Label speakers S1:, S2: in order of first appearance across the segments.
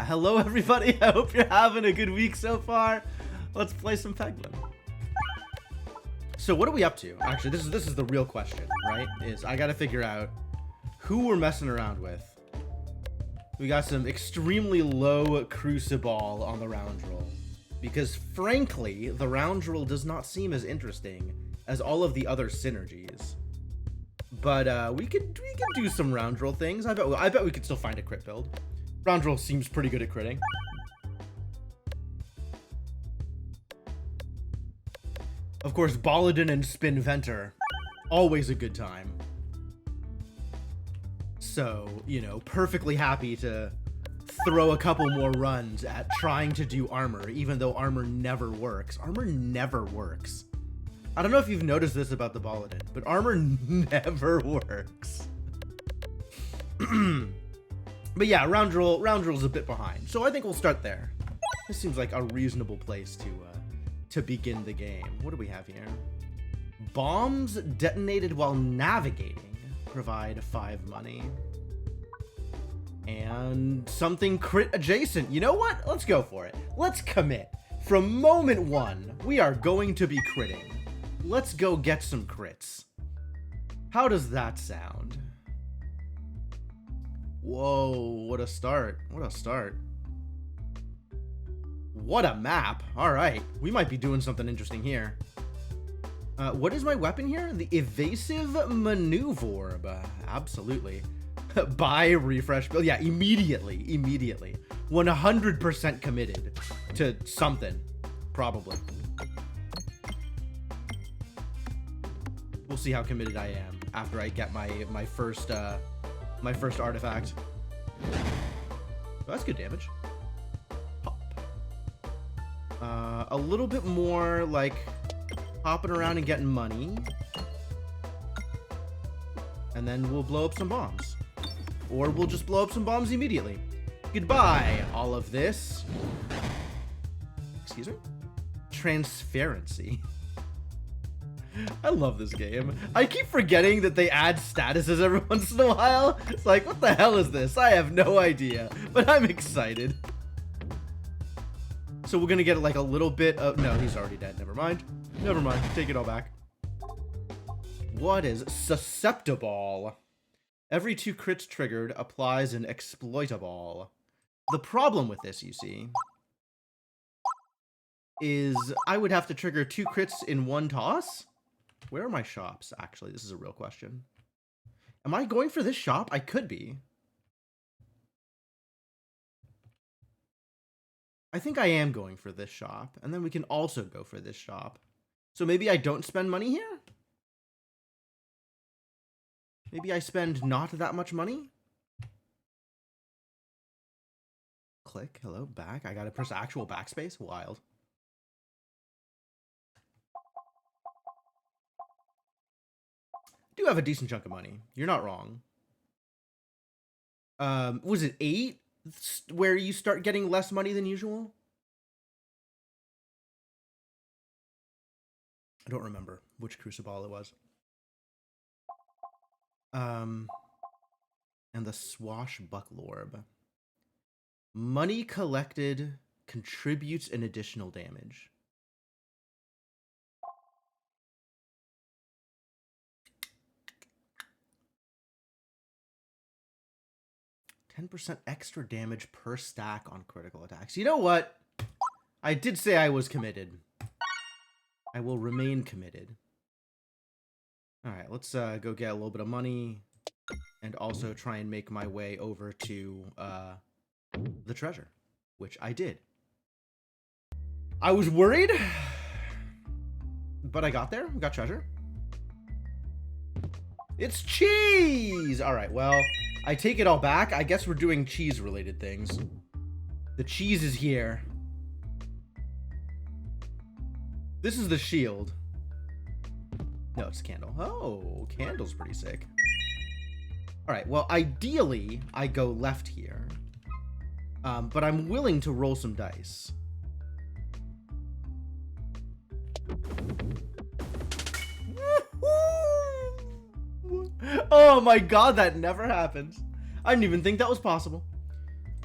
S1: Hello everybody, I hope you're having a good week so far. Let's play some Peglin. So what are we up to? Actually, this is the real question, right? Is I gotta figure out who we're messing around with. We got some extremely low crucible on the round roll. Because frankly, the round roll does not seem as interesting as all of the other synergies. But we could do some round roll things. I bet we could still find a crit build. Round roll seems pretty good at critting. Of course, Baladin and Spinventer, always a good time. So, you know, perfectly happy to throw a couple more runs at trying to do armor, even though armor never works. Armor never works. I don't know if you've noticed this about the Baladin, but armor never works. But yeah, round roll's a bit behind, so I think we'll start there. This seems like a reasonable place to begin the game. What do we have here? Bombs detonated while navigating provide 5 money. And something crit adjacent. You know what? Let's go for it. Let's commit. From moment 1, we are going to be critting. Let's go get some crits. How does that sound? Whoa, what a start. What a start. What a map. All right, we might be doing something interesting here. What is my weapon here? The evasive maneuver. Absolutely. Buy refresh build. Yeah, immediately. 100% committed to something, probably. We'll see how committed I am after I get my first artifact. Oh, that's good damage. Pop. A little bit more like hopping around and getting money. And then we'll blow up some bombs. Or we'll just blow up some bombs immediately. Goodbye, all of this. Excuse me? Transparency. I love this game. I keep forgetting that they add statuses every once in a while. It's like, what the hell is this? I have no idea, but I'm excited. So we're gonna get like a little bit of... No, he's already dead. Never mind. Never mind. Take it all back. What is susceptible? Every 2 crits triggered applies an exploitable. The problem with this, you see, is I would have to trigger 2 crits in one toss? Where are my shops? Actually, this is a real question. Am I going for this shop? I could be. I think I am going for this shop, and then we can also go for this shop. So maybe I don't spend money here? Maybe I spend not that much money? Click. Hello, back. I gotta press actual backspace? Wild. Do have a decent chunk of money. You're not wrong. Was it 8 where you start getting less money than usual? I don't remember which crucible it was. And the swashbuckler. Money collected contributes an additional damage. %, extra damage per stack on critical attacks. You know what? I did say I was committed. I will remain committed. All right, let's go get a little bit of money and also try and make my way over to the treasure, which I did. I was worried, but I got there. We got treasure. It's cheese! All right, well, I take it all back. I guess we're doing cheese-related things. The cheese is here. This is the shield. No, it's candle. Oh, candle's pretty sick. All right, well, ideally, I go left here. But I'm willing to roll some dice. Oh my god, that never happens. I didn't even think that was possible.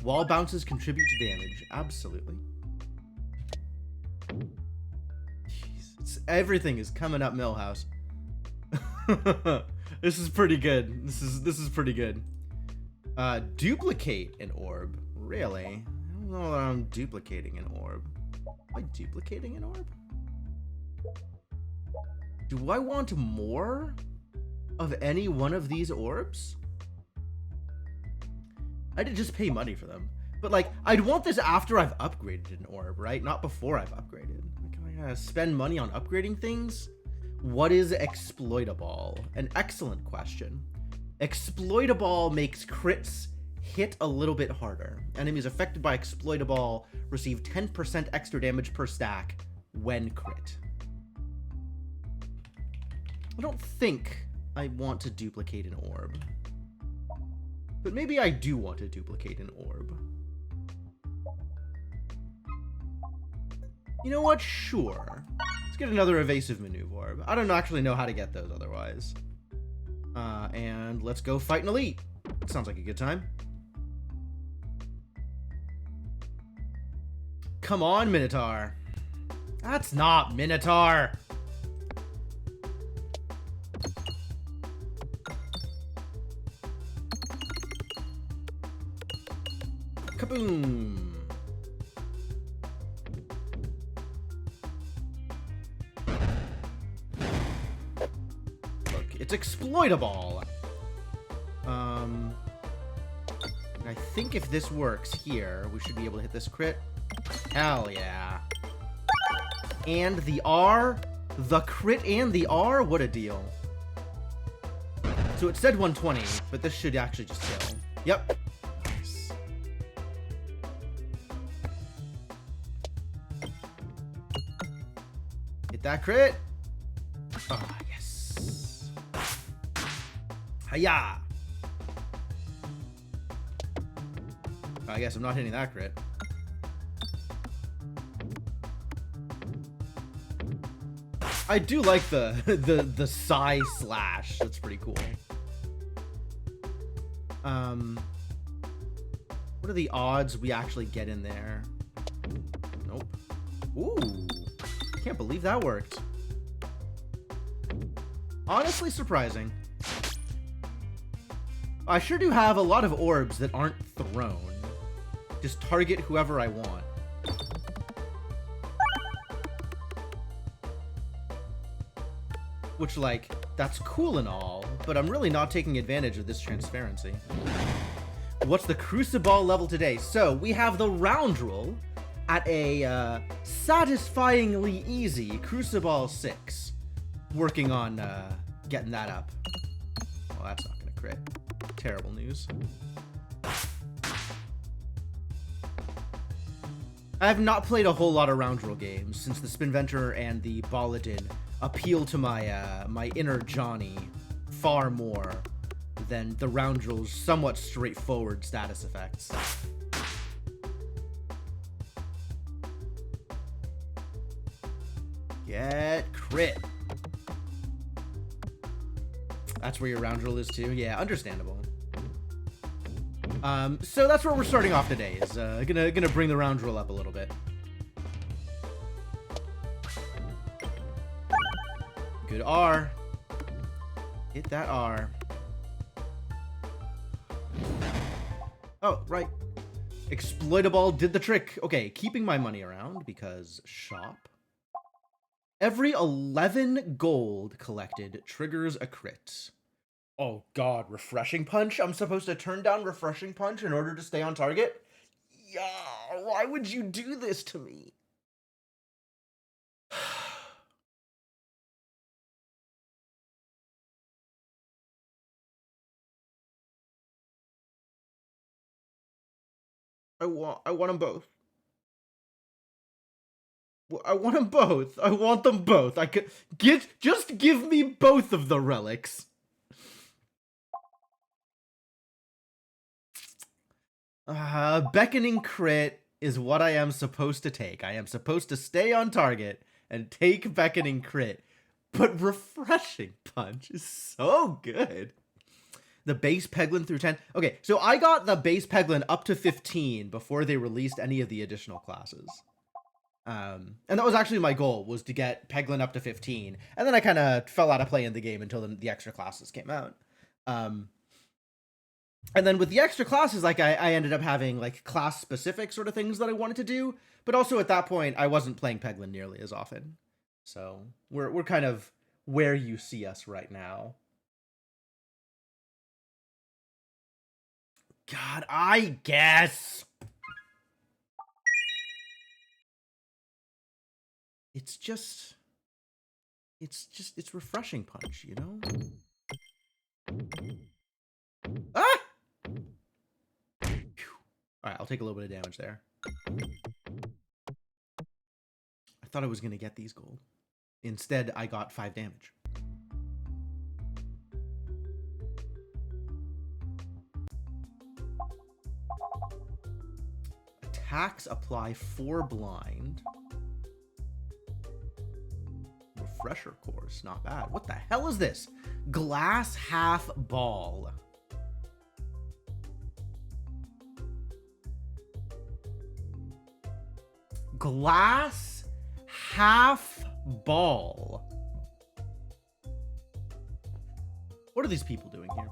S1: Wall bounces contribute to damage. Absolutely. Jeez, everything is coming up Millhouse. This is pretty good. This is pretty good. Duplicate an orb. Really? I don't know that I'm duplicating an orb. Am I duplicating an orb? Do I want more of any one of these orbs? I did just pay money for them. But, like, I'd want this after I've upgraded an orb, right? Not before I've upgraded. Like, am I gonna spend money on upgrading things? What is exploitable? An excellent question. Exploitable makes crits hit a little bit harder. Enemies affected by exploitable receive 10% extra damage per stack when crit. I don't think I want to duplicate an orb. But maybe I do want to duplicate an orb. You know what? Sure. Let's get another evasive maneuver orb. I don't actually know how to get those otherwise. And let's go fight an elite. Sounds like a good time. Come on, Minotaur. That's not Minotaur. Kaboom. Look, it's exploitable. I think if this works here, we should be able to hit this crit. Hell yeah. And the R, the crit and the R, what a deal. So it said 120, but this should actually just kill. Yep. Nice. Hit that crit. Oh, yes. Hiya. I guess I'm not hitting that crit. I do like the psi slash. That's pretty cool. What are the odds we actually get in there? Nope. Ooh. Can't believe that worked. Honestly surprising. I sure do have a lot of orbs that aren't thrown. Just target whoever I want. Which, like, that's cool and all, but I'm really not taking advantage of this transparency. What's the Crucible level today? So, we have the Roundrel at a satisfyingly easy Crucible 6. Working on getting that up. Well, that's not gonna crit. Terrible news. I have not played a whole lot of Roundrel games since the Spinventor and the Baladin appeal to my my inner Johnny far more than the Roundrel's somewhat straightforward status effects. Get crit. That's where your Roundrel is too? Yeah, understandable. So that's where we're starting off today, is gonna bring the Roundrel up a little bit. Good R. Hit that R. Oh, right. Exploitable did the trick. Okay, keeping my money around because shop. Every 11 gold collected triggers a crit. Oh god, Refreshing Punch? I'm supposed to turn down Refreshing Punch in order to stay on target? Yeah, why would you do this to me? I want them both. I want them both. I want them both. I could just give me both of the relics. Beckoning crit is what I am supposed to take. I am supposed to stay on target and take Beckoning crit. But Refreshing Punch is so good. The base Peglin through 10. Okay, so I got the base Peglin up to 15 before they released any of the additional classes. And that was actually my goal, was to get Peglin up to 15. And then I kind of fell out of playing the game until the extra classes came out. And then with the extra classes, like I ended up having like class-specific sort of things that I wanted to do. But also at that point, I wasn't playing Peglin nearly as often. So we're kind of where you see us right now. God, I guess. It's refreshing punch, you know? Ah! Alright, I'll take a little bit of damage there. I thought I was going to get these gold. Instead, I got 5 damage. Attacks apply 4 blind. Refresher course, not bad. What the hell is this? Glass half ball. Glass half ball. What are these people doing here?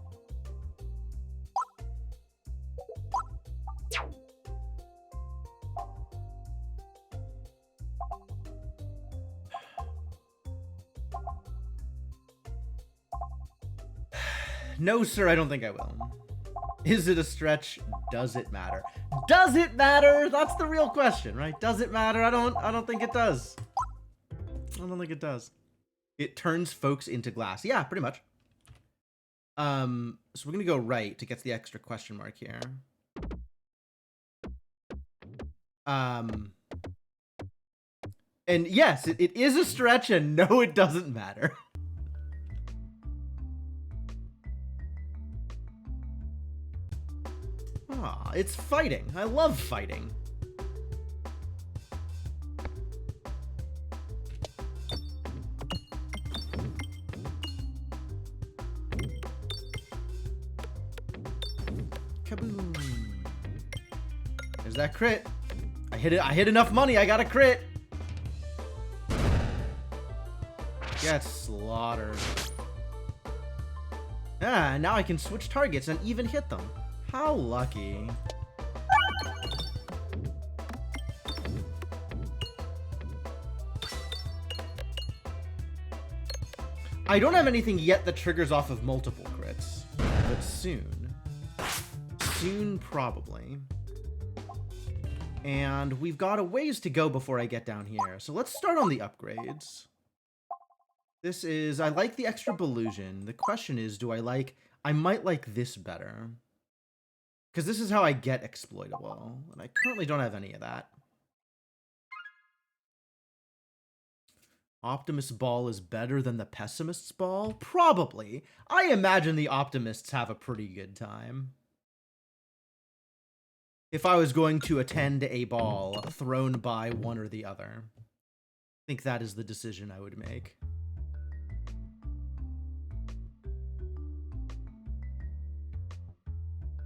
S1: No, sir, I don't think I will. Is it a stretch? Does it matter? Does it matter? That's the real question, right? Does it matter? I don't think it does. I don't think it does. It turns folks into glass. Yeah, pretty much. So we're gonna go right to get to the extra question mark here. And yes, it is a stretch, and no, it doesn't matter. Ah, it's fighting. I love fighting. Kaboom. There's that crit. I hit it. I hit enough money. I got a crit. Get slaughtered. Ah, now I can switch targets and even hit them. How lucky. I don't have anything yet that triggers off of multiple crits, but soon. Soon, probably. And we've got a ways to go before I get down here. So let's start on the upgrades. This is, I like the extra Belusion. The question is, I might like this better. Because this is how I get exploitable, and I currently don't have any of that. Optimist's ball is better than the pessimist's ball? Probably. I imagine the optimists have a pretty good time. If I was going to attend a ball thrown by one or the other, I think that is the decision I would make.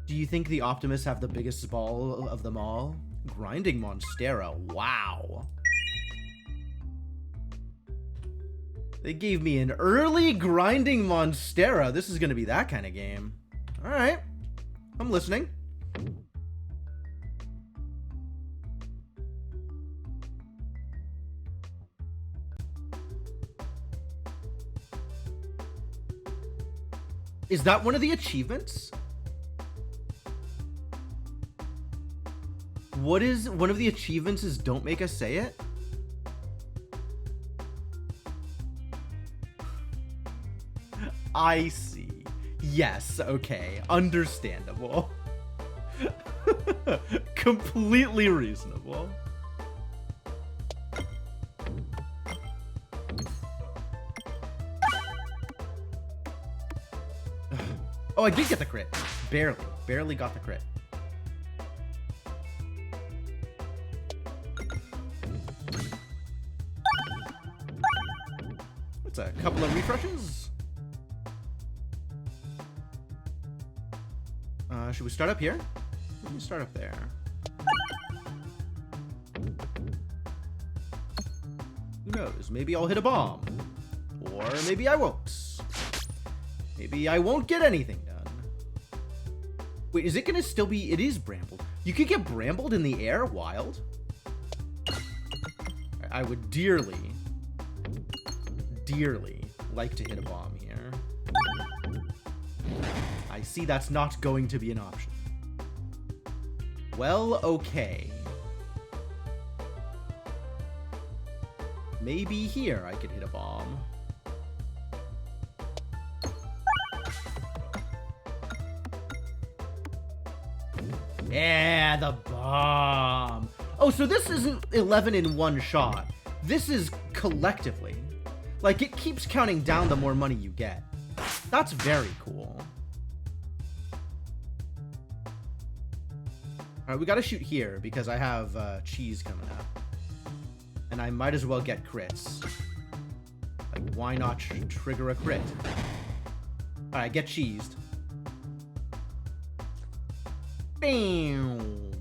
S1: Do you think the Optimists have the biggest ball of them all? Grinding Monstera. Wow. They gave me an early Grinding Monstera. This is going to be that kind of game. All right. I'm listening. Is that one of the achievements? What is one of the achievements is don't make us say it? I see. Yes, okay. Understandable. Completely reasonable. Oh, I did get the crit. Barely got the crit. It's a couple of refreshes. Should we start up here? Let me start up there. Who knows? Maybe I'll hit a bomb. Or maybe I won't. Maybe I won't get anything done. Wait, is it gonna still be... It is brambled. You could get brambled in the air? Wild? I would dearly like to hit a bomb here. I see that's not going to be an option. Well, okay. Maybe here I could hit a bomb. Yeah, the bomb. Oh, so this isn't 11 in one shot. This is collectively. Like, it keeps counting down the more money you get. That's very cool. Alright, we gotta shoot here because I have cheese coming up. And I might as well get crits. Like, why not trigger a crit? Alright, get cheesed. Bam!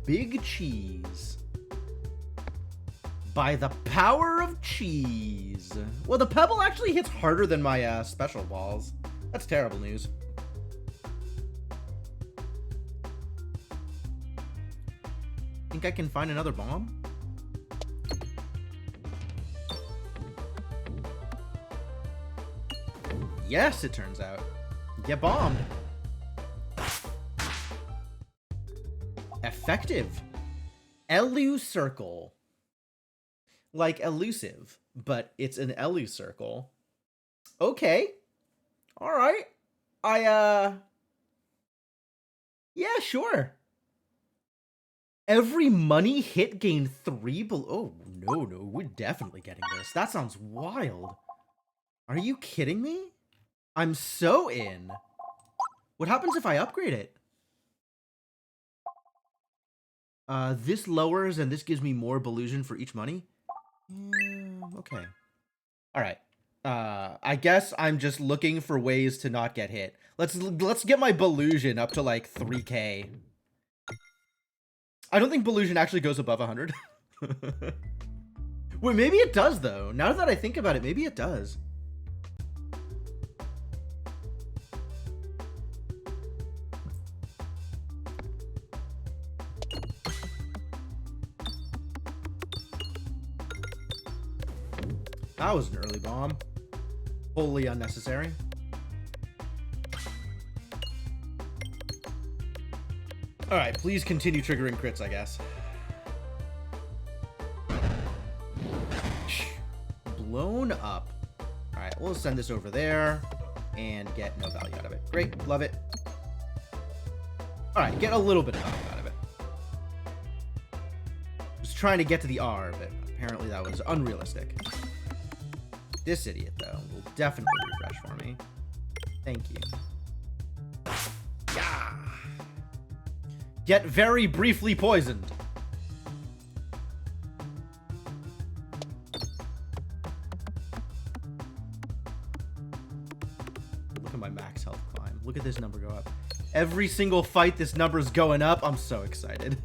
S1: Big cheese. By the power of cheese. Well, the pebble actually hits harder than my special balls. That's terrible news. Think I can find another bomb? Yes, it turns out. Get bombed. Effective. Elu circle. Like elusive, but it's an Elu circle. Okay. Alright. Yeah, sure. Every money hit gain 3 Oh, no, we're definitely getting this. That sounds wild. Are you kidding me? I'm so in. What happens if I upgrade it? This lowers and this gives me more Belusion for each money? Okay. Alright. I guess I'm just looking for ways to not get hit. Let's get my Belusion up to like 3K. I don't think Belusion actually goes above 100. Wait, maybe it does though. Now that I think about it, maybe it does. That was an early bomb. Wholly unnecessary. Alright, please continue triggering crits, I guess. Blown up. Alright, we'll send this over there and get no value out of it. Great, love it. Alright, get a little bit of value out of it. Just trying to get to the R, but apparently that was unrealistic. This idiot, though, will definitely refresh for me. Thank you. Yeah. Get very briefly poisoned. Look at my max health climb. Look at this number go up. Every single fight, this number's going up. I'm so excited.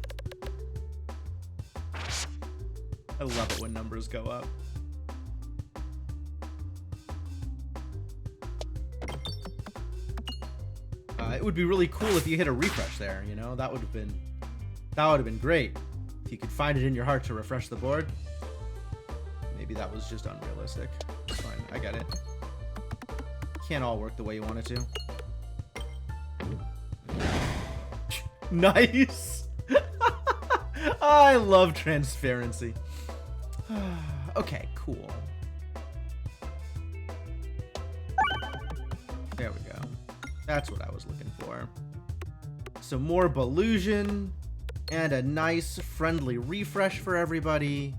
S1: I love it when numbers go up. It would be really cool if you hit a refresh there, you know? That would have been great. If you could find it in your heart to refresh the board. Maybe that was just unrealistic. It's fine, I get it. Can't all work the way you want it to. Nice! I love transparency. Okay, cool. There we go. That's what I was looking for. Some more Belusion, and a nice friendly refresh for everybody,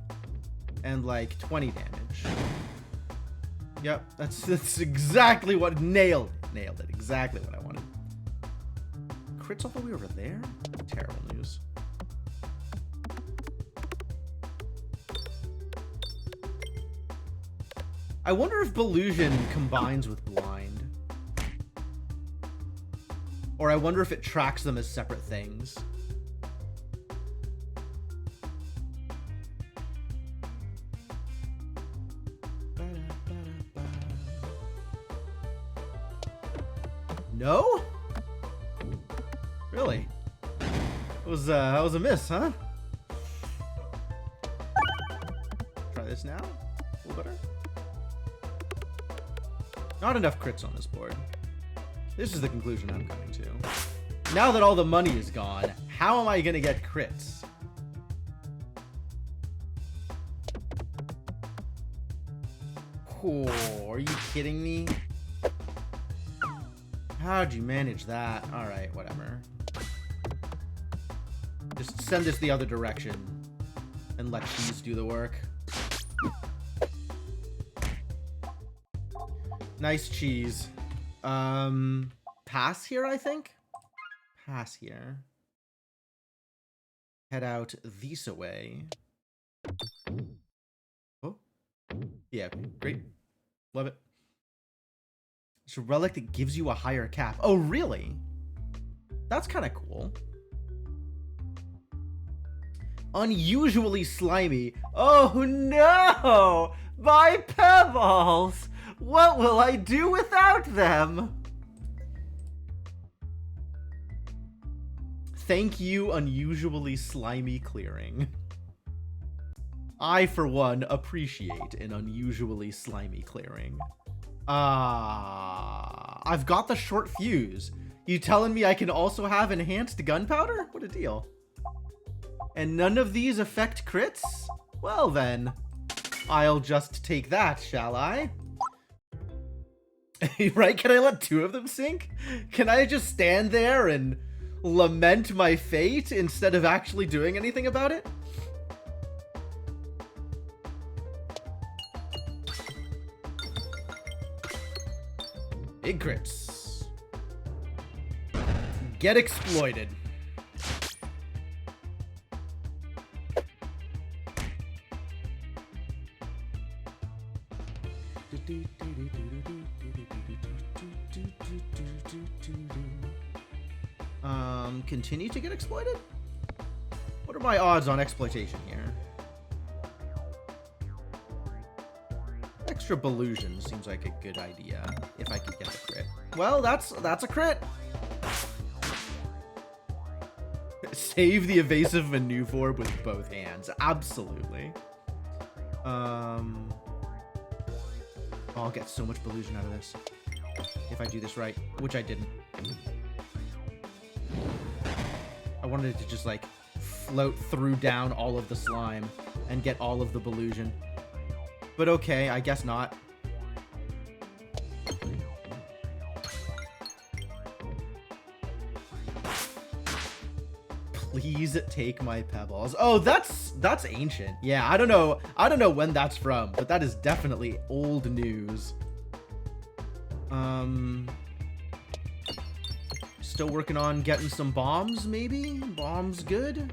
S1: and like 20 damage. Yep, that's exactly what nailed it. Exactly what I wanted. Crits all the way over there? Terrible news. I wonder if Belusion combines with Blind. Or I wonder if it tracks them as separate things. No? Really? That was a miss, huh? Try this now? A little better? Not enough crits on this board. This is the conclusion I'm coming to. Now that all the money is gone, how am I gonna get crits? Oh, are you kidding me? How'd you manage that? Alright, whatever. Just send this the other direction and let cheese do the work. Nice cheese. Pass here, I think? Pass here. Head out this way. Oh. Yeah, great. Love it. It's a relic that gives you a higher cap. Oh, really? That's kind of cool. Unusually slimy. Oh no! My pebbles! What will I do without them? Thank you, unusually slimy clearing. I, for one, appreciate an unusually slimy clearing. I've got the short fuse. You telling me I can also have enhanced gunpowder? What a deal. And none of these affect crits? Well then, I'll just take that, shall I? Right? Can I let two of them sink? Can I just stand there and lament my fate instead of actually doing anything about it? Big crits. Get exploited. Continue to get exploited? What are my odds on exploitation here? Extra Belusion seems like a good idea if I could get a crit. Well, that's a crit. Save the evasive maneuver with both hands. Absolutely. I'll get so much Belusion out of this if I do this right, which I didn't. I wanted it to just like float through down all of the slime and get all of the Belusion. But okay, I guess not. Please take my pebbles. Oh, that's ancient. Yeah, I don't know when that's from, but that is definitely old news. Still working on getting some bombs, maybe? Bombs good?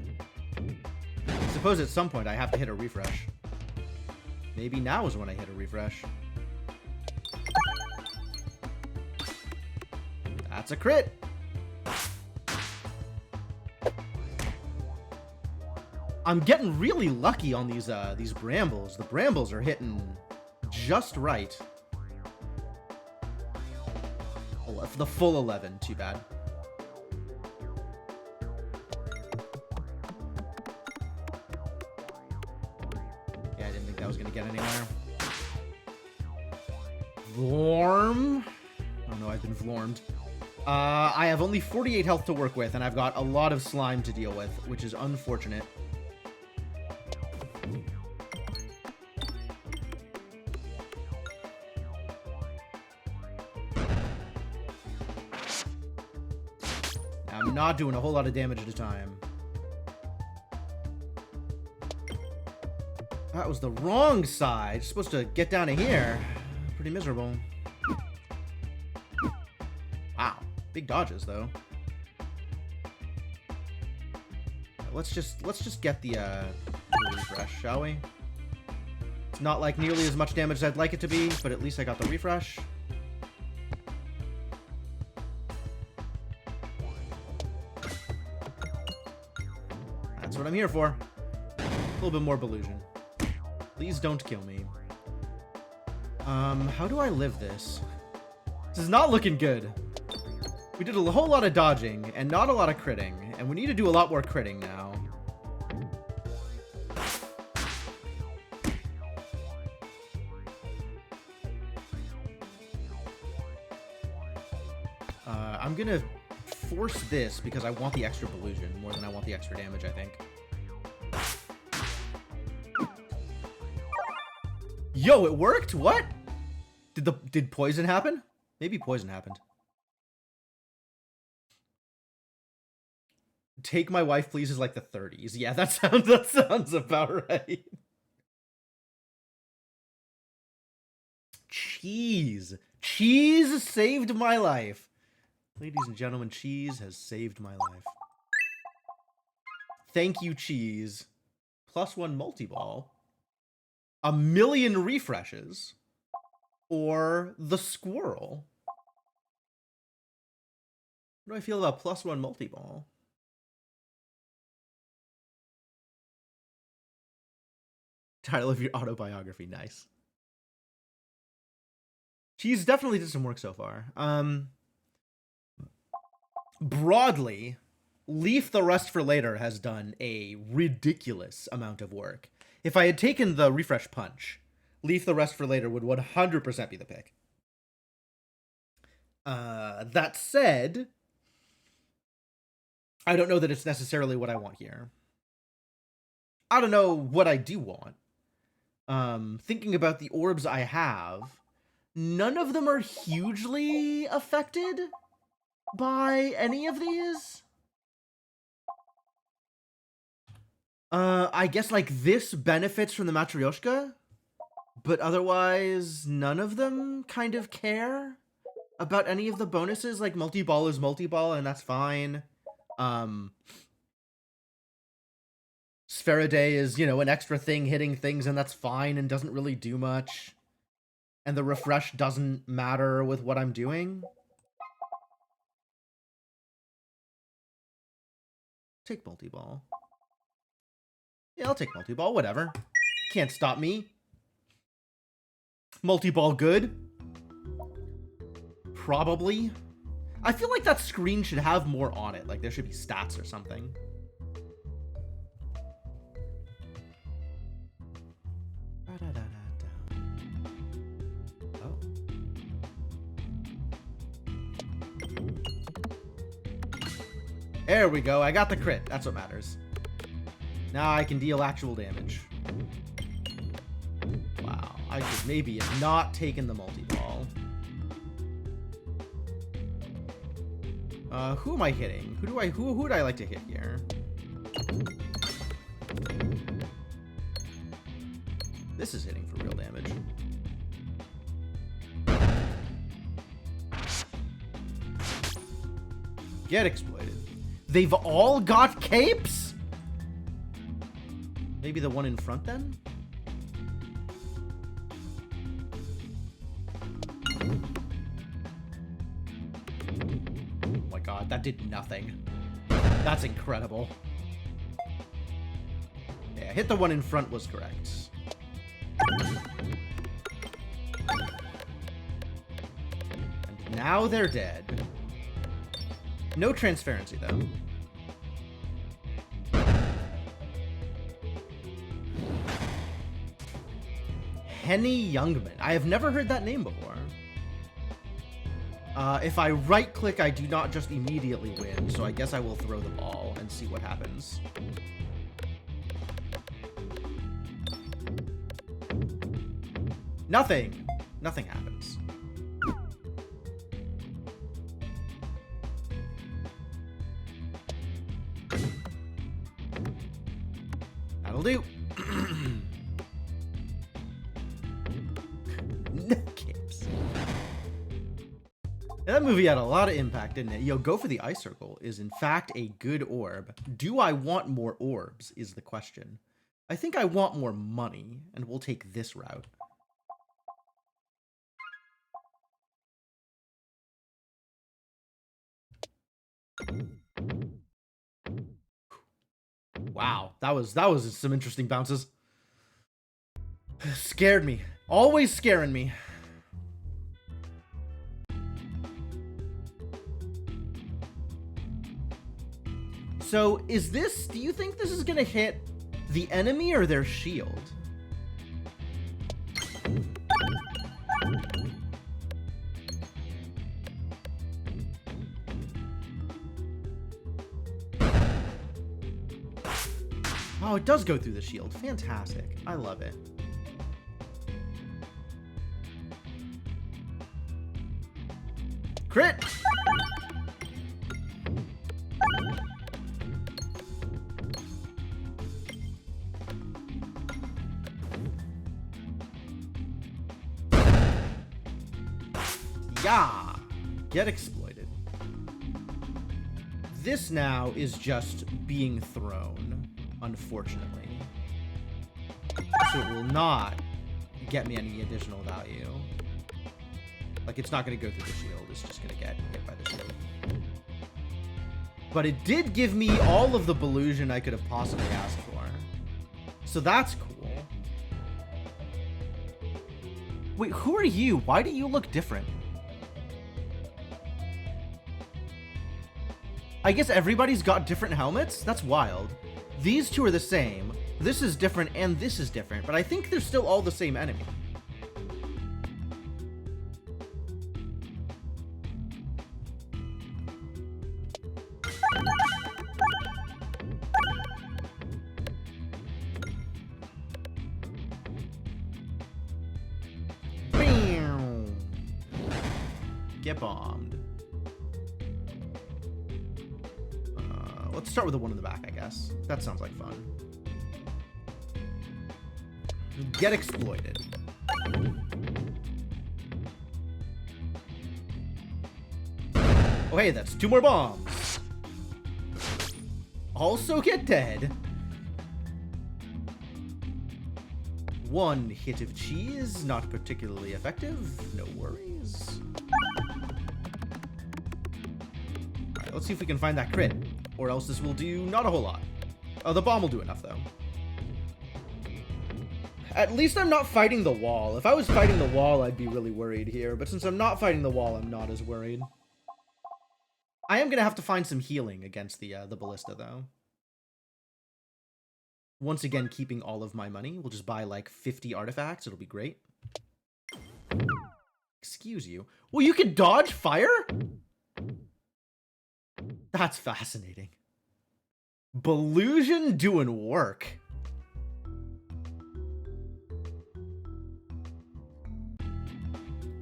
S1: I suppose at some point I have to hit a refresh. Maybe now is when I hit a refresh. That's a crit. I'm getting really lucky on these brambles. The brambles are hitting just right. The full 11, too bad. Yeah, I didn't think that was gonna get anywhere. Vlorm? Oh no, I've been vlormed. I have only 48 health to work with, and I've got a lot of slime to deal with, which is unfortunate. I'm not doing a whole lot of damage at a time. That was the wrong side. Supposed to get down to here. Pretty miserable. Wow. Big dodges, though. Let's just get the refresh, shall we? It's not like nearly as much damage as I'd like it to be, but at least I got the refresh. what I'm here for. A little bit more Belusion. Please don't kill me. How do I live this? This is not looking good. We did a whole lot of dodging and not a lot of critting, and we need to do a lot more critting now. I'm gonna force this because I want the extra Belusion more than I want the extra damage, I think. Yo, it worked? What? Did poison happen? Maybe poison happened. Take my wife, please, is like the 30s. Yeah, that sounds about right. Cheese. Cheese saved my life. Ladies and gentlemen, cheese has saved my life. Thank you, cheese. +1 multi-ball. 1,000,000 refreshes. Or the squirrel. What do I feel about +1 multi-ball? Title of your autobiography. Nice. Cheese definitely did some work so far. Broadly, Leaf the Rest for Later has done a ridiculous amount of work. If I had taken the Refresh Punch, Leaf the Rest for Later would 100% be the pick. That said, I don't know that it's necessarily what I want here. I don't know what I do want. Thinking about the orbs I have, none of them are hugely affected by any of these. I guess like this benefits from the Matryoshka, but otherwise none of them kind of care about any of the bonuses. Like multi-ball is multi-ball and that's fine. Spheridae is, you know, an extra thing hitting things and that's fine and doesn't really do much. And the refresh doesn't matter with what I'm doing. Take multi-ball. Yeah, I'll take multi-ball, whatever. Can't stop me. Multi-ball good? Probably. I feel like that screen should have more on it. Like there should be stats or something. Oh. There we go. I got the crit. That's what matters. Now I can deal actual damage. Wow. I should maybe have not taken the multi-ball. Who am I hitting? Who would I like to hit here? This is hitting for real damage. Get exploited. They've all got capes? Maybe the one in front then? Oh my god, that did nothing. That's incredible. Yeah, hit the one in front was correct. And now they're dead. No transparency, though. Henny Youngman. I have never heard that name before. If I right-click, I do not just immediately win, so I guess I will throw the ball and see what happens. Nothing. Nothing happens. That'll do. No capes. That movie had a lot of impact, didn't it? Yo, Go for the Eye Circle is in fact a good orb. Do I want more orbs is the question. I think I want more money, and we'll take this route. Wow, that was some interesting bounces. Scared me. Always scaring me. So, do you think this is gonna hit the enemy or their shield? Oh, it does go through the shield. Fantastic. I love it. Crit! Yeah! Get exploited. This now is just being thrown, unfortunately. So it will not get me any additional value. Like, it's not going to go through the shield. It's just going to get hit by the shield. But it did give me all of the Belusion I could have possibly asked for. So that's cool. Wait, who are you? Why do you look different? I guess everybody's got different helmets? That's wild. These two are the same. This is different and this is different, but I think they're still all the same enemy. Bam! Get bombed. Let's start with the one in the back, I guess. That sounds like fun. Get exploited. Oh, hey, that's 2 more bombs. Also get dead. 1 hit of cheese, not particularly effective. No worries. Alright, let's see if we can find that crit. Or else this will do not a whole lot. Oh, the bomb will do enough, though. At least I'm not fighting the wall. If I was fighting the wall, I'd be really worried here. But since I'm not fighting the wall, I'm not as worried. I am going to have to find some healing against the ballista, though. Once again, keeping all of my money. We'll just buy, like, 50 artifacts. It'll be great. Excuse you. Well, you can dodge fire? That's fascinating. Belusion doing work.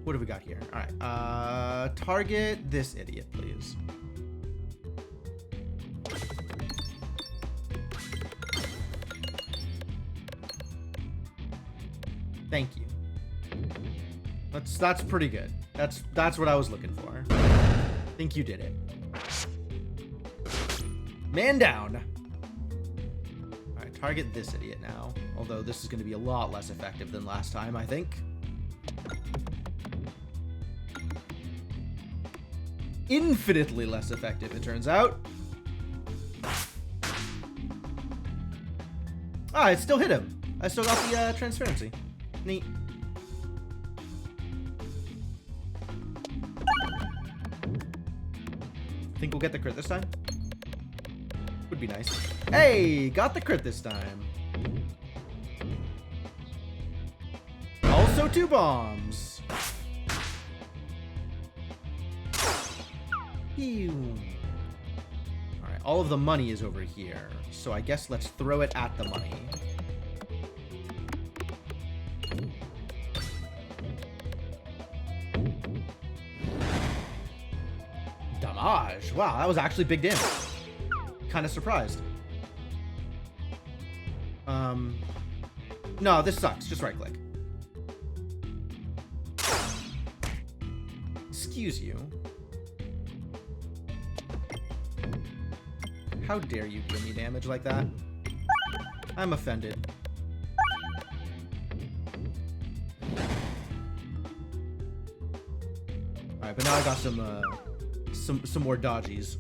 S1: What do we got here? All right. Target this idiot, please. Thank you. That's pretty good. That's what I was looking for. I think you did it. Man down. All right, target this idiot now. Although this is going to be a lot less effective than last time, I think. Infinitely less effective, it turns out. Ah, it still hit him. I still got the transparency. Neat. Think we'll get the crit this time? Would be nice. Hey, got the crit this time. Also 2 bombs. Pew. All right, all of the money is over here, so I guess let's throw it at the money. Damage. Wow, that was actually big damage. Kind of surprised. No, this sucks. Just right click. Excuse you. How dare you give me damage like that? I'm offended. Alright, but now I got some more dodgies.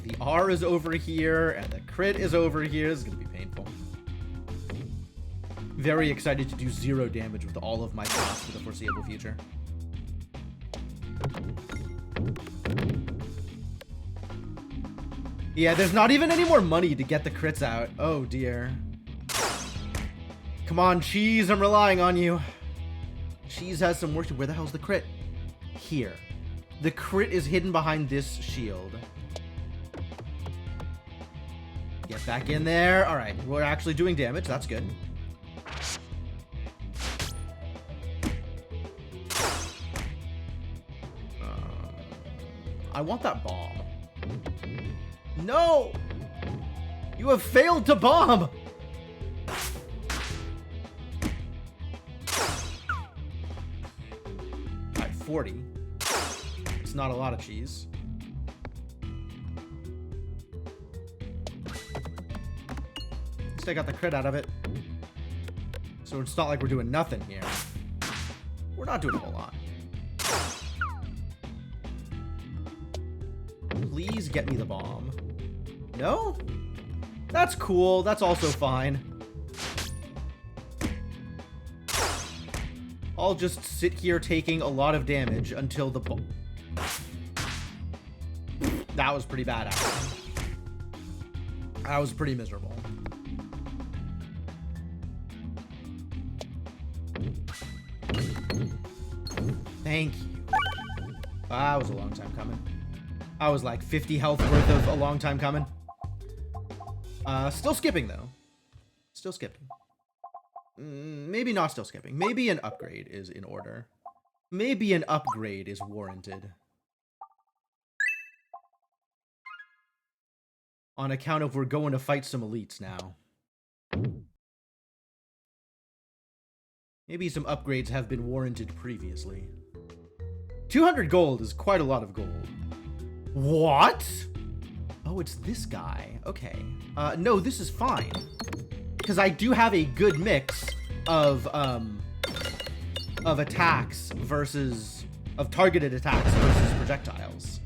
S1: The R is over here, and the crit is over here. This is going to be painful. Very excited to do 0 damage with all of my shots for the foreseeable future. Yeah, there's not even any more money to get the crits out. Oh, dear. Come on, Cheese, I'm relying on you. Cheese has some work to... Where the hell's the crit? Here. The crit is hidden behind this shield. Get back in there. All right, we're actually doing damage. That's good. I want that bomb. No! You have failed to bomb! Alright, 40. It's not a lot of cheese. At least I got the crit out of it. So it's not like we're doing nothing here. We're not doing a whole lot. Please get me the bomb. No? That's cool. That's also fine. I'll just sit here taking a lot of damage until the bomb. That was pretty bad, actually. That was pretty miserable. Thank you. That was a long time coming. I was like 50 health worth of a long time coming. Still skipping, though. Still skipping. Maybe not still skipping. Maybe an upgrade is in order. Maybe an upgrade is warranted. On account of we're going to fight some elites now. Maybe some upgrades have been warranted previously. 200 gold is quite a lot of gold. What? Oh, it's this guy. Okay. No, this is fine. Because I do have a good mix of attacks versus... of targeted attacks versus projectiles.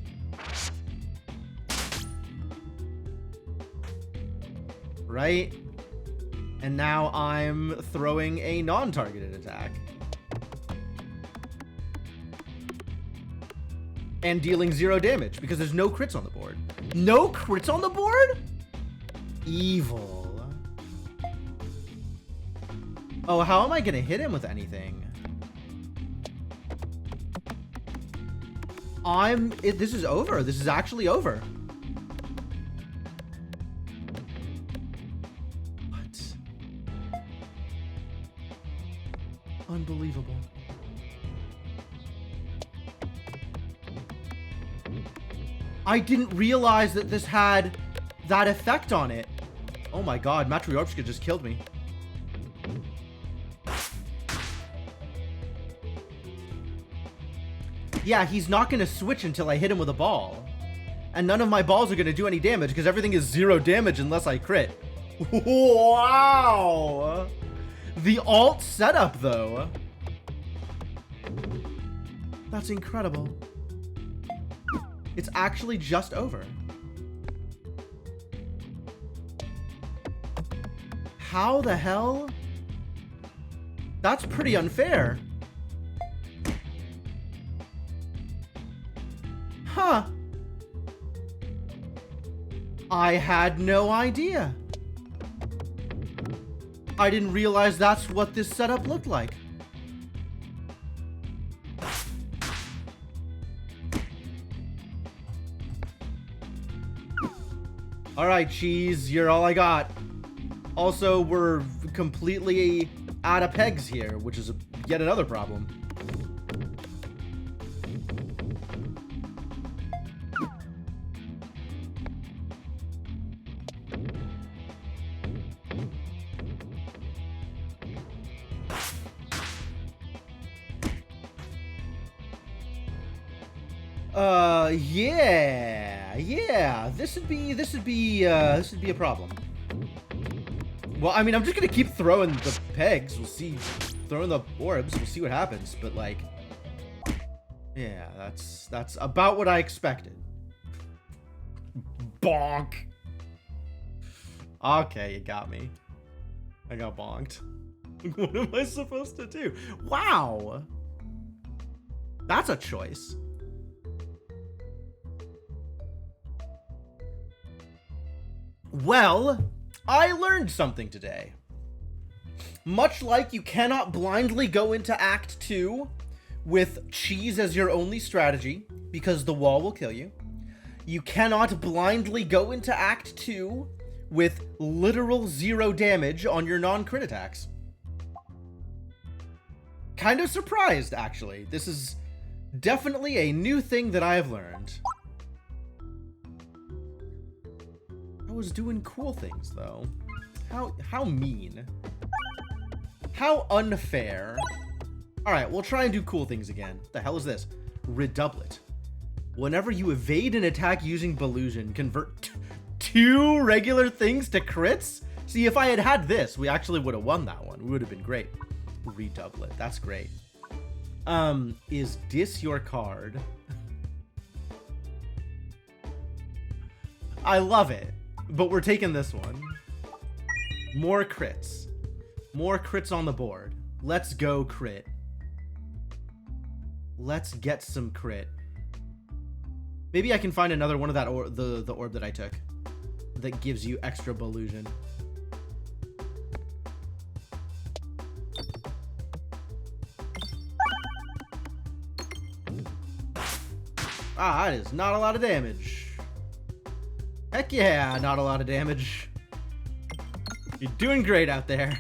S1: Right? And now I'm throwing a non-targeted attack. And dealing 0 damage because there's no crits on the board. No crits on the board? Evil. Oh, how am I gonna hit him with anything? This is over. This is actually over. What? Unbelievable. I didn't realize that this had that effect on it. Oh my god, Matryoshka just killed me. Yeah, he's not going to switch until I hit him with a ball. And none of my balls are going to do any damage because everything is 0 damage unless I crit. Wow! The alt setup, though. That's incredible. It's actually just over. How the hell? That's pretty unfair. Huh. I had no idea. I didn't realize that's what this setup looked like. Alright, Cheese, you're all I got. Also, we're completely out of pegs here, which is yet another problem. Yeah, this would be a problem. Well, I mean, I'm just gonna keep throwing the pegs. We'll see, throwing the orbs. We'll see what happens. But like, yeah, that's about what I expected. Bonk. Okay, you got me. I got bonked. What am I supposed to do? Wow. That's a choice. Well, I learned something today. Much like you cannot blindly go into Act 2 with cheese as your only strategy, because the wall will kill you, you cannot blindly go into Act 2 with literal 0 damage on your non-crit attacks. Kind of surprised, actually. This is definitely a new thing that I have learned. I was doing cool things, though. How mean. How unfair. Alright, we'll try and do cool things again. The hell is this? Redouble it. Whenever you evade an attack using Belusion, convert 2 regular things to crits? See, if I had had this, we actually would have won that one. We would have been great. Redouble it. That's great. Is this your card? I love it, but we're taking this one. More crits. More crits on the board. Let's go crit. Let's get some crit. Maybe I can find another one of that the orb that I took that gives you extra Belusion. Ah, that is not a lot of damage. Heck yeah, not a lot of damage. You're doing great out there.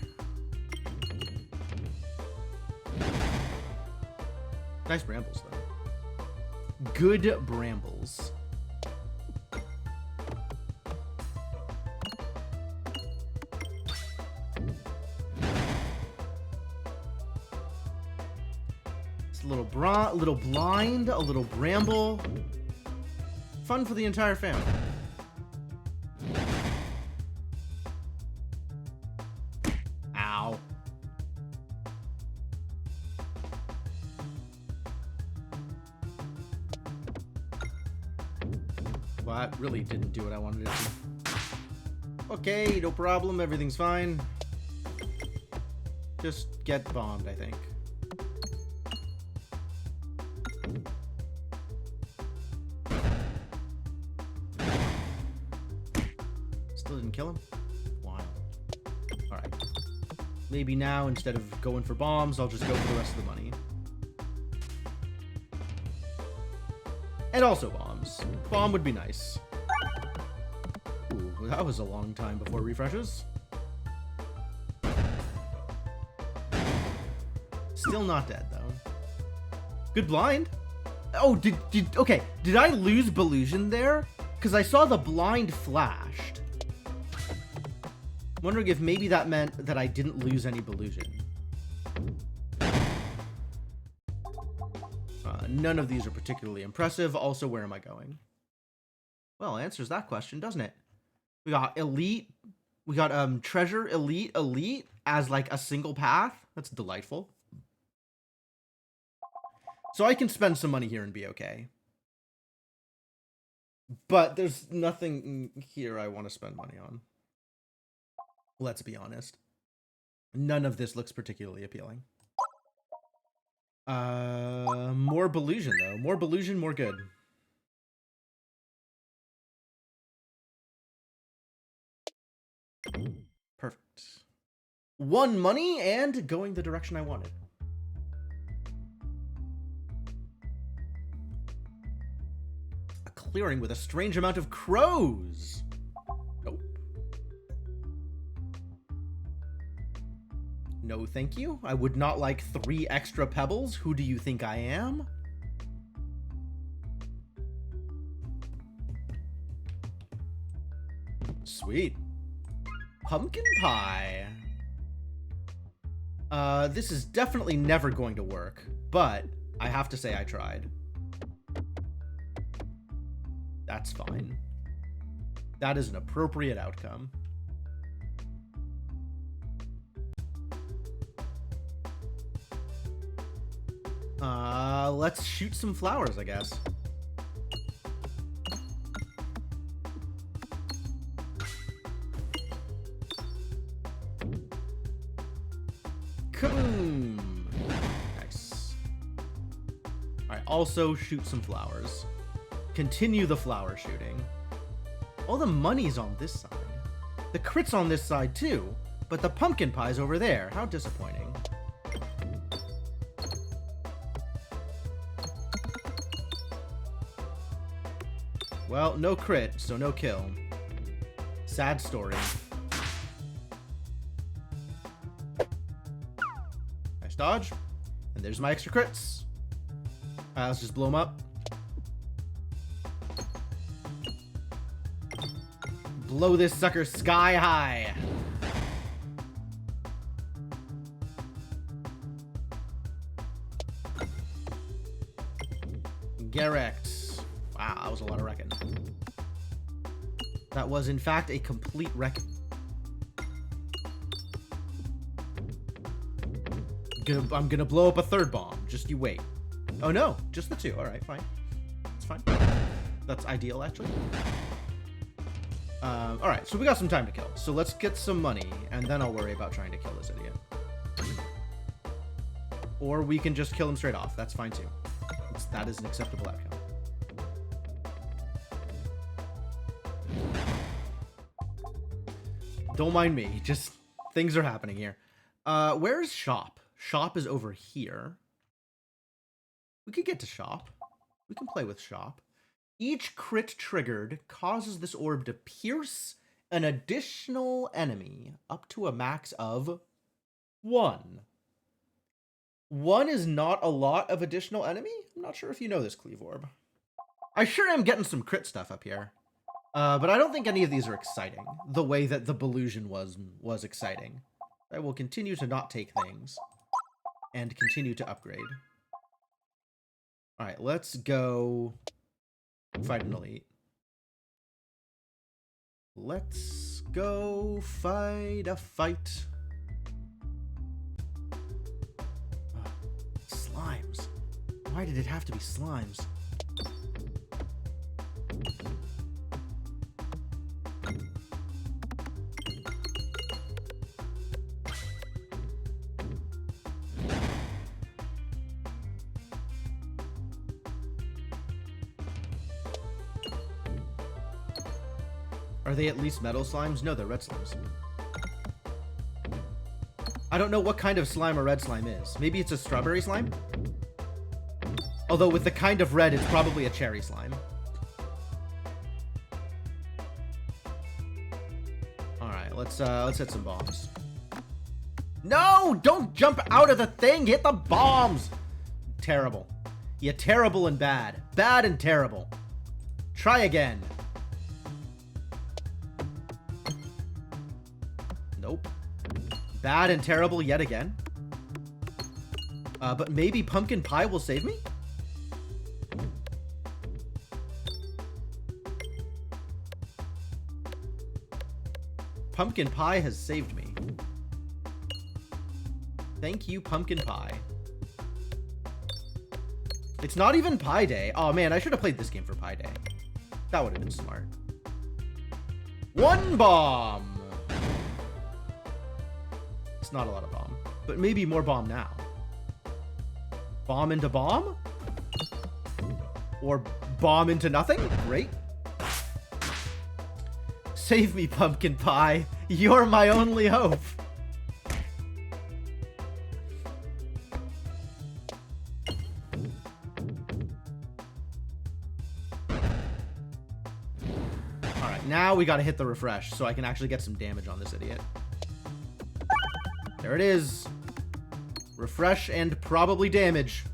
S1: Nice brambles, though. Good brambles. It's a little blind, a little bramble. Fun for the entire family. Ow. Well, that really didn't do what I wanted it to. Okay, no problem. Everything's fine. Just get bombed, I think. Still didn't kill him? Wild. Alright. Maybe now, instead of going for bombs, I'll just go for the rest of the money. And also bombs. Bomb would be nice. Ooh, that was a long time before refreshes. Still not dead, though. Good blind. Oh, okay. Did I lose Belusion there? Because I saw the blind flashed. I'm wondering if maybe that meant that I didn't lose any Belusion. None of these are particularly impressive. Also, where am I going? Well, answers that question, doesn't it? We got elite. We got treasure, elite as like a single path. That's delightful. So I can spend some money here and be okay. But there's nothing here I want to spend money on. Let's be honest. None of this looks particularly appealing. More Belusion, though. More Belusion, more good. Perfect. 1 money and going the direction I wanted. A clearing with a strange amount of crows. Nope. No, thank you. I would not like 3 extra pebbles. Who do you think I am? Sweet. Pumpkin pie. This is definitely never going to work, but I have to say I tried. That's fine. That is an appropriate outcome. Let's shoot some flowers, I guess. Kaboom! Nice. Alright, also shoot some flowers. Continue the flower shooting. All the money's on this side. The crit's on this side too, but the pumpkin pie's over there. How disappointing. Well, no crit, so no kill. Sad story. Nice dodge. And there's my extra crits. Let's just blow them up. Blow this sucker sky high. Garrett. Wow, that was a lot of wrecking. That was, in fact, a complete wreck. I'm gonna blow up a third bomb. Just you wait. Oh no, just the two. All right, fine. It's fine. That's ideal, actually. All right, so we got some time to kill. So let's get some money, and then I'll worry about trying to kill this idiot. Or we can just kill him straight off. That's fine too. That is an acceptable outcome. Don't mind me. Just things are happening here. Where's shop? Shop is over here. We could get to shop. We can play with shop. Each crit triggered causes this orb to pierce an additional enemy up to a max of 1. 1 is not a lot of additional enemy? I'm not sure if you know this, Cleave Orb. I sure am getting some crit stuff up here. But I don't think any of these are exciting, the way that the Belusion was exciting. I will continue to not take things, and continue to upgrade. Alright, let's go fight an elite. Let's go fight a fight. Slimes. Why did it have to be slimes? Are they at least metal slimes? No, they're red slimes. I don't know what kind of slime a red slime is. Maybe it's a strawberry slime? Although with the kind of red, it's probably a cherry slime. Alright, let's hit some bombs. No! Don't jump out of the thing! Hit the bombs! Terrible. Yeah, terrible and bad. Bad and terrible. Try again. Nope. Bad and terrible yet again. But maybe pumpkin pie will save me? Pumpkin pie has saved me. Thank you, pumpkin pie. It's not even Pie Day. Oh man, I should have played this game for Pie Day. That would have been smart. 1 bomb! It's not a lot of bomb, but maybe more bomb now. Bomb into bomb? Or bomb into nothing? Great. Save me, pumpkin pie. You're my only hope. Alright, now we gotta hit the refresh so I can actually get some damage on this idiot. There it is. Refresh and probably damage.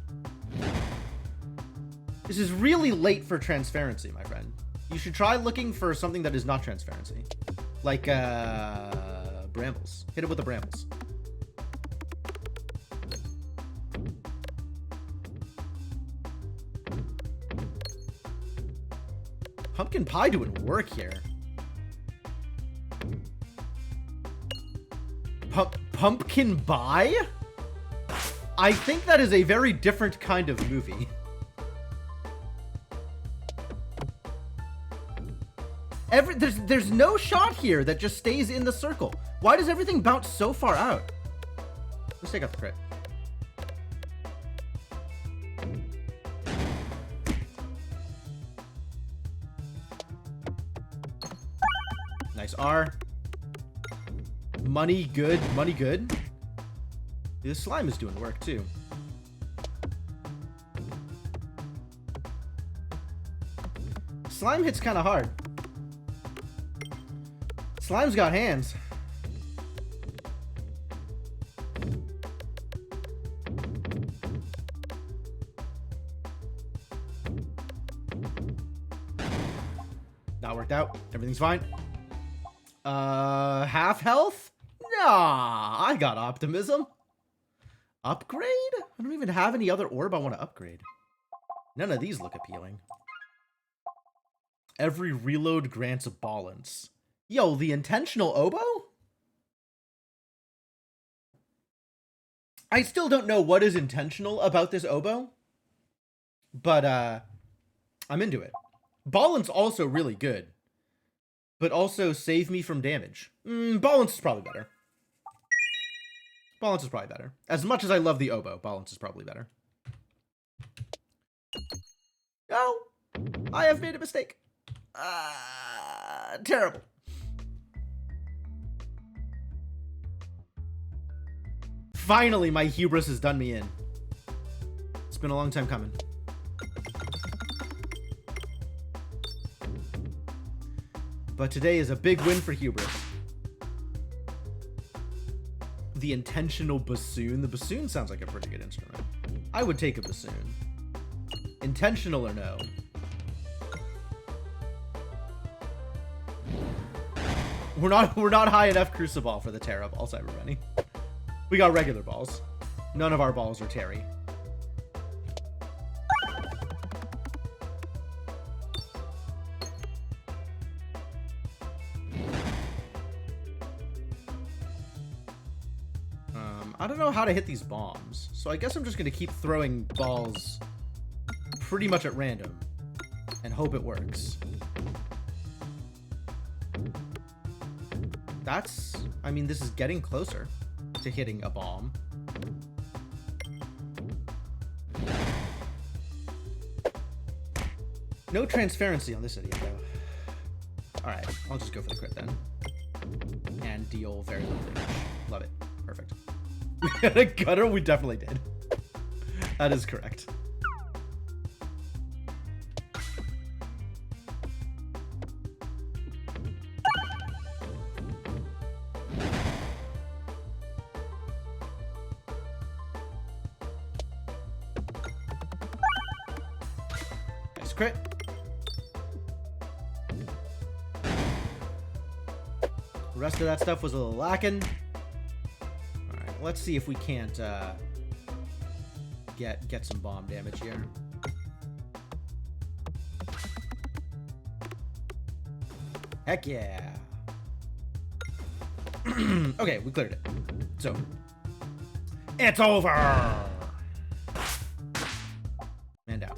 S1: This is really late for transparency, my friend. You should try looking for something that is not transparency. Like, brambles. Hit it with the brambles. Pumpkin pie doing work here. Pumpkin pie? I think that is a very different kind of movie. There's no shot here that just stays in the circle. Why does everything bounce so far out? This take out the crit. Nice R. Money good. Money good. This slime is doing work too. Slime hits kind of hard. Slime's got hands. Not worked out. Everything's fine. Half health? Nah, I got optimism. Upgrade? I don't even have any other orb I want to upgrade. None of these look appealing. Every reload grants a balance. Yo, the intentional oboe? I still don't know what is intentional about this oboe. But, I'm into it. Balance also really good. But also save me from damage. Balance is probably better. Balance is probably better. As much as I love the oboe, balance is probably better. No! I have made a mistake. Terrible. Finally, my hubris has done me in. It's been a long time coming. But today is a big win for hubris. The intentional bassoon. The bassoon sounds like a pretty good instrument. I would take a bassoon. Intentional or no? We're not high enough Crucible for the Terra balls, everybody. We got regular balls. None of our balls are Terry. I don't know how to hit these bombs, so I guess I'm just gonna keep throwing balls pretty much at random and hope it works. I mean, this is getting closer to hitting a bomb. No transparency on this idiot, though. Alright, I'll just go for the crit then. And deal very little damage. Love it. Perfect. We had a gutter? We definitely did. That is correct. Nice crit. The rest of that stuff was a little lacking. Let's see if we can't get some bomb damage here. Heck yeah. Okay, we cleared it. So it's over. Man down.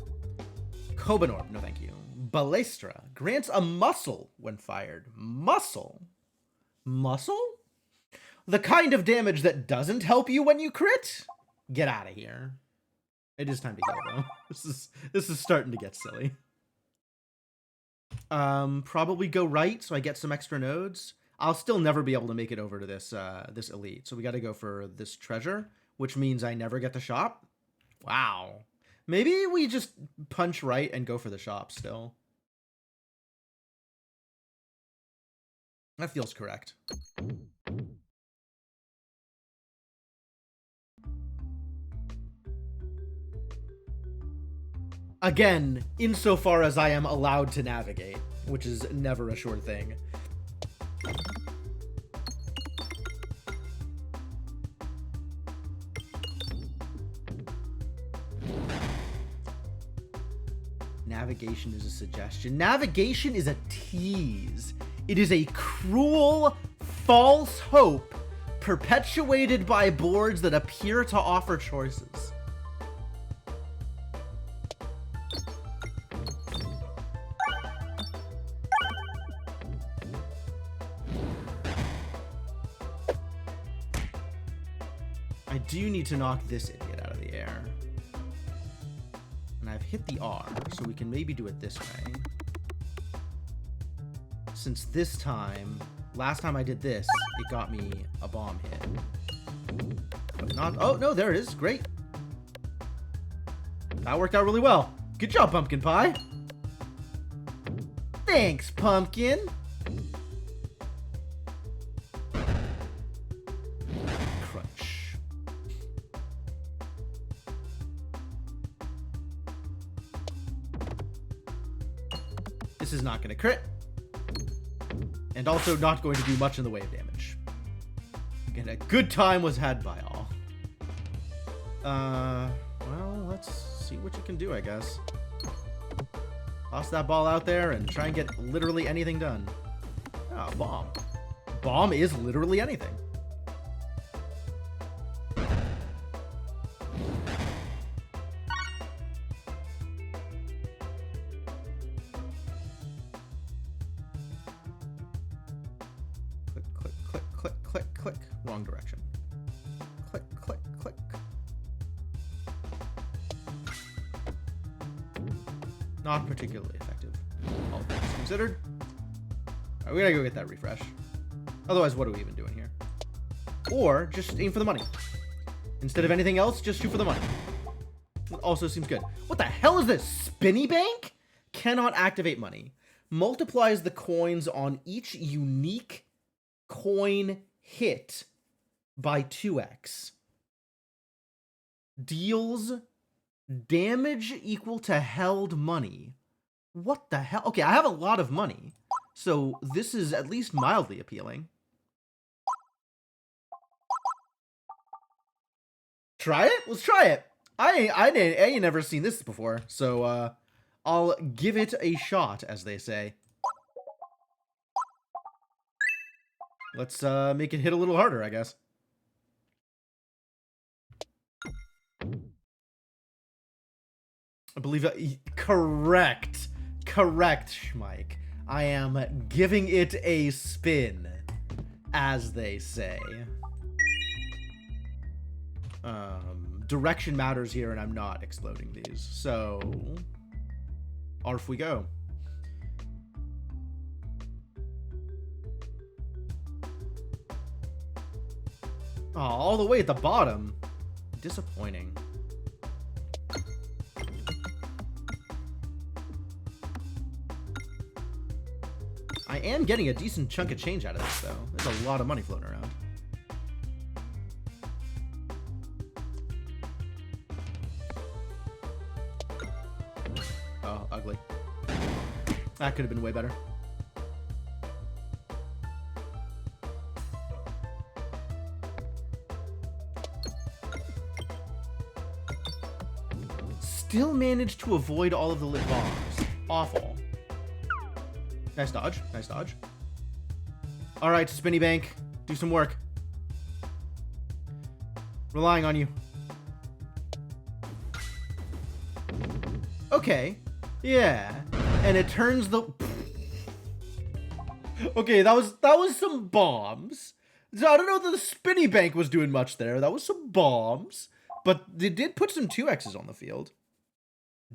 S1: Kobanorb, no thank you. Balestra grants a muscle when fired. Muscle? Muscle? The kind of damage that doesn't help you when you crit? Get out of here. It is time to go, though. This is starting to get silly. Probably go right, so I get some extra nodes. I'll still never be able to make it over to this this elite, so we got to go for this treasure, which means I never get the shop. Wow. Maybe we just punch right and go for the shop still. That feels correct. Again, insofar as I am allowed to navigate, which is never a sure thing. Navigation is a suggestion. Navigation is a tease. It is a cruel, false hope perpetuated by boards that appear to offer choices. I I do need to knock this idiot out of the air. And I've hit the R, so we can maybe do it this way. Since this time, last time I did this, it got me a bomb hit. But not, oh, no, there it is. Great. That worked out really well. Good job, Pumpkin Pie. Thanks, Pumpkin. Crunch. This is not going to crit. And also not going to do much in the way of damage. Again, a good time was had by all. Well, let's see what you can do, I guess. Toss that ball out there and try and get literally anything done. Ah, bomb. Bomb is literally anything. Click, click, click, click, click, click. Wrong direction. Click, click, click. Not particularly effective, all things considered. All right, we gotta go get that refresh. Otherwise, what are we even doing here? Or just aim for the money. Instead of anything else, just shoot for the money. It also seems good. What the hell is this? Spinny Bank? Cannot activate money. Multiplies the coins on each unique coin hit by 2x. Deals damage equal to held money. What the hell? Okay, I have a lot of money, so this is at least mildly appealing. Try it? Let's try it. I ain't never seen this before, so I'll give it a shot, as they say. Let's make it hit a little harder, I guess. I believe correct, Schmike. I am giving it a spin, as they say. Direction matters here, and I'm not exploding these. So, off we go. Oh, all the way at the bottom. Disappointing. I am getting a decent chunk of change out of this, though. There's a lot of money floating around. Oh, ugly. That could have been way better. Still managed to avoid all of the lit bombs. Awful. Nice dodge. Nice dodge. All right, Spinny Bank. Do some work. Relying on you. Okay. Yeah. And it turns the... Okay, that was some bombs. So I don't know that the Spinny Bank was doing much there. That was some bombs. But they did put some 2X's on the field.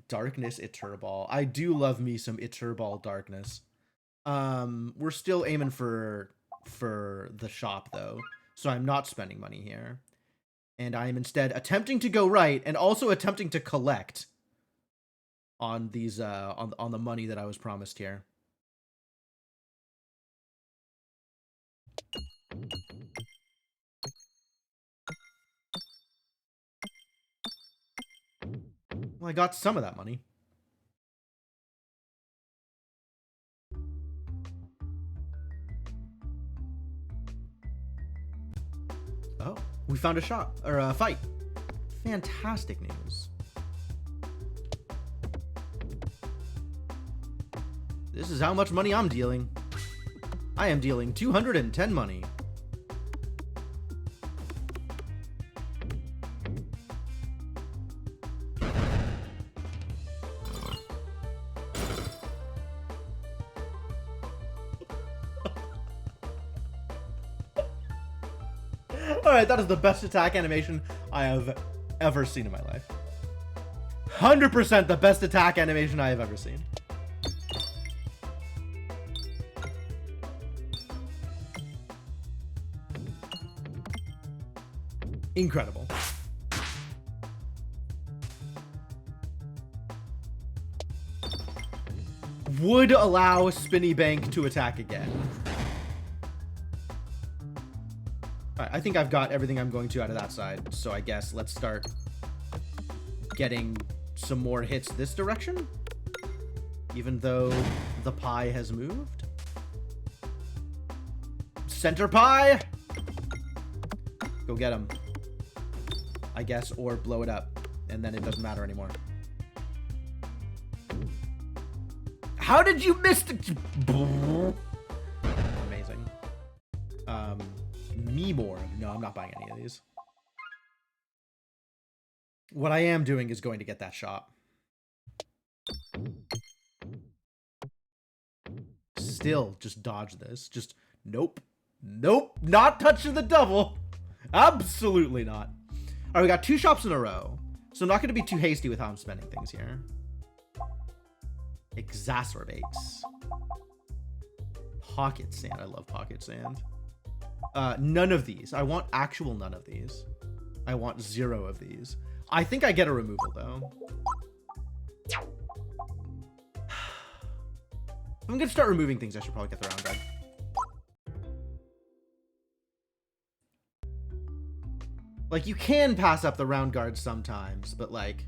S1: Darkness Iturball. I do love me some Iturball darkness. We're still aiming for the shop, though. So I'm not spending money here. And I am instead attempting to go right and also attempting to collect on these on the money that I was promised here. Well, I got some of that money. Oh, we found a shop, or a fight. Fantastic news. This is how much money I'm dealing. I am dealing 210 money. Alright, that is the best attack animation I have ever seen in my life. 100% the best attack animation I have ever seen. Incredible. Would allow Spinny Bank to attack again. Alright, I think I've got everything I'm going to out of that side, so I guess let's start getting some more hits this direction, even though the pie has moved. Center pie! Go get him, I guess, or blow it up, and then it doesn't matter anymore. How did you miss the... Amazing. Me more. No, I'm not buying any of these. What I am doing is going to get that shop. Still, just dodge this. Just, nope. Nope. Not touching the double. Absolutely not. All right, we got 2 shops in a row. So I'm not going to be too hasty with how I'm spending things here. Exacerbates. Pocket sand. I love pocket sand. None of these. I want actual none of these. I want 0 of these. I think I get a removal, though. If I'm going to start removing things, I should probably get the round guard. Like, you can pass up the round guard sometimes, but, like,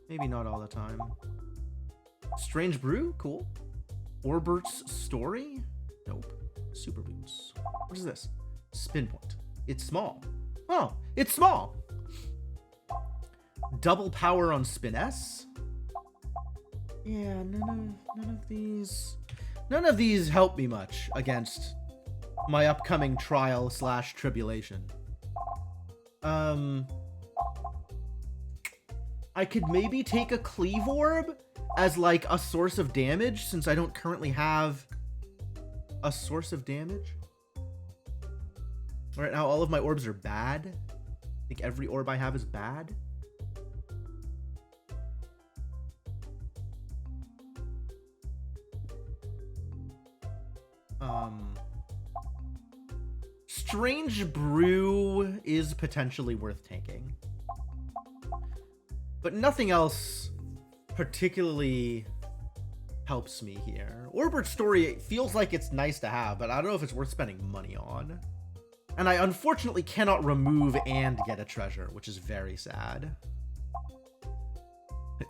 S1: maybe not all the time. Strange Brew? Cool. Orbert's Story? Nope. Super Boots. What is this? Spin Point. It's small. Oh, it's small. Double power on Spin S? Yeah, none of these... None of these help me much against my upcoming trial / tribulation. I could maybe take a Cleave Orb as, like, a source of damage, since I don't currently have a source of damage. Right now, all of my orbs are bad. I think every orb I have is bad. Strange Brew is potentially worth taking, but nothing else particularly helps me here. Orbert's Story feels like it's nice to have, but I don't know if it's worth spending money on. And I unfortunately cannot remove and get a treasure, which is very sad.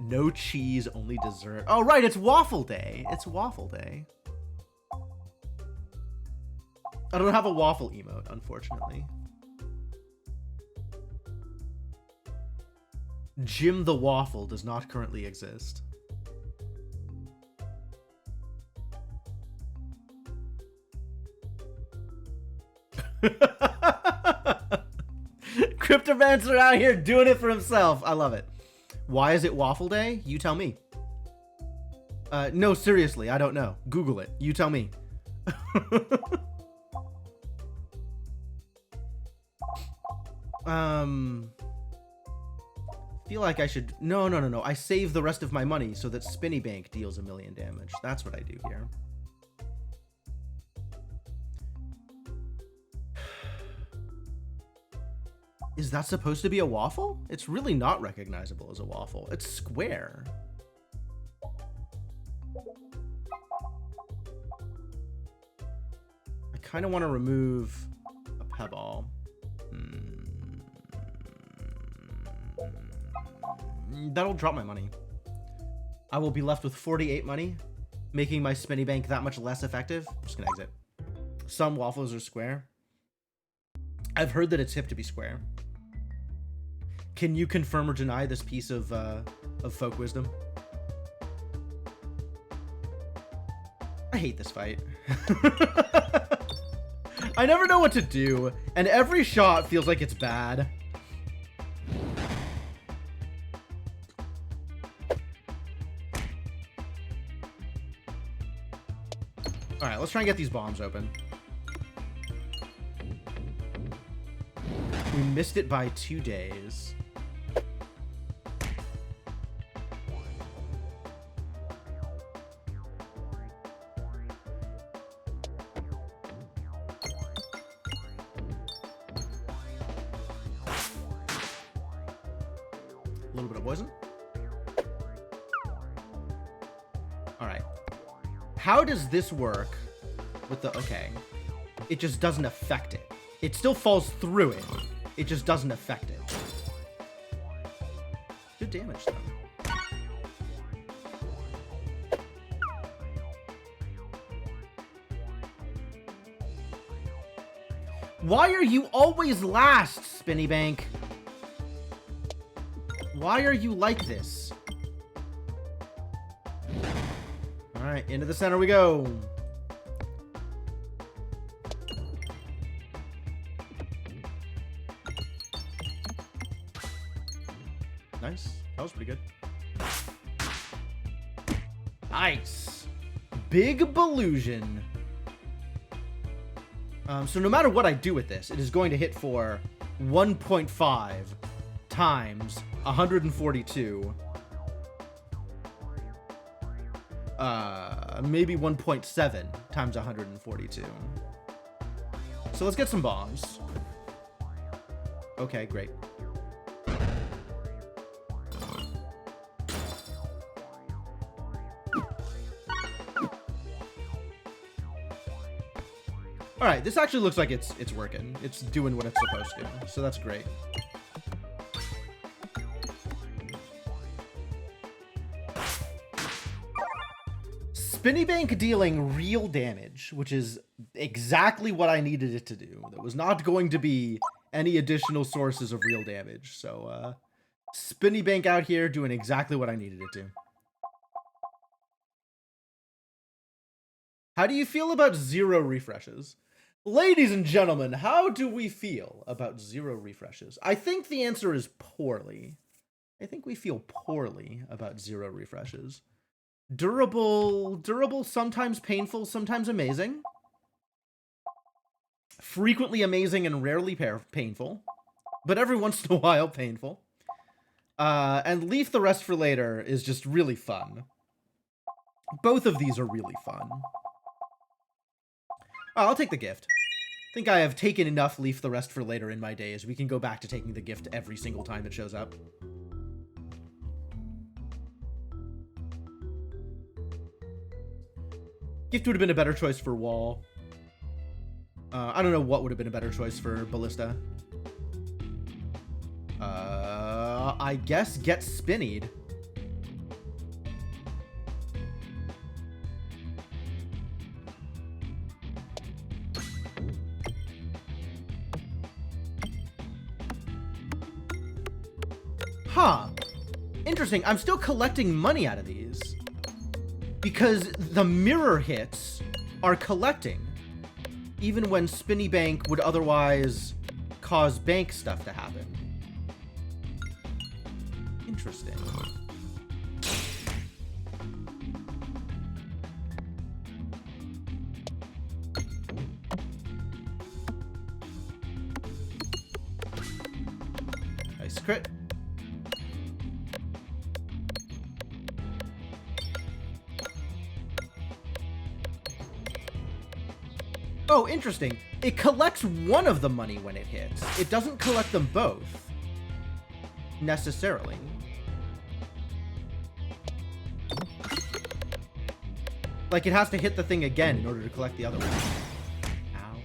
S1: No cheese, only dessert. Oh, right, it's Waffle Day. It's Waffle Day. I don't have a waffle emote, unfortunately. Jim the Waffle does not currently exist. Cryptomancer out here doing it for himself. I love it. Why is it Waffle Day? You tell me. No, seriously, I don't know. Google it. You tell me. Feel like I should... No. I save the rest of my money so that Spinny Bank deals 1,000,000 damage. That's what I do here. Is that supposed to be a waffle? It's really not recognizable as a waffle. It's square. I kind of want to remove a pebble. That'll drop my money. I will be left with 48 money, making my Spinny Bank that much less effective. I'm just gonna exit. Some waffles are square. I've heard that it's hip to be square. Can you confirm or deny this piece of folk wisdom? I hate this fight. I never know what to do, and every shot feels like it's bad. Alright, let's try and get these bombs open. We missed it by 2 days. A little bit of poison. All right. How does this work with the... Okay. It just doesn't affect it. It still falls through it. It just doesn't affect it. Good damage, though. Why are you always last, Spinny Bank? Why are you like this? All right, into the center we go. Nice. That was pretty good. Nice. Big Ballusion. So no matter what I do with this, it is going to hit for 1.5 times 142. Maybe 1.7 times 142. So let's get some bombs. Okay, great. All right, this actually looks like it's working. It's doing what it's supposed to, so that's great. Spinny Bank dealing real damage, which is exactly what I needed it to do. There was not going to be any additional sources of real damage, so Spinny Bank out here doing exactly what I needed it to. How do you feel about 0 refreshes? Ladies and gentlemen, how do we feel about 0 refreshes? I think the answer is poorly. I think we feel poorly about 0 refreshes. Durable, sometimes painful, sometimes amazing. Frequently amazing and rarely painful. But every once in a while, painful. And leave the rest for later is just really fun. Both of these are really fun. Oh, I'll take the gift. I think I have taken enough leave the rest for later in my days. We can go back to taking the gift every single time it shows up. Gift would have been a better choice for Wall. I don't know what would have been a better choice for Ballista. I guess get spinnied. Huh. Interesting. I'm still collecting money out of these. Because the mirror hits are collecting. Even when Spinny Bank would otherwise cause bank stuff to happen. Interesting. Nice crit. Oh, interesting. It collects one of the money when it hits. It doesn't collect them both. Necessarily. Like, it has to hit the thing again in order to collect the other one. Ow.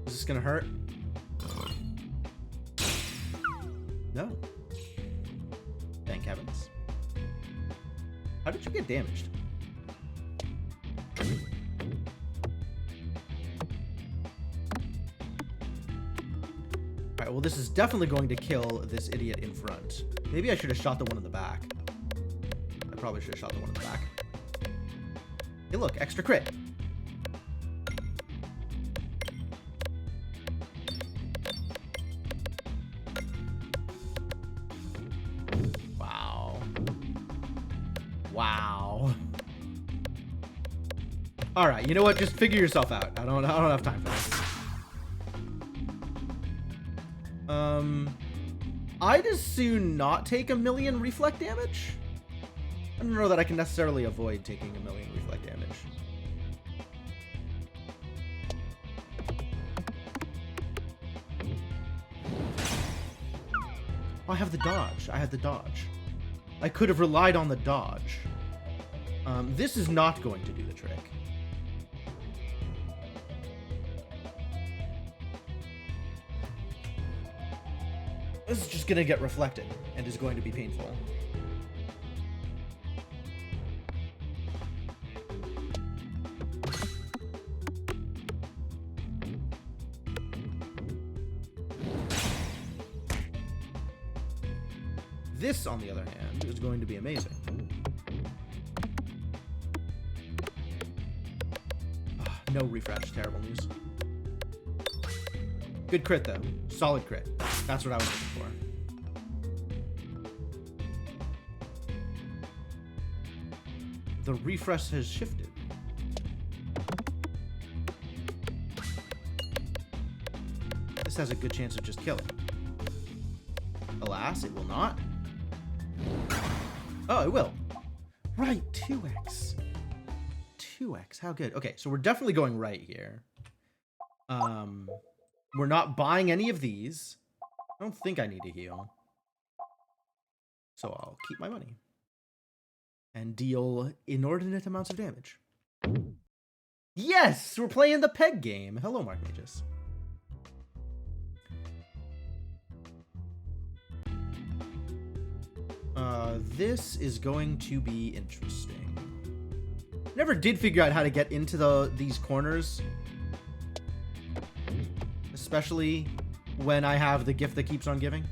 S1: Is this gonna hurt? No. Thank heavens. How did you get damaged? Alright, well, this is definitely going to kill this idiot in front. Maybe I should have shot the one in the back. I probably should have shot the one in the back. Hey, look, extra crit. All right, you know what? Just figure yourself out. I don't have time for this. I'd as soon not take 1,000,000 reflect damage. I don't know that I can necessarily avoid taking 1,000,000 reflect damage. Oh, I have the dodge. I had the dodge. I could have relied on the dodge. This is not going to do the trick. This is just going to get reflected and is going to be painful. This, on the other hand, is going to be amazing. No refresh. Terrible news. Good crit, though. Solid crit. That's what I was looking for. The refresh has shifted. This has a good chance of just killing. Alas, it will not. Oh, it will. Right, 2x. 2x, how good. Okay, so we're definitely going right here. We're not buying any of these. I don't think I need to heal. So I'll keep my money. And deal inordinate amounts of damage. Yes! We're playing the Peg game. Hello, Mark Mages. This is going to be interesting. Never did figure out how to get into these corners. Especially when I have the gift that keeps on giving.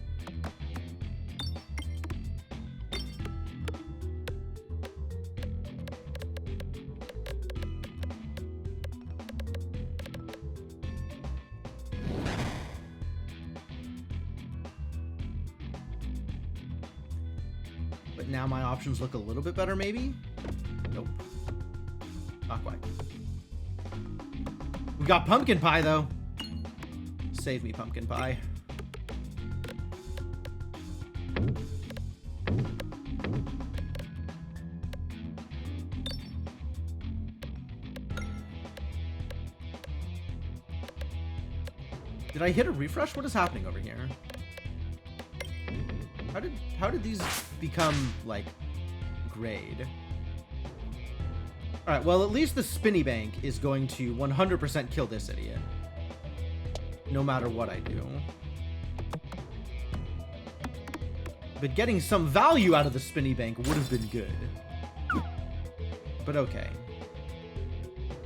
S1: But now my options look a little bit better, maybe? Nope. Not quite. We got pumpkin pie, though. Save me, pumpkin pie. Did I hit a refresh? What is happening over here? How did these become, like, grade? Alright, well, at least the spinny bank is going to 100% kill this idiot. No matter what I do. But getting some value out of the spinny bank would have been good. But okay.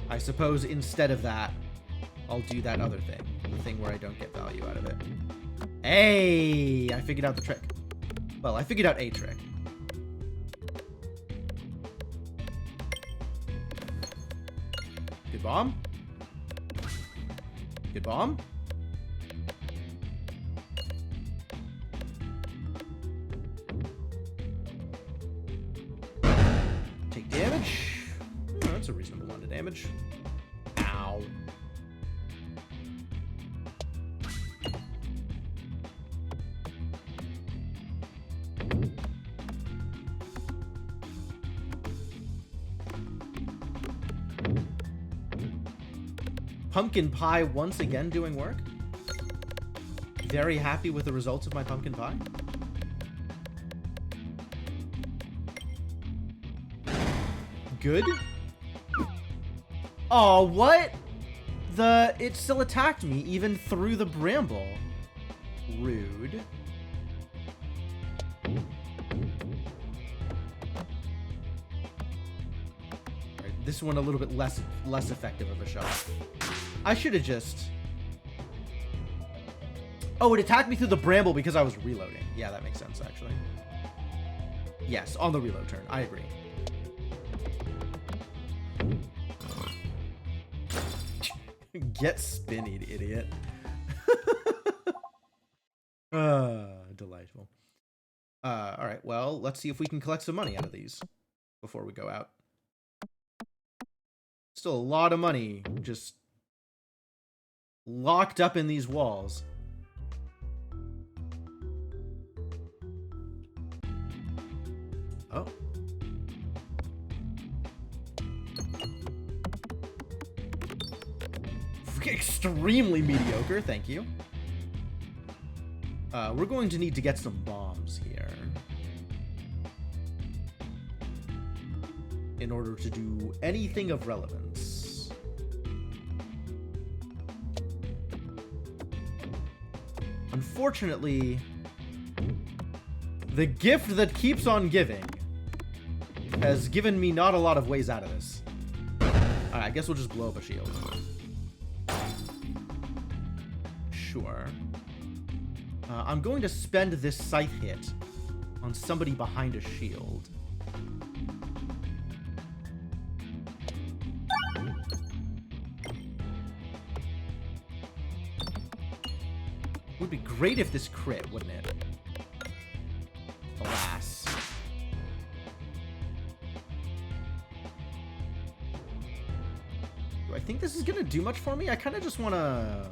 S1: I suppose instead of that, I'll do that other thing. The thing where I don't get value out of it. Hey! I figured out the trick. Well, I figured out a trick. Good bomb. Good bomb. Take damage. Oh, that's a reasonable amount of damage. Ow. Pumpkin pie once again doing work. Very happy with the results of my pumpkin pie. Good. Oh, what? It still attacked me even through the bramble. Rude. Alright, this one a little bit less effective of a shot. I should have just... Oh, it attacked me through the bramble because I was reloading. Yeah, that makes sense, actually. Yes, on the reload turn. I agree. Get spinnied, idiot. Delightful. Alright, well, let's see if we can collect some money out of these before we go out. Still a lot of money just locked up in these walls. Oh. Extremely mediocre, thank you. We're going to need to get some bombs here in order to do anything of relevance. Unfortunately, the gift that keeps on giving has given me not a lot of ways out of this. Alright, I guess we'll just blow up a shield. Sure. I'm going to spend this scythe hit on somebody behind a shield. Would be great if this crit, wouldn't it? Alas. Do I think this is gonna do much for me? I kind of just want to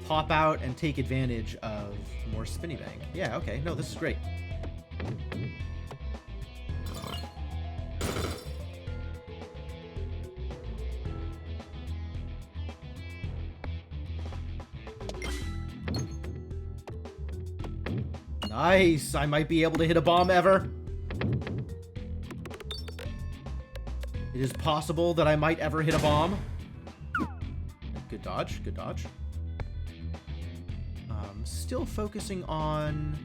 S1: pop out and take advantage of more spinny bank. Yeah, okay. No, this is great. Nice! I might be able to hit a bomb ever. It is possible that I might ever hit a bomb. Good dodge, good dodge. Still focusing on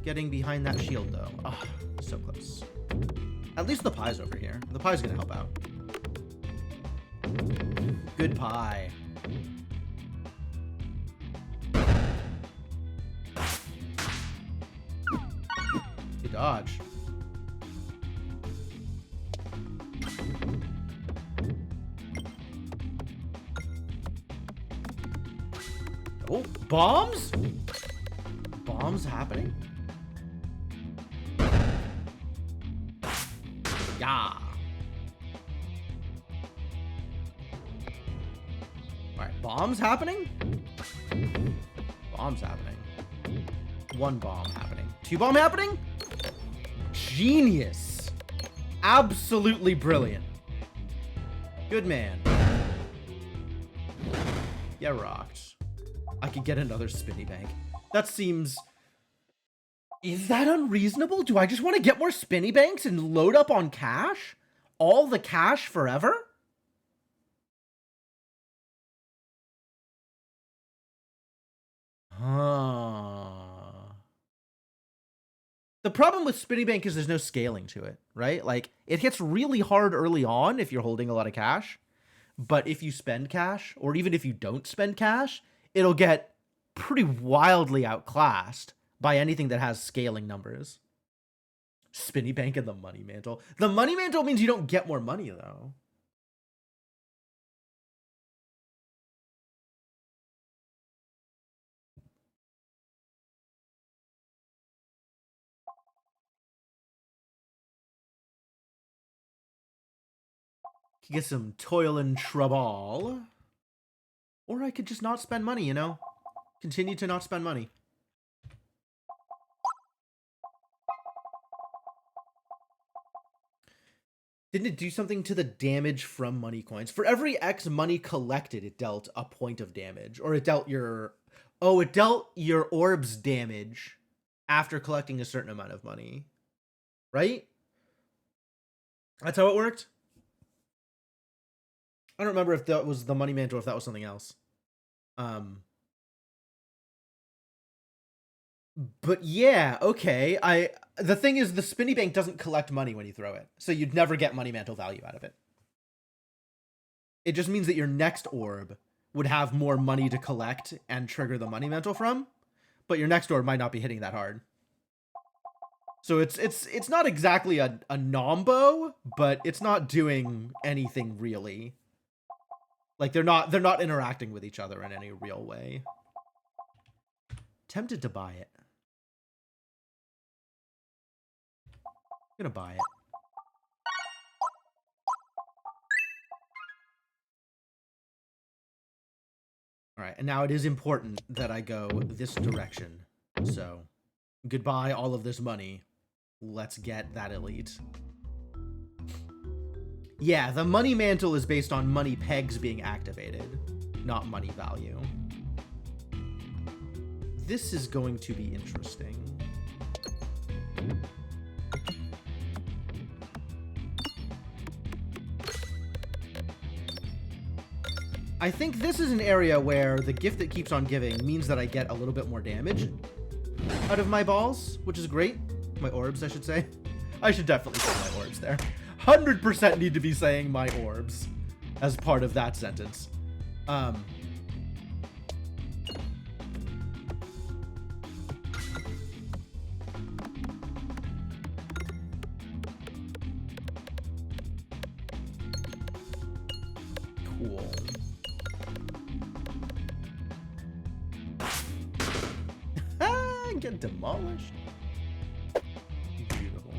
S1: getting behind that shield, though. Ah, so close. At least the pie's over here. The pie's gonna help out. Good pie. Good dodge. Oh, bombs? Bombs happening? Yeah. Alright, bombs happening? Bombs happening. One bomb happening. Two bomb happening? Genius. Absolutely brilliant. Good man. Yeah, rocked. I could get another spinny bank. That seems... Is that unreasonable? Do I just want to get more spinny banks and load up on cash? All the cash forever? The problem with spinny bank is there's no scaling to it, right? Like, it hits really hard early on if you're holding a lot of cash. But if you spend cash, or even if you don't spend cash, it'll get pretty wildly outclassed by anything that has scaling numbers. Spinny bank and the money mantle. The money mantle means you don't get more money, though. Get some toil and trouble. Or I could just not spend money, you know? Continue to not spend money. Didn't it do something to the damage from money coins? For every X money collected, it dealt a point of damage. Or it dealt your... Oh, it dealt your orbs damage after collecting a certain amount of money. Right? That's how it worked? I don't remember if that was the money mantle or if that was something else. But yeah, okay. The thing is, the spinny bank doesn't collect money when you throw it, so you'd never get money mantle value out of it. It just means that your next orb would have more money to collect and trigger the money mantle from, but your next orb might not be hitting that hard. So it's not exactly a nombo, but it's not doing anything really. Like they're not interacting with each other in any real way. Tempted to buy it. Gonna buy it. Alright, and now it is important that I go this direction. So, goodbye all of this money. Let's get that elite. Yeah, the money mantle is based on money pegs being activated, not money value. This is going to be interesting. I think this is an area where the gift that keeps on giving means that I get a little bit more damage out of my balls, which is great. My orbs, I should say. I should definitely say my orbs there. 100% need to be saying my orbs as part of that sentence. Cool. Get demolished. Beautiful.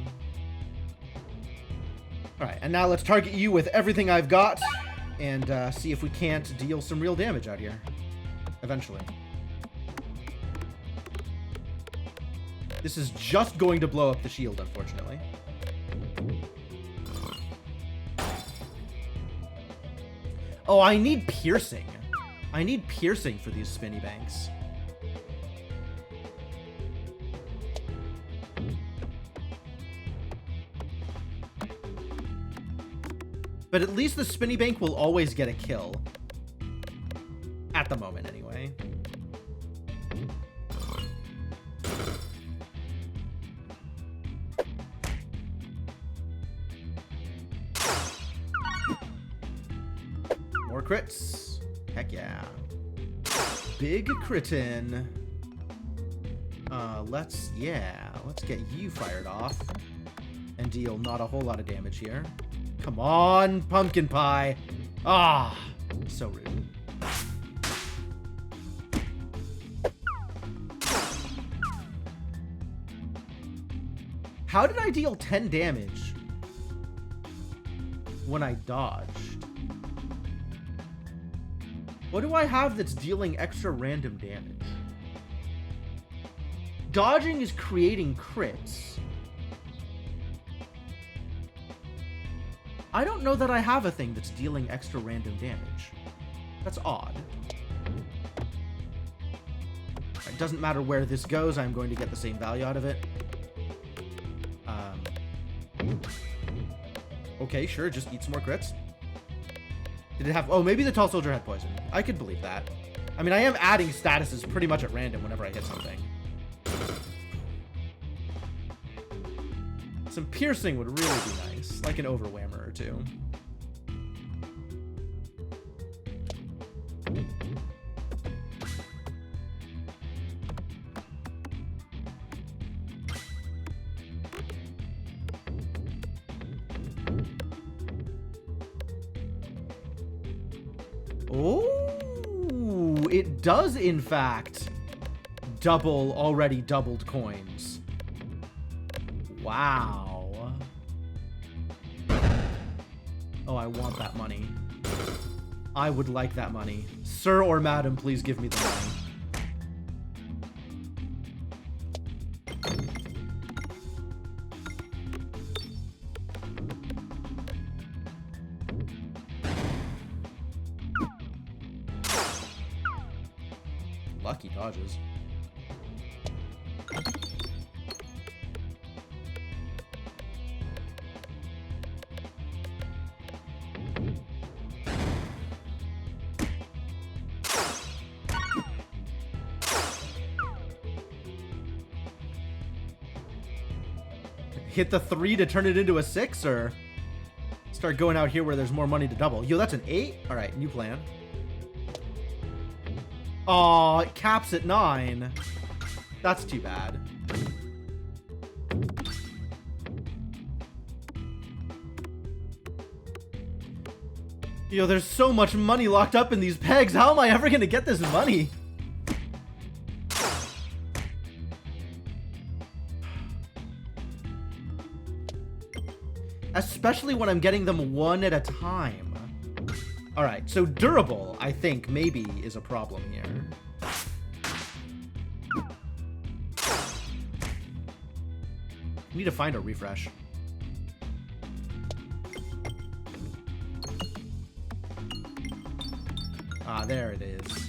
S1: Alright, and now let's target you with everything I've got and see if we can't deal some real damage out here. Eventually. This is just going to blow up the shield, unfortunately. Oh, I need piercing. I need piercing for these spinny banks. But at least the spinny bank will always get a kill. At the moment, anyway. More crits. Heck yeah. Big critin. Let's get you fired off. And deal not a whole lot of damage here. Come on, pumpkin pie. Ah, so rude. How did I deal 10 damage when I dodged? What do I have that's dealing extra random damage? Dodging is creating crits. I don't know that I have a thing that's dealing extra random damage. That's odd. It doesn't matter where this goes, I'm going to get the same value out of it. Okay, sure, just eat some more crits. Did it have... Oh, maybe the tall soldier had poison. I could believe that. I mean, I am adding statuses pretty much at random whenever I hit something. Some piercing would really be nice, like an overwhammer or two. Oh, it does in fact double already doubled coins. Wow. Oh, I want that money. I would like that money. Sir or madam, please give me the money. Lucky dodges. Hit the 3 to turn it into a 6, or start going out here where there's more money to double? Yo, that's an 8? All right, new plan. Aw, it caps at 9. That's too bad. Yo, there's so much money locked up in these pegs. How am I ever gonna get this money? Especially when I'm getting them one at a time. All right, so durable, I think, maybe is a problem here. Need to find a refresh. Ah, there it is.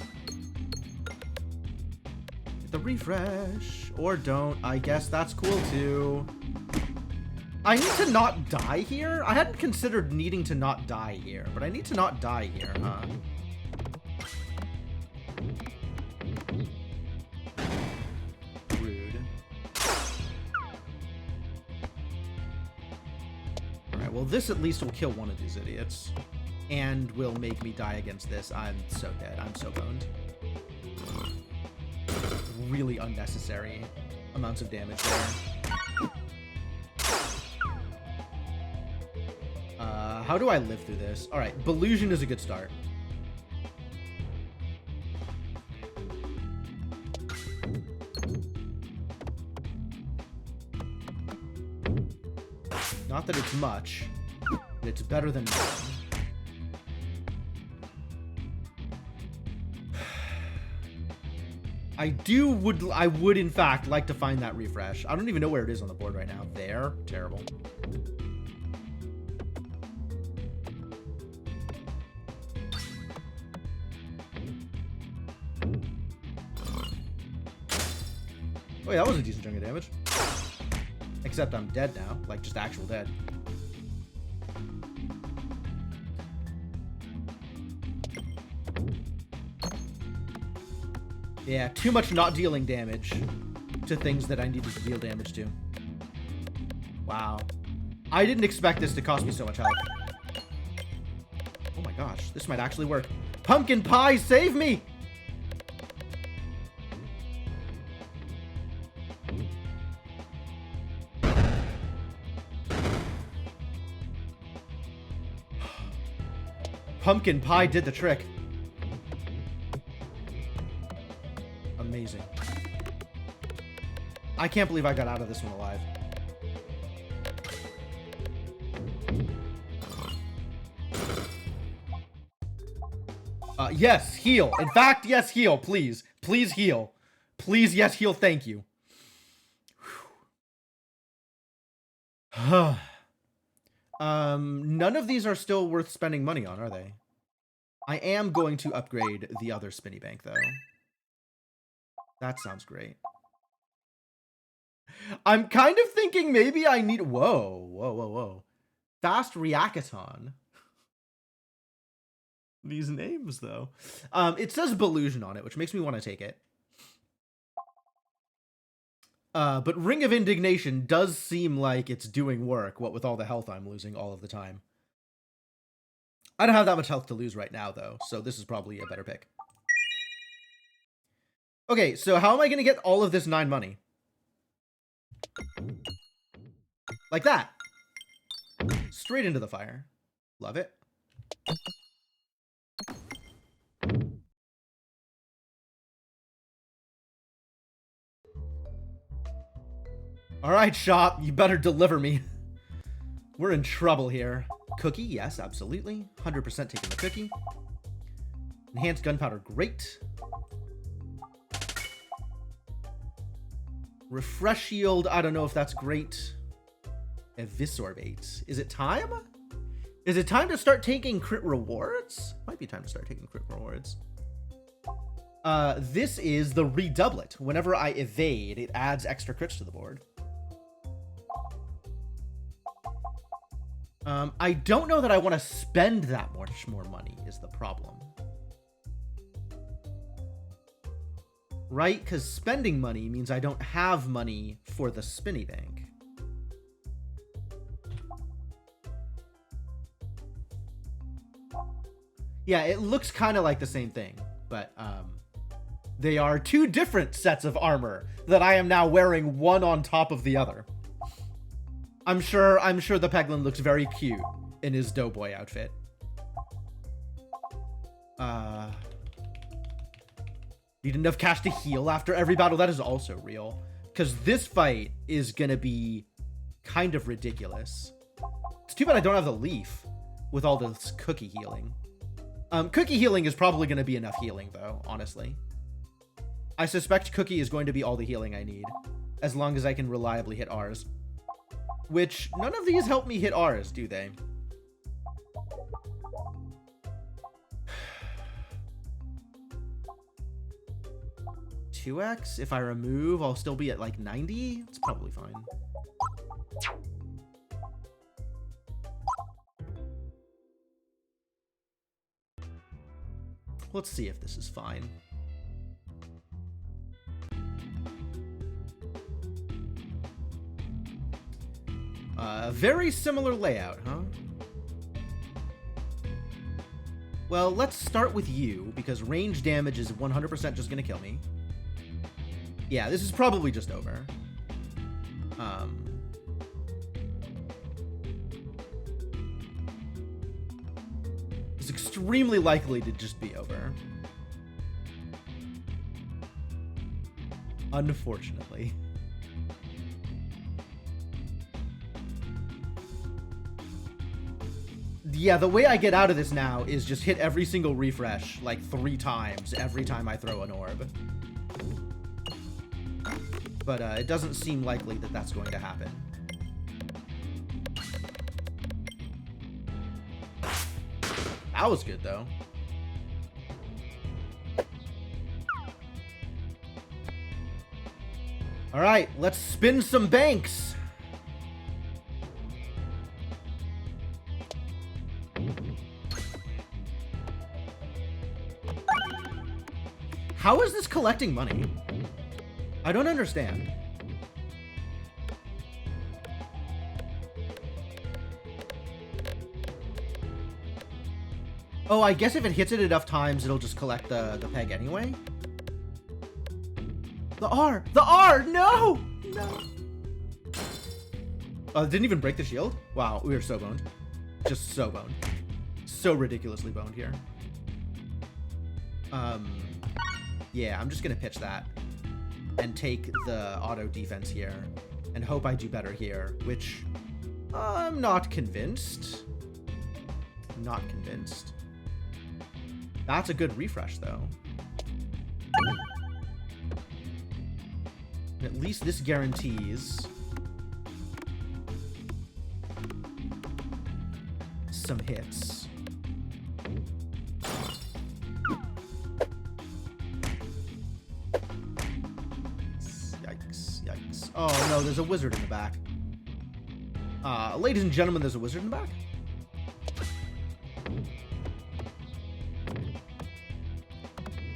S1: Get the refresh. Or don't. I guess that's cool, too. I need to not die here? I hadn't considered needing to not die here, but I need to not die here, huh? Rude. Alright, well, this at least will kill one of these idiots. And will make me die against this. I'm so dead. I'm so boned. Really unnecessary amounts of damage there. How do I live through this? All right, Belusion is a good start. Not that it's much, but it's better than nothing. I would in fact like to find that refresh. I don't even know where it is on the board right now. There, terrible. Oh yeah, that was a decent chunk of damage. Except I'm dead now, like just actual dead. Yeah, too much not dealing damage to things that I needed to deal damage to. Wow. I didn't expect this to cost me so much health. Oh my gosh, this might actually work. Pumpkin pie, save me! Pumpkin pie did the trick. Amazing. I can't believe I got out of this one alive. Yes, heal. In fact, yes, heal, please. Please heal. Please, yes, heal, thank you. None of these are still worth spending money on, are they? I am going to upgrade the other spinny bank, though. That sounds great. I'm kind of thinking maybe I need... Whoa. Fast Reackathon. These names, though. It says Belusion on it, which makes me want to take it. But Ring of Indignation does seem like it's doing work, what with all the health I'm losing all of the time. I don't have that much health to lose right now, though, so this is probably a better pick. Okay, so how am I going to get all of this 9 money? Like that. Straight into the fire. Love it. All right, shop, you better deliver me. We're in trouble here. Cookie, yes, absolutely. 100% taking the cookie. Enhanced gunpowder, great. Refresh shield, I don't know if that's great. Eviscerbate. Is it time? Is it time to start taking crit rewards? Might be time to start taking crit rewards. This is the redoublet. Whenever I evade, it adds extra crits to the board. I don't know that I want to spend that much more money is the problem. Right? Because spending money means I don't have money for the spinny bank. Yeah, it looks kind of like the same thing, but they are two different sets of armor that I am now wearing one on top of the other. I'm sure the Peglin looks very cute in his doughboy outfit. Need enough cash to heal after every battle. That is also real. Because this fight is going to be kind of ridiculous. It's too bad I don't have the leaf with all this cookie healing. Cookie healing is probably going to be enough healing, though, honestly. I suspect Cookie is going to be all the healing I need, as long as I can reliably hit R's. Which, none of these help me hit R's, do they? $2x? If I remove, I'll still be at like 90? It's probably fine. Let's see if this is fine. Very similar layout, huh? Well, let's start with you, because range damage is 100% just gonna kill me. Yeah, this is probably just over. It's extremely likely to just be over. Unfortunately. Yeah, the way I get out of this now is just hit every single refresh like 3 times every time I throw an orb. But it doesn't seem likely that that's going to happen. That was good, though. All right, let's spin some banks. How is this collecting money? I don't understand. Oh, I guess if it hits it enough times, it'll just collect the peg anyway? The R! The R! No! No! Oh, it didn't even break the shield? Wow, we are so boned. Just so boned. So ridiculously boned here. Yeah, I'm just gonna pitch that and take the auto defense here and hope I do better here, which I'm not convinced. Not convinced. That's a good refresh, though. At least this guarantees some hits. Yikes, yikes. Oh no, there's a wizard in the back. Ladies and gentlemen, there's a wizard in the back.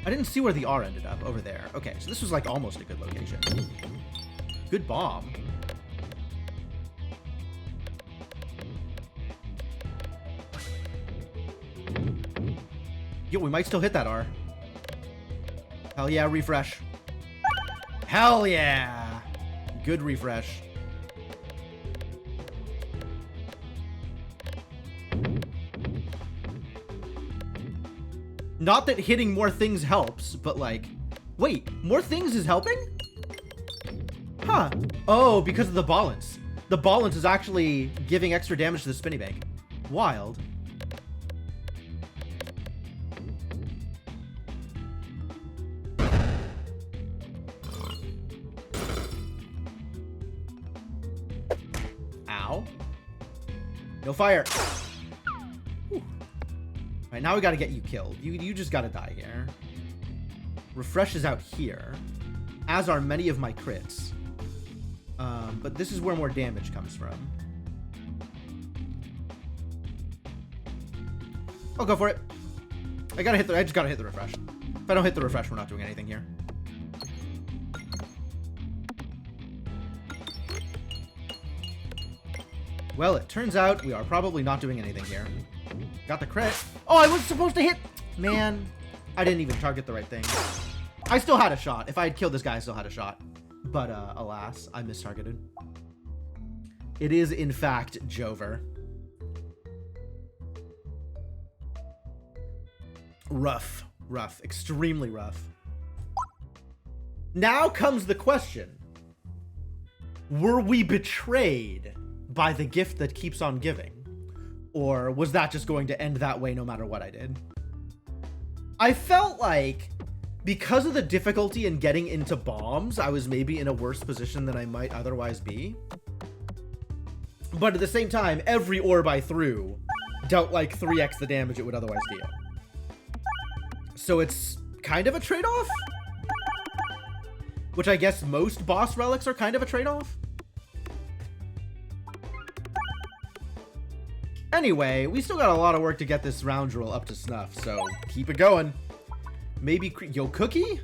S1: I didn't see where the R ended up. Over there. Okay, so this was like almost a good location. Good bomb. Yo, we might still hit that R. Hell yeah, refresh. Hell yeah! Good refresh. Not that hitting more things helps, but like... Wait, more things is helping? Huh. Oh, because of the balance. The balance is actually giving extra damage to the spinny bank. Wild. Ow. No fire. Alright, now we gotta get you killed. You just gotta die here. Refresh is out here, as are many of my crits. But this is where more damage comes from. I'll go for it. I just gotta hit the refresh. If I don't hit the refresh, we're not doing anything here. Well, it turns out we are probably not doing anything here. Got the crit. Oh, I was supposed to hit. Man, I didn't even target the right thing. I still had a shot. If I had killed this guy, I still had a shot. But alas, I mistargeted. It is, in fact, Jover. Rough. Rough. Extremely rough. Now comes the question. Were we betrayed by the gift that keeps on giving? Or was that just going to end that way no matter what I did? I felt like because of the difficulty in getting into bombs, I was maybe in a worse position than I might otherwise be. But at the same time, every orb I threw dealt like 3x the damage it would otherwise deal. So it's kind of a trade-off? Which I guess most boss relics are kind of a trade-off? Anyway, we still got a lot of work to get this round roll up to snuff, so keep it going. Maybe... Yo, Cookie?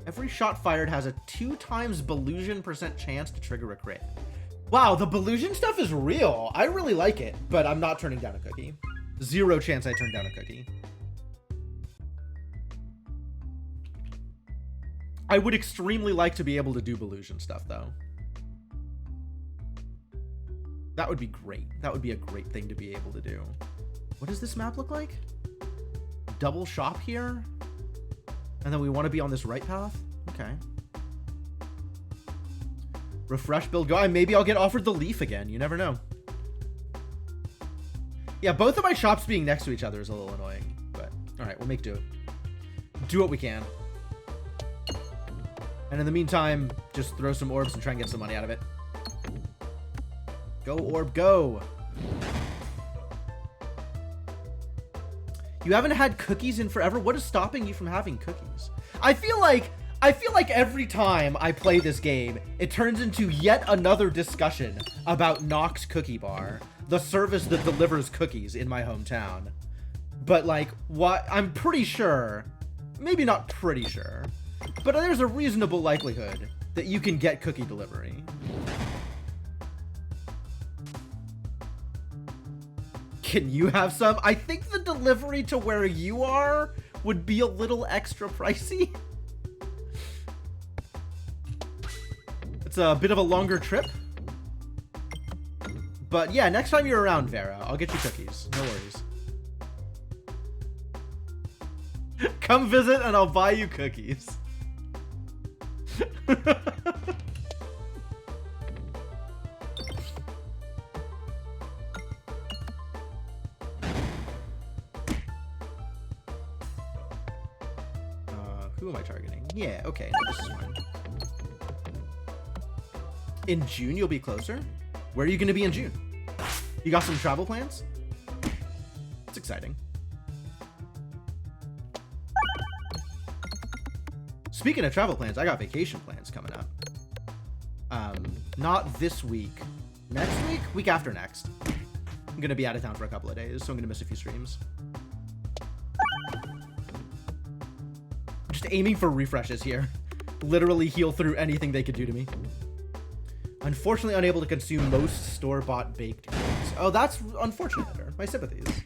S1: Every shot fired has a 2 times Belusion % chance to trigger a crit. Wow, the Belusion stuff is real. I really like it, but I'm not turning down a Cookie. 0 chance I turn down a Cookie. I would extremely like to be able to do Belusion stuff, though. That would be great. That would be a great thing to be able to do. What does this map look like? Double shop here? And then we want to be on this right path? Okay. Refresh build go. Maybe I'll get offered the leaf again. You never know. Yeah, both of my shops being next to each other is a little annoying. But, alright, we'll make do. Do what we can. And in the meantime, just throw some orbs and try and get some money out of it. Go, orb, go! You haven't had cookies in forever? What is stopping you from having cookies? I feel like every time I play this game, it turns into yet another discussion about Nox Cookie Bar, the service that delivers cookies in my hometown. But like, what? I'm pretty sure, maybe not pretty sure, but there's a reasonable likelihood that you can get cookie delivery. Can you have some? I think the delivery to where you are would be a little extra pricey. It's a bit of a longer trip. But yeah, next time you're around, Vera, I'll get you cookies. No worries. Come visit and I'll buy you cookies. Who am I targeting? Yeah, okay, no, this is fine. In June, you'll be closer? Where are you going to be in June? You got some travel plans? It's exciting. Speaking of travel plans, I got vacation plans coming up. Not this week. Next week? Week after next. I'm going to be out of town for a couple of days, so I'm going to miss a few streams. Just aiming for refreshes here. Literally heal through anything they could do to me. Unfortunately unable to consume most store-bought baked goods. Oh, that's unfortunate. My sympathies.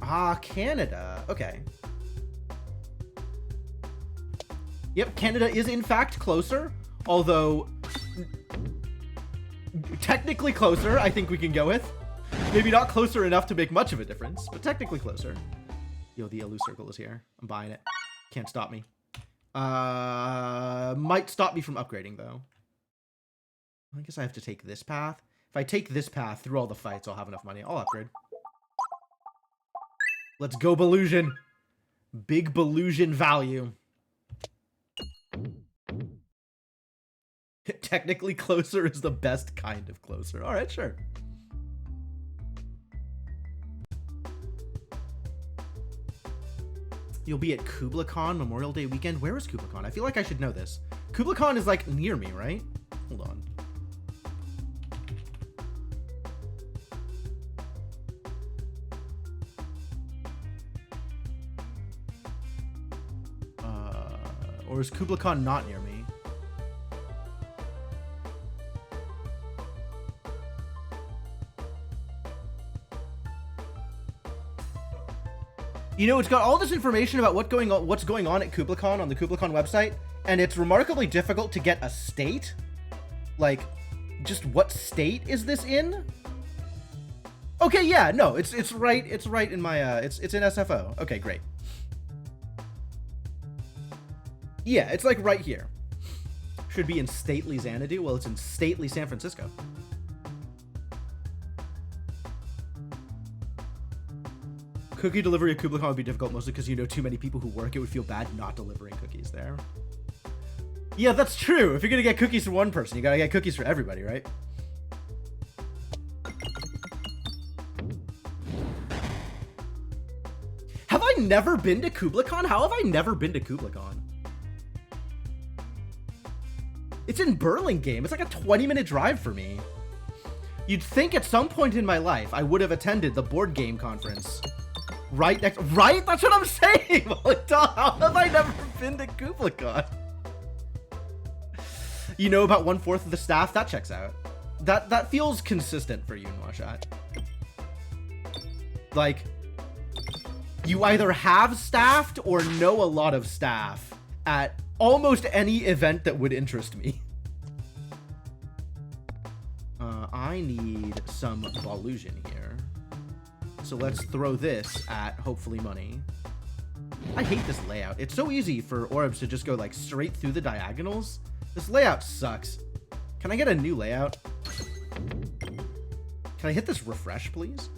S1: Ah, Canada. Okay. Yep, Canada is in fact closer, although technically closer, I think we can go with. Maybe not closer enough to make much of a difference, but technically closer. Yo, the Elu Circle is here. I'm buying it. Can't stop me. Might stop me from upgrading, though. I guess I have to take this path. If I take this path through all the fights, I'll have enough money. I'll upgrade. Let's go, Belusion. Big Belusion value. Technically closer is the best kind of closer. All right, sure. You'll be at Kubla Khan Memorial Day weekend. Where is Kubla Khan? I feel like I should know this. Kubla Khan is like near me, right? Hold on. Or is Kubla Khan not near me? You know, it's got all this information about what's going on at Kubla Khan on the Kubla Khan website, and it's remarkably difficult to get a state. Like, just what state is this in? Okay, yeah, no, it's right in my it's in SFO. Okay, great. Yeah, it's like right here. Should be in stately Xanadu. Well, it's in stately San Francisco. Cookie delivery at Kublai Khan would be difficult, mostly because you know too many people who work. It would feel bad not delivering cookies there. Yeah, that's true. If you're gonna get cookies for one person, you gotta get cookies for everybody, right? Have I never been to Kublai Khan? How have I never been to Kublai Khan? It's in Burlingame. It's like a 20-minute drive for me. You'd think at some point in my life I would have attended the board game conference. Right next, right? That's what I'm saying. How have I never been to Kublai Khan? You know about 1/4 of the staff? That checks out. That feels consistent for you, Nwashat. Like, you either have staffed or know a lot of staff at almost any event that would interest me. I need some Volusion here. So let's throw this at hopefully money. I hate this layout. It's so easy for orbs to just go like straight through the diagonals. This layout sucks. Can I get a new layout? Can I hit this refresh, please?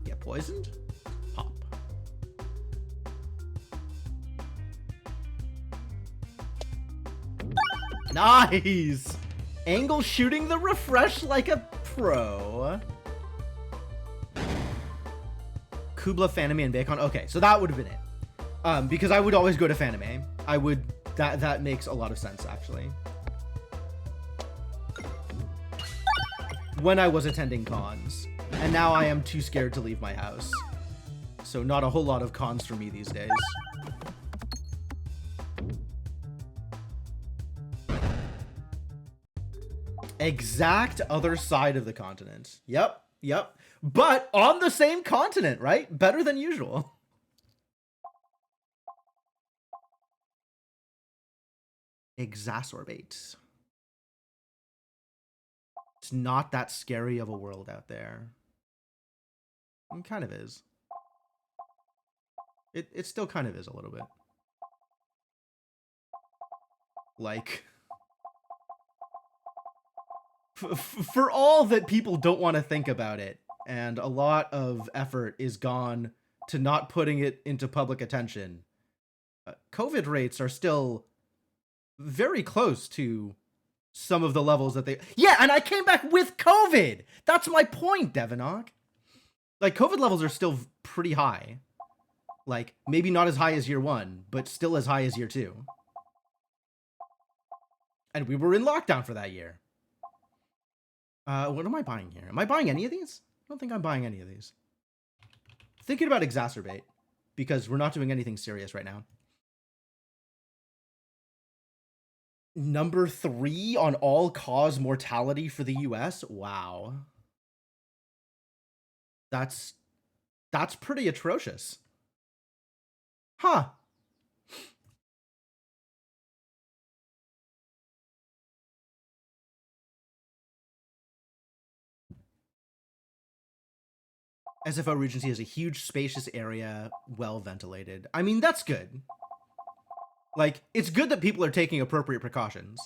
S1: Get poisoned? Pop. Nice! Angle shooting the refresh like a pro. Kubla, Fanime, and Bacon. Okay, so that would have been it. Because I would always go to Fanime. I would... That makes a lot of sense, actually. When I was attending cons. And now I am too scared to leave my house. So not a whole lot of cons for me these days. Exact other side of the continent. Yep, yep. But on the same continent, right? Better than usual. Exacerbate. It's not that scary of a world out there. It kind of is. It still kind of is a little bit. Like... For all that people don't want to think about it, and a lot of effort is gone to not putting it into public attention, COVID rates are still very close to some of the levels that they... Yeah, and I came back with COVID! That's my point, Devanok. Like, COVID levels are still pretty high. Like, maybe not as high as year 1, but still as high as year 2. And we were in lockdown for that year. What am I buying here? Am I buying any of these? I don't think I'm buying any of these. Thinking about Exacerbate, because we're not doing anything serious right now. Number 3 on all-cause mortality for the US? Wow. That's pretty atrocious. Huh. SFO Regency has a huge spacious area, well ventilated. I mean, that's good. Like, it's good that people are taking appropriate precautions.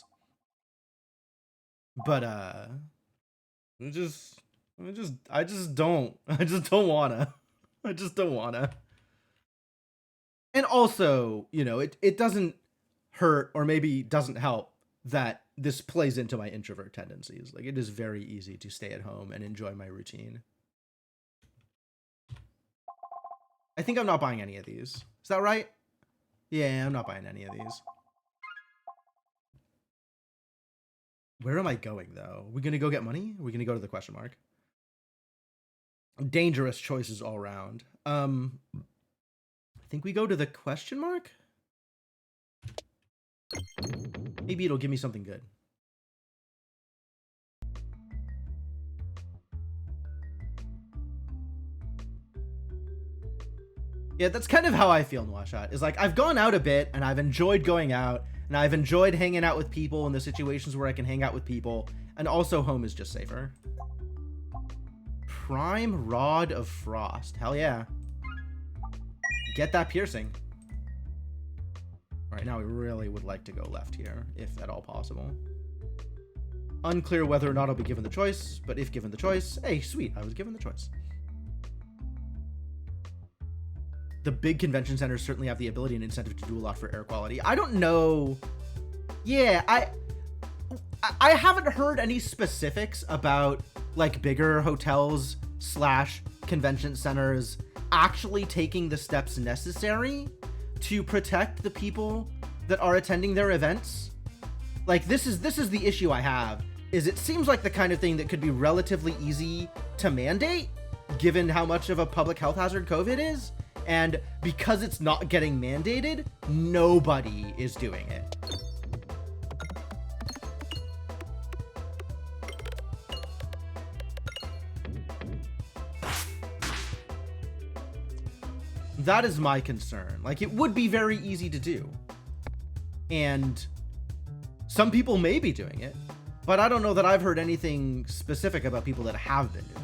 S1: But I just don't wanna. I just don't wanna. And also, you know, it doesn't hurt or maybe doesn't help that this plays into my introvert tendencies. Like, it is very easy to stay at home and enjoy my routine. I think I'm not buying any of these. Is that right? Yeah, I'm not buying any of these. Where am I going, though? Are we going to go get money? Are we going to go to the question mark? Dangerous choices all around. I think we go to the question mark? Maybe it'll give me something good. Yeah, that's kind of how I feel in Nwashat. Is like, I've gone out a bit, and I've enjoyed going out, and I've enjoyed hanging out with people in the situations where I can hang out with people, and also home is just safer. Prime Rod of Frost. Hell yeah. Get that piercing. All right, now we really would like to go left here, if at all possible. Unclear whether or not I'll be given the choice, but if given the choice, hey, sweet, I was given the choice. The big convention centers certainly have the ability and incentive to do a lot for air quality. I don't know. Yeah, I haven't heard any specifics about like bigger hotels / convention centers actually taking the steps necessary to protect the people that are attending their events. Like this is the issue I have, is it seems like the kind of thing that could be relatively easy to mandate given how much of a public health hazard COVID is. And because it's not getting mandated, nobody is doing it. That is my concern. Like, it would be very easy to do. And some people may be doing it, but I don't know that I've heard anything specific about people that have been doing it.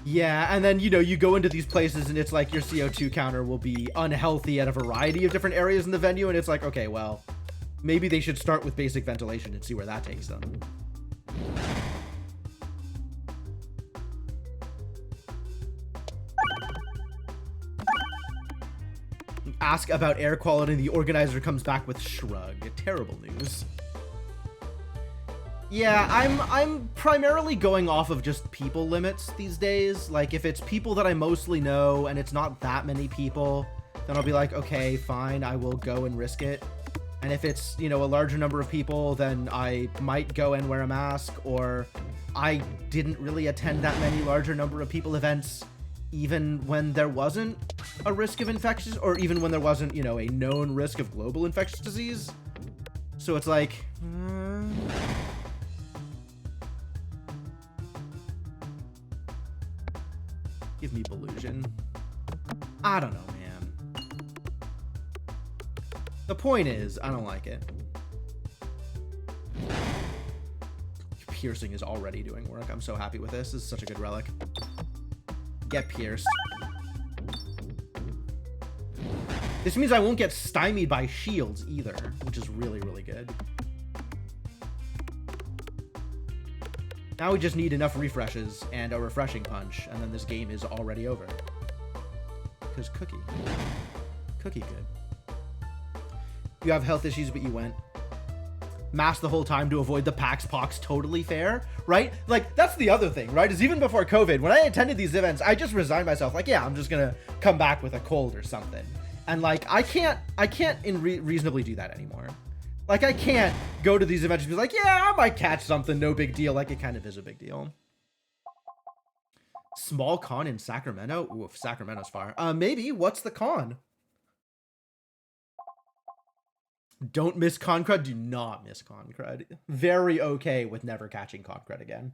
S1: Yeah, and then, you know, you go into these places and it's like your CO2 counter will be unhealthy at a variety of different areas in the venue, and it's like, okay, well, maybe they should start with basic ventilation and see where that takes them. Ask about air quality, the organizer comes back with shrug. Terrible news. Yeah, I'm primarily going off of just people limits these days. Like, if it's people that I mostly know and it's not that many people, then I'll be like, okay, fine, I will go and risk it. And if it's, you know, a larger number of people, then I might go and wear a mask, or I didn't really attend that many larger number of people events, even when there wasn't a risk of infectious, or even when there wasn't, you know, a known risk of global infectious disease. So it's like, give me Belusion. I don't know, man. The point is, I don't like it. Piercing is already doing work. I'm so happy with this. This is such a good relic. Get pierced. This means I won't get stymied by shields either, which is really, really good. Now we just need enough refreshes and a refreshing punch, and then this game is already over. Because Cookie good. You have health issues, but you went. Mask the whole time to avoid the PAX pox, totally fair, right? Like, that's the other thing, right? Is even before COVID, when I attended these events, I just resigned myself, like, yeah, I'm just gonna come back with a cold or something. And like, I can't reasonably do that anymore. Like, I can't go to these events and be like, yeah, I might catch something, no big deal. Like, it kind of is a big deal. Small con in Sacramento? Ooh, if Sacramento's far. Maybe. What's the con? Don't miss Concred. Do not miss Concred. Very okay with never catching Concred again.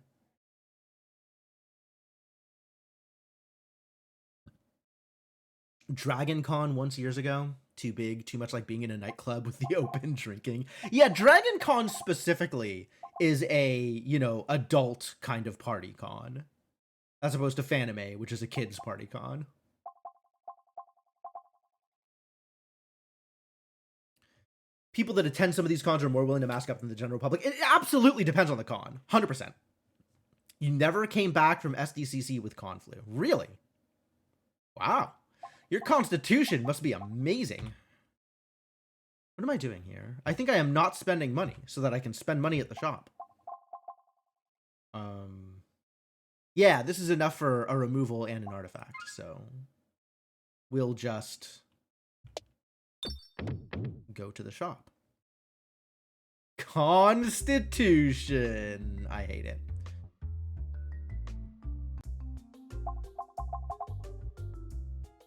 S1: Dragon Con once years ago. Too big, too much like being in a nightclub with the open drinking. Yeah, Dragon Con specifically is a, you know, adult kind of party con. As opposed to Fanime, which is a kid's party con. People that attend some of these cons are more willing to mask up than the general public. It absolutely depends on the con. 100%. You never came back from SDCC with con flu. Really? Wow. Your constitution must be amazing. What am I doing here? I think I am not spending money so that I can spend money at the shop. Yeah, this is enough for a removal and an artifact, so we'll just go to the shop. Constitution. I hate it.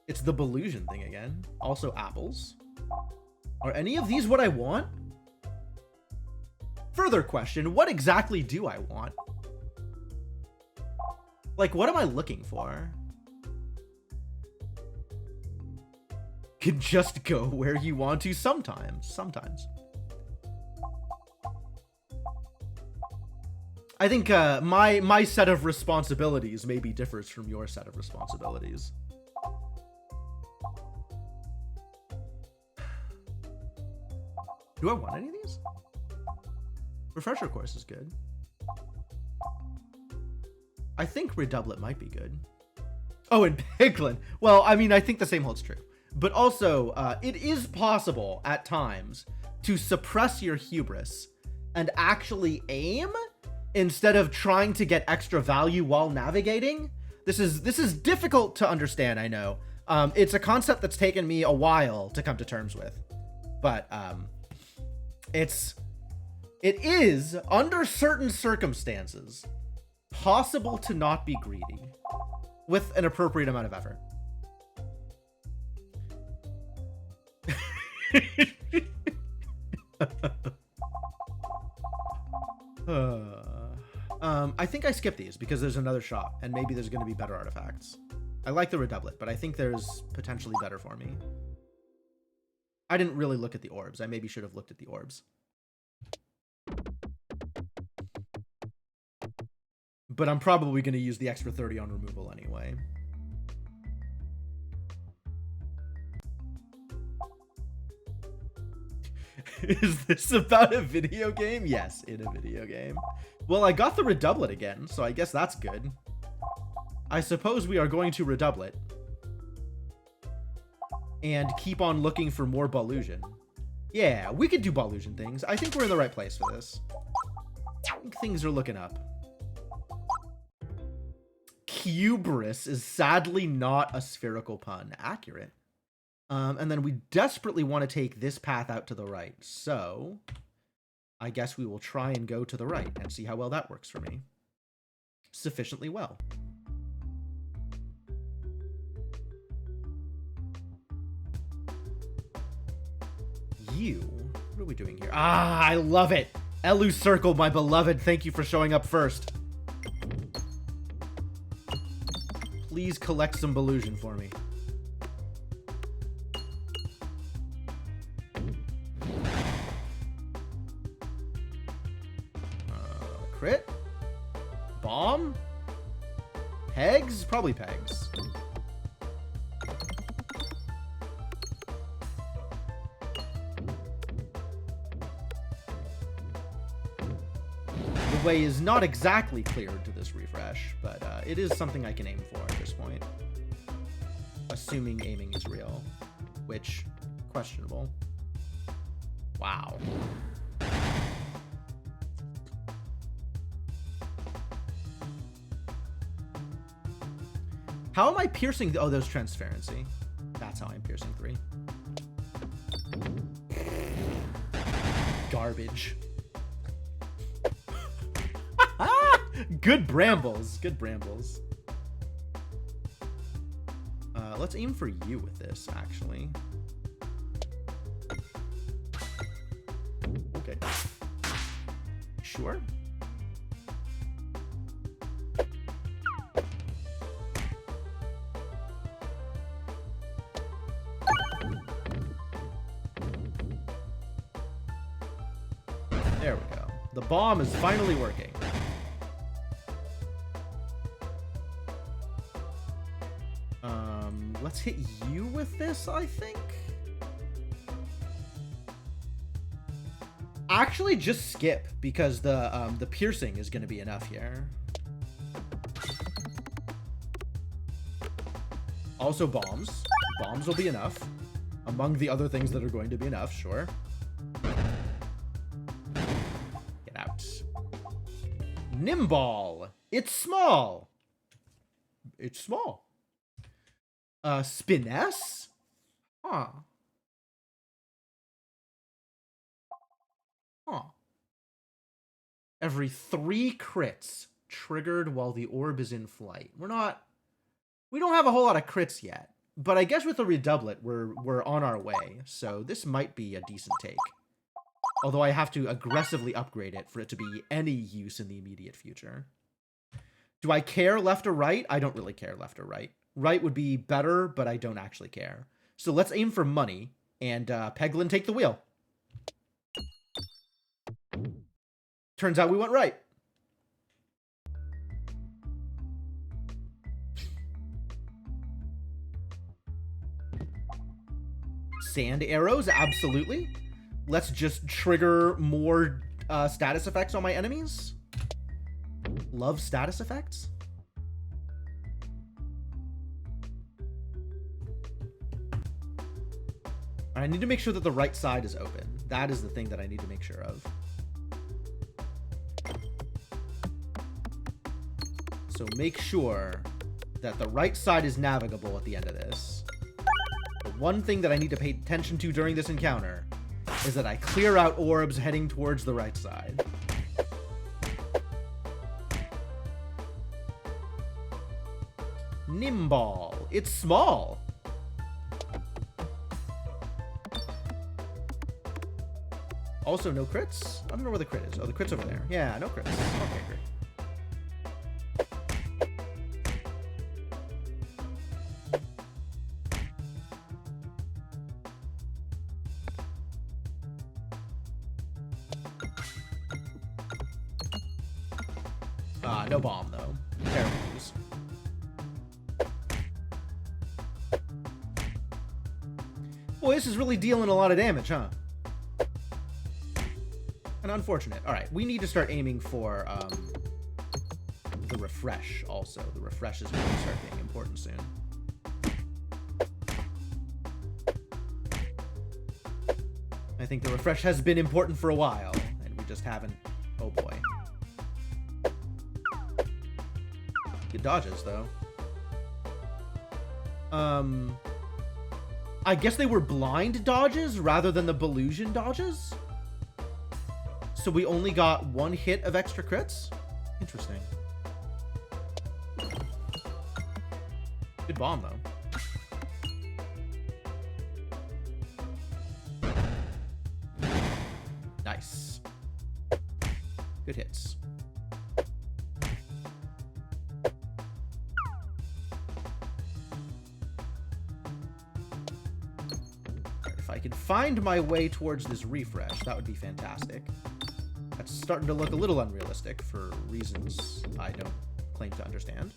S1: It's the Belusion thing again. Also apples. Are any of these what I want? Further question, what exactly do I want? Like, what am I looking for? Can just go where you want to sometimes. I think my set of responsibilities maybe differs from your set of responsibilities. Do I want any of these? Refresher course is good. I think Redoublet might be good. Oh, and Peglin. Well, I mean, I think the same holds true. But also, it is possible at times to suppress your hubris and actually aim instead of trying to get extra value while navigating. This is difficult to understand, I know. It's a concept that's taken me a while to come to terms with. But it is, under certain circumstances, possible to not be greedy with an appropriate amount of effort. I think I skipped these because there's another shop and maybe there's going to be better artifacts. I like the Redoublet, but I think there's potentially better for me. I didn't really look at the orbs. I maybe should have looked at the orbs. But I'm probably going to use the extra 30 on removal anyway. Is this about a video game? Yes, in a video game. Well, I got the Redoublet again, so I guess that's good. I suppose we are going to Redoublet and keep on looking for more Ballusion. Yeah, we could do Ballusion things. I think we're in the right place for this. I think things are looking up. Hubris is sadly not a spherical pun. Accurate. And then we desperately want to take this path out to the right. So I guess we will try and go to the right and see how well that works for me. Sufficiently well. What are we doing here? Ah, I love it. Elu Circle, my beloved. Thank you for showing up first. Please collect some Ballusion for me. Crit? Bomb? Pegs? Probably pegs. The way is not exactly cleared to this refresh, but it is something I can aim for at this point. Assuming aiming is real, which, questionable. Wow. How am I piercing? Oh, there's transparency. That's how I'm piercing 3. Garbage. Good brambles. Good brambles. Let's aim for you with this, actually. Okay. Sure. There we go. The bomb is finally working. Let's hit you with this, I think. Actually, just skip because the piercing is going to be enough here. Also bombs. Bombs will be enough. Among the other things that are going to be enough, sure. Get out. Nimball. It's small. It's small. Spiness? Huh. Huh. Every 3 crits triggered while the orb is in flight. We don't have a whole lot of crits yet, but I guess with the Redoublet, we're on our way, so this might be a decent take. Although I have to aggressively upgrade it for it to be any use in the immediate future. Do I care left or right? I don't really care left or right. Right would be better, but I don't actually care. So let's aim for money, and Peglin take the wheel. Turns out we went right. Sand arrows, absolutely. let's just trigger more status effects on my enemies. Love status effects. I need to make sure that the right side is open. That is the thing that I need to make sure of. So make sure that the right side is navigable at the end of this. The one thing that I need to pay attention to during this encounter is that I clear out orbs heading towards the right side. Nimball. It's small. Also, no crits? I don't know where the crit is. Oh, the crit's over there. Yeah, no crits. Okay, great. No bomb, though. Terrible news. Boy, this is really dealing a lot of damage, huh? And unfortunate. Alright, we need to start aiming for the refresh also. The refresh is going to start being important soon. I think the refresh has been important for a while, and we just haven't... Oh boy. Good dodges, though. I guess they were blind dodges rather than the Belusion dodges? So we only got one hit of extra crits? Interesting. Good bomb, though. Nice. Good hits. If I could find my way towards this refresh, that would be fantastic. That's starting to look a little unrealistic for reasons I don't claim to understand.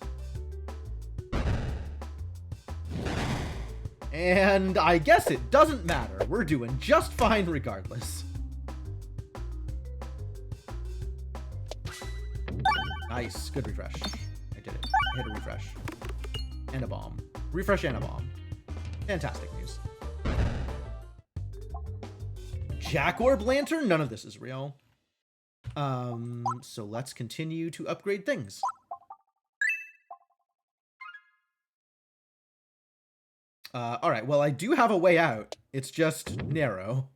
S1: And I guess it doesn't matter. We're doing just fine regardless. Nice. Good refresh. I did it. I hit a refresh. And a bomb. Refresh and a bomb. Fantastic news. Jack Orb Lantern? None of this is real. So let's continue to upgrade things. Alright, well, I do have a way out. It's just narrow.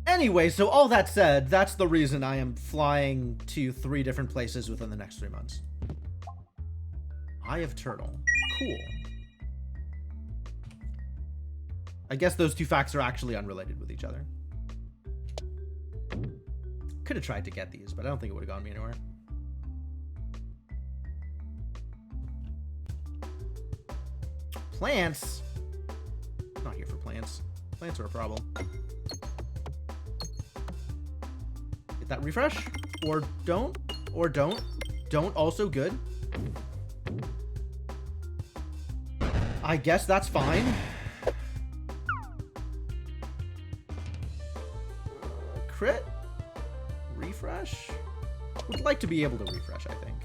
S1: Anyway, so all that said, that's the reason I am flying to 3 different places within the next 3 months. Eye of Turtle. Cool. I guess those 2 facts are actually unrelated with each other. Could have tried to get these, but I don't think it would have gotten me anywhere. Plants? I'm not here for plants. Plants are a problem. Get that refresh? Or don't? Or don't? Don't also good. I guess that's fine. Crit? Refresh? Would like to be able to refresh, I think.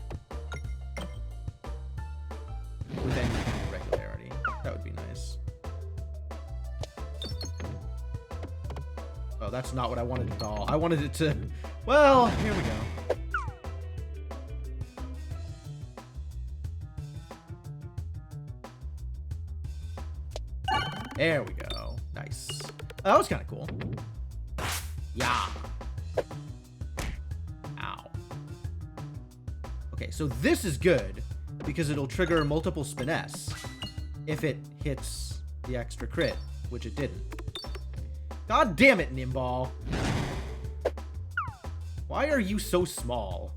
S1: With any regularity. That would be nice. Oh, that's not what I wanted at all. I wanted it to... Well, here we go. There we go. Nice. That was kind of cool. Yeah. Ow. Okay, so this is good because it'll trigger multiple spiness if it hits the extra crit, which it didn't. God damn it, Nimball. Why are you so small?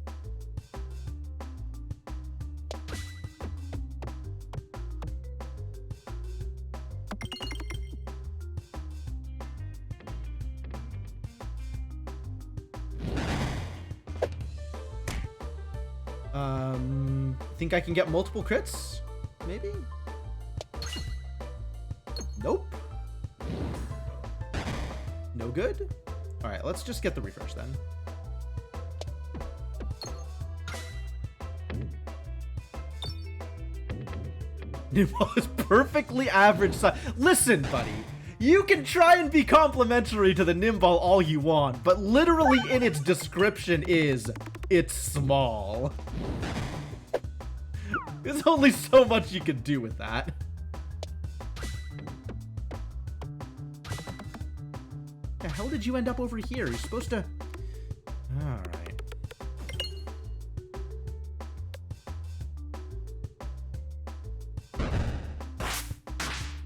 S1: Think I can get multiple crits? Maybe? Nope. No good? Alright, let's just get the refresh then. Nimble is perfectly average size. Listen, buddy. You can try and be complimentary to the Nimball all you want, but literally in its description is, it's small. There's only so much you can do with that. The hell did you end up over here? You're supposed to... Alright.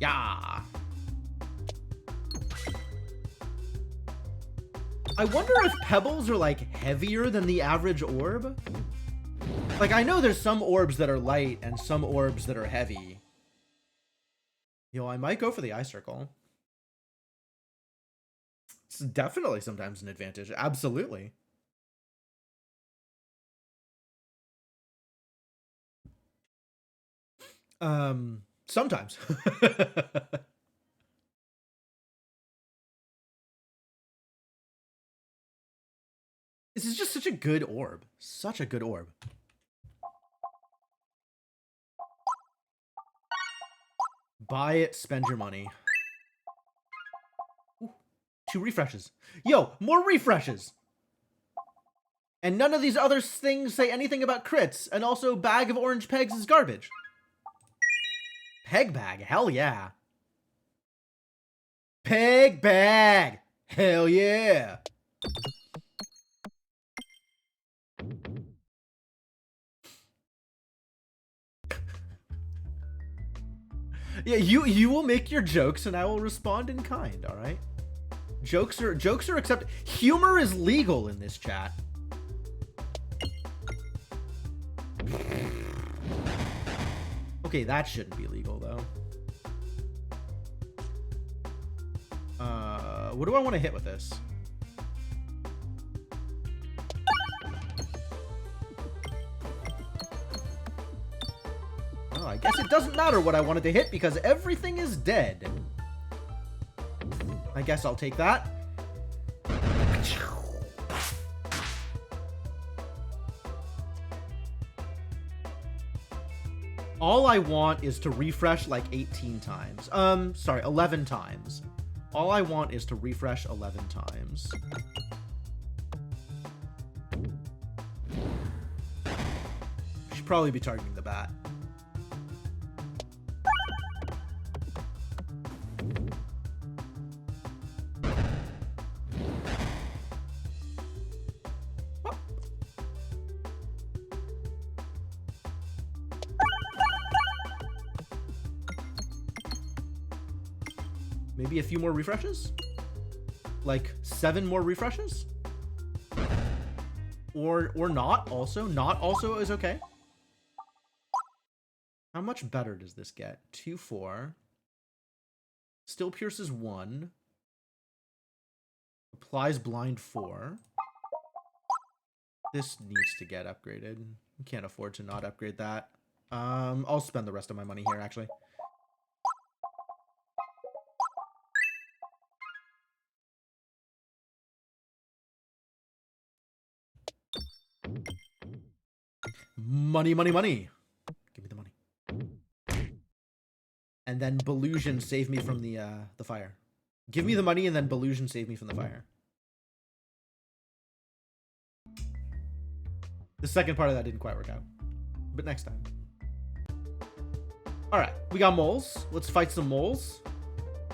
S1: Yeah. I wonder if pebbles are, like, heavier than the average orb? Like, I know there's some orbs that are light and some orbs that are heavy. Yo, I might go for the eye circle. It's definitely sometimes an advantage. Absolutely. Sometimes. This is just such a good orb. Such a good orb. Buy it, spend your money. Ooh, 2 refreshes. Yo, more refreshes! And none of these other things say anything about crits, and also bag of orange pegs is garbage. Peg bag, hell yeah. Peg bag, hell yeah. Yeah, you will make your jokes and I will respond in kind, all right? Jokes are accepted. Humor is legal in this chat. Okay, that shouldn't be legal though. What do I want to hit with this? Oh, I guess it doesn't matter what I wanted to hit because everything is dead. I guess I'll take that. All I want is to refresh like 18 times. Sorry, 11 times. All I want is to refresh 11 times. Should probably be targeting the bat. Maybe a few more refreshes? Like 7 more refreshes? Or not also? Not also is okay. How much better does this get? 2, 4. Still pierces 1. Applies blind 4. This needs to get upgraded. Can't afford to not upgrade that. I'll spend the rest of my money here actually. Money, money, money. Give me the money. And then Belusion save me from the fire. Give me the money and then Belusion save me from the fire. The second part of that didn't quite work out. But next time. Alright, we got moles. Let's fight some moles.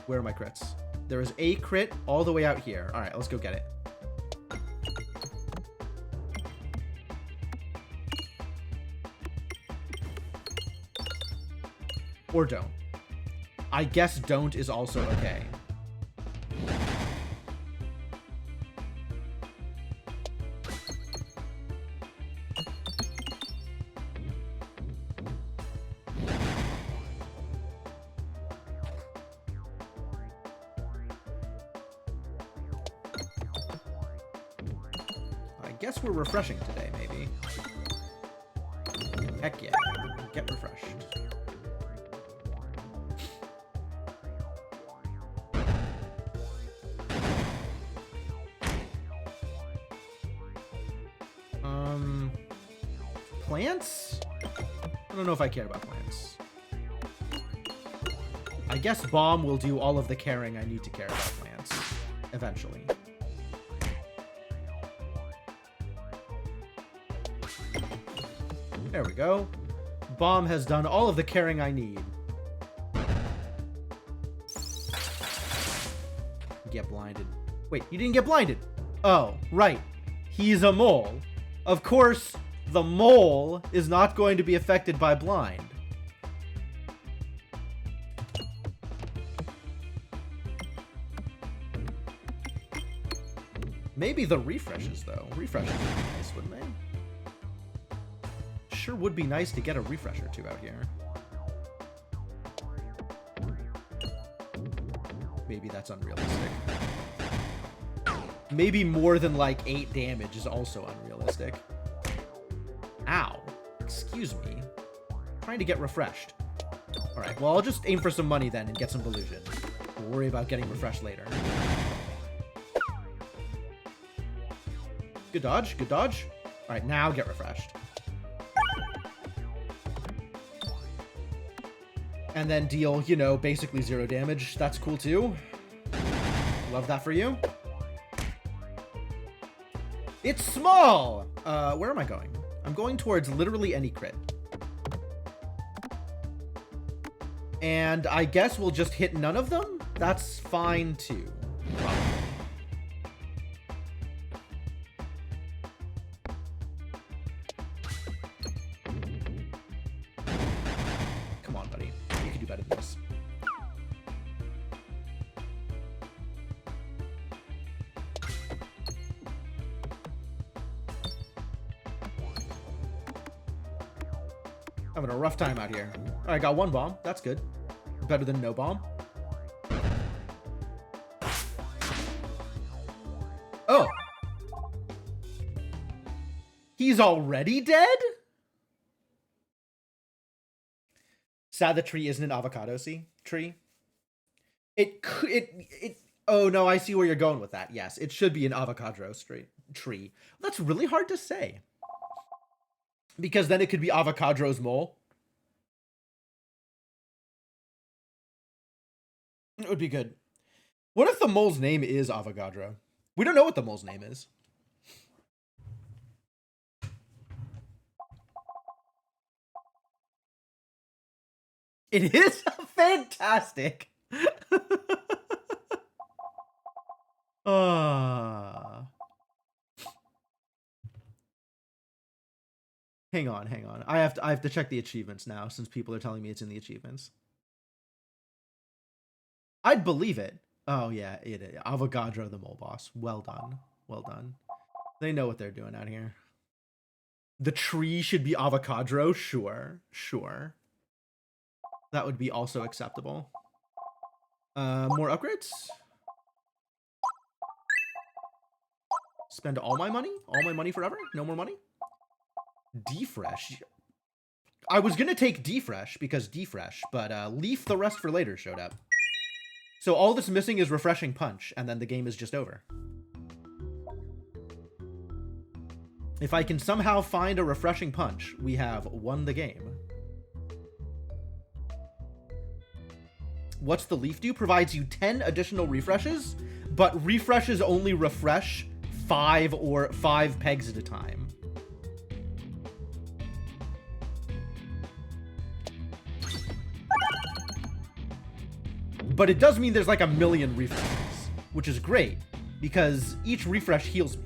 S1: Where are my crits? There is a crit all the way out here. Alright, let's go get it. Or don't. I guess don't is also okay. I guess we're refreshing today, maybe. Heck yeah. Get refreshed. Plants? I don't know if I care about plants. I guess Bomb will do all of the caring I need to care about plants. Eventually. There we go. Bomb has done all of the caring I need. Get blinded. Wait, you didn't get blinded. Oh, right. He's a mole. Of course, the mole is not going to be affected by blind. Maybe the refreshes, though. Refreshes would be nice, wouldn't they? Sure would be nice to get a refresh or two out here. Maybe that's unrealistic. Maybe more than like 8 damage is also unrealistic. Ow. Excuse me. I'm trying to get refreshed. Alright, well, I'll just aim for some money then and get some Delusion. We'll worry about getting refreshed later. Good dodge, good dodge. Alright, now get refreshed. And then deal, you know, basically 0 damage. That's cool too. Love that for you. It's small! Where am I going? I'm going towards literally any crit. And I guess we'll just hit none of them? That's fine too. Probably. Come on, buddy. You can do better than this. Having a rough time out here. I got 1 bomb. That's good. Better than no bomb. Oh. He's already dead? Sad the tree isn't an avocado tree. Oh no, I see where you're going with that. Yes, it should be an avocado tree. That's really hard to say. Because then it could be Avocado's mole. It would be good. What if the mole's name is Avogadro? We don't know what the mole's name is. It is fantastic. Hang on. I have to check the achievements now since people are telling me it's in the achievements. I'd believe it. Oh yeah, it is. Avogadro the mole boss. Well done. Well done. They know what they're doing out here. The tree should be Avogadro? Sure. That would be also acceptable. More upgrades? Spend all my money? All my money forever? No more money? Defresh. I was gonna take Defresh because Defresh, but Leaf the rest for later showed up. So all that's missing is Refreshing Punch, and then the game is just over. If I can somehow find a Refreshing Punch, we have won the game. What's the Leaf do? Provides you 10 additional refreshes, but refreshes only refresh 5 pegs at a time. But it does mean there's like 1 million refreshes, which is great, because each refresh heals me.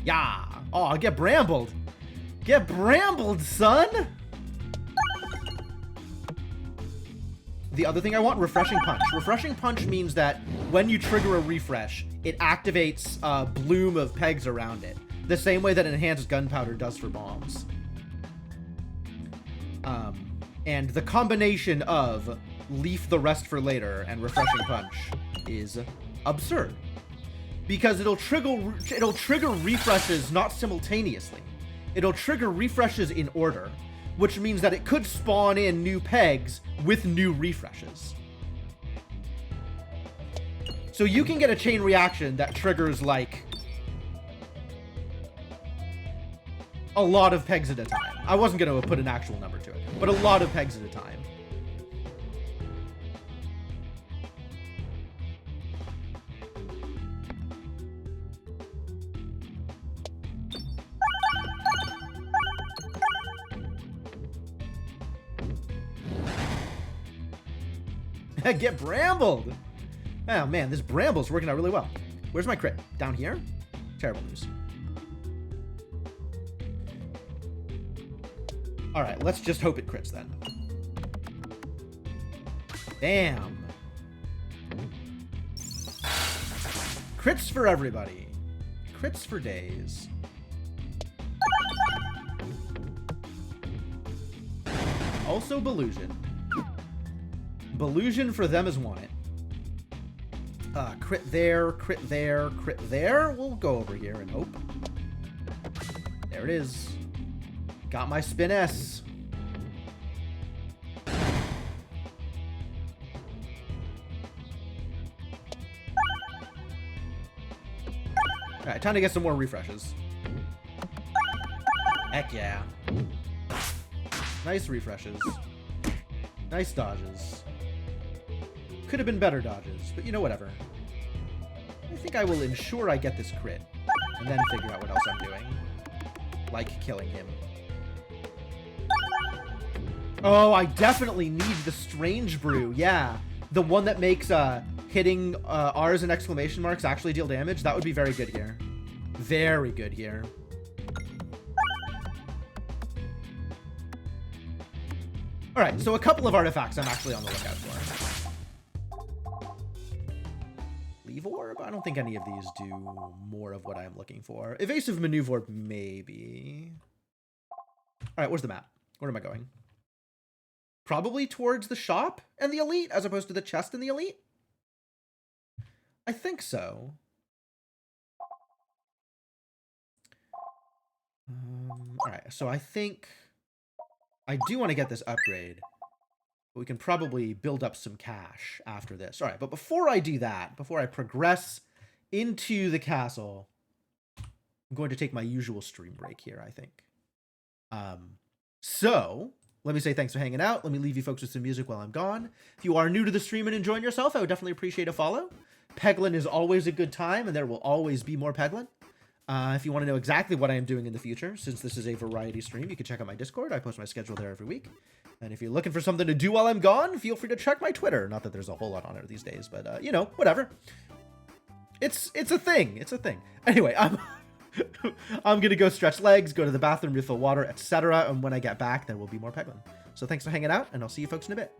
S1: Yeah. Oh, get brambled. Get brambled, son. The other thing I want, Refreshing Punch. Refreshing Punch means that when you trigger a refresh, it activates a bloom of pegs around it. The same way that Enhanced Gunpowder does for bombs. And the combination of leaf the rest for later and refreshing punch is absurd. Because it'll trigger refreshes not simultaneously. It'll trigger refreshes in order, which means that it could spawn in new pegs with new refreshes. So you can get a chain reaction that triggers, like, a lot of pegs at a time. I wasn't going to put an actual number to it, but a lot of pegs at a time. Get brambled! Oh man, this bramble's working out really well. Where's my crit? Down here? Terrible news. Alright, let's just hope it crits then. Bam! Crits for everybody. Crits for days. Also Belusion. Belusion for them as wanted. Crit there, crit there, crit there. We'll go over here and hope. There it is. Got my spin S. Alright, time to get some more refreshes. Heck yeah. Nice refreshes. Nice dodges. Could have been better dodges, but you know, whatever. I think I will ensure I get this crit, and then figure out what else I'm doing. Like killing him. Oh, I definitely need the Strange Brew, yeah. The one that makes hitting R's and exclamation marks actually deal damage. That would be very good here. Very good here. Alright, so a couple of artifacts I'm actually on the lookout for. Leave Orb? I don't think any of these do more of what I'm looking for. Evasive Maneuver, maybe. Alright, where's the map? Where am I going? Probably towards the shop and the elite, as opposed to the chest and the elite? I think so. Alright, so I think I do want to get this upgrade. But we can probably build up some cash after this. Alright, but before I do that, before I progress into the castle, I'm going to take my usual stream break here, I think. So, let me say thanks for hanging out. Let me leave you folks with some music while I'm gone. If you are new to the stream and enjoying yourself, I would definitely appreciate a follow. Peglin is always a good time, and there will always be more Peglin. If you want to know exactly what I am doing in the future, since this is a variety stream, you can check out my Discord. I post my schedule there every week. And if you're looking for something to do while I'm gone, feel free to check my Twitter. Not that there's a whole lot on it these days, but, you know, whatever. It's a thing. It's a thing. Anyway, I'm going to go stretch legs, go to the bathroom, refill water, etc. And when I get back, there will be more Peglin. So thanks for hanging out, and I'll see you folks in a bit.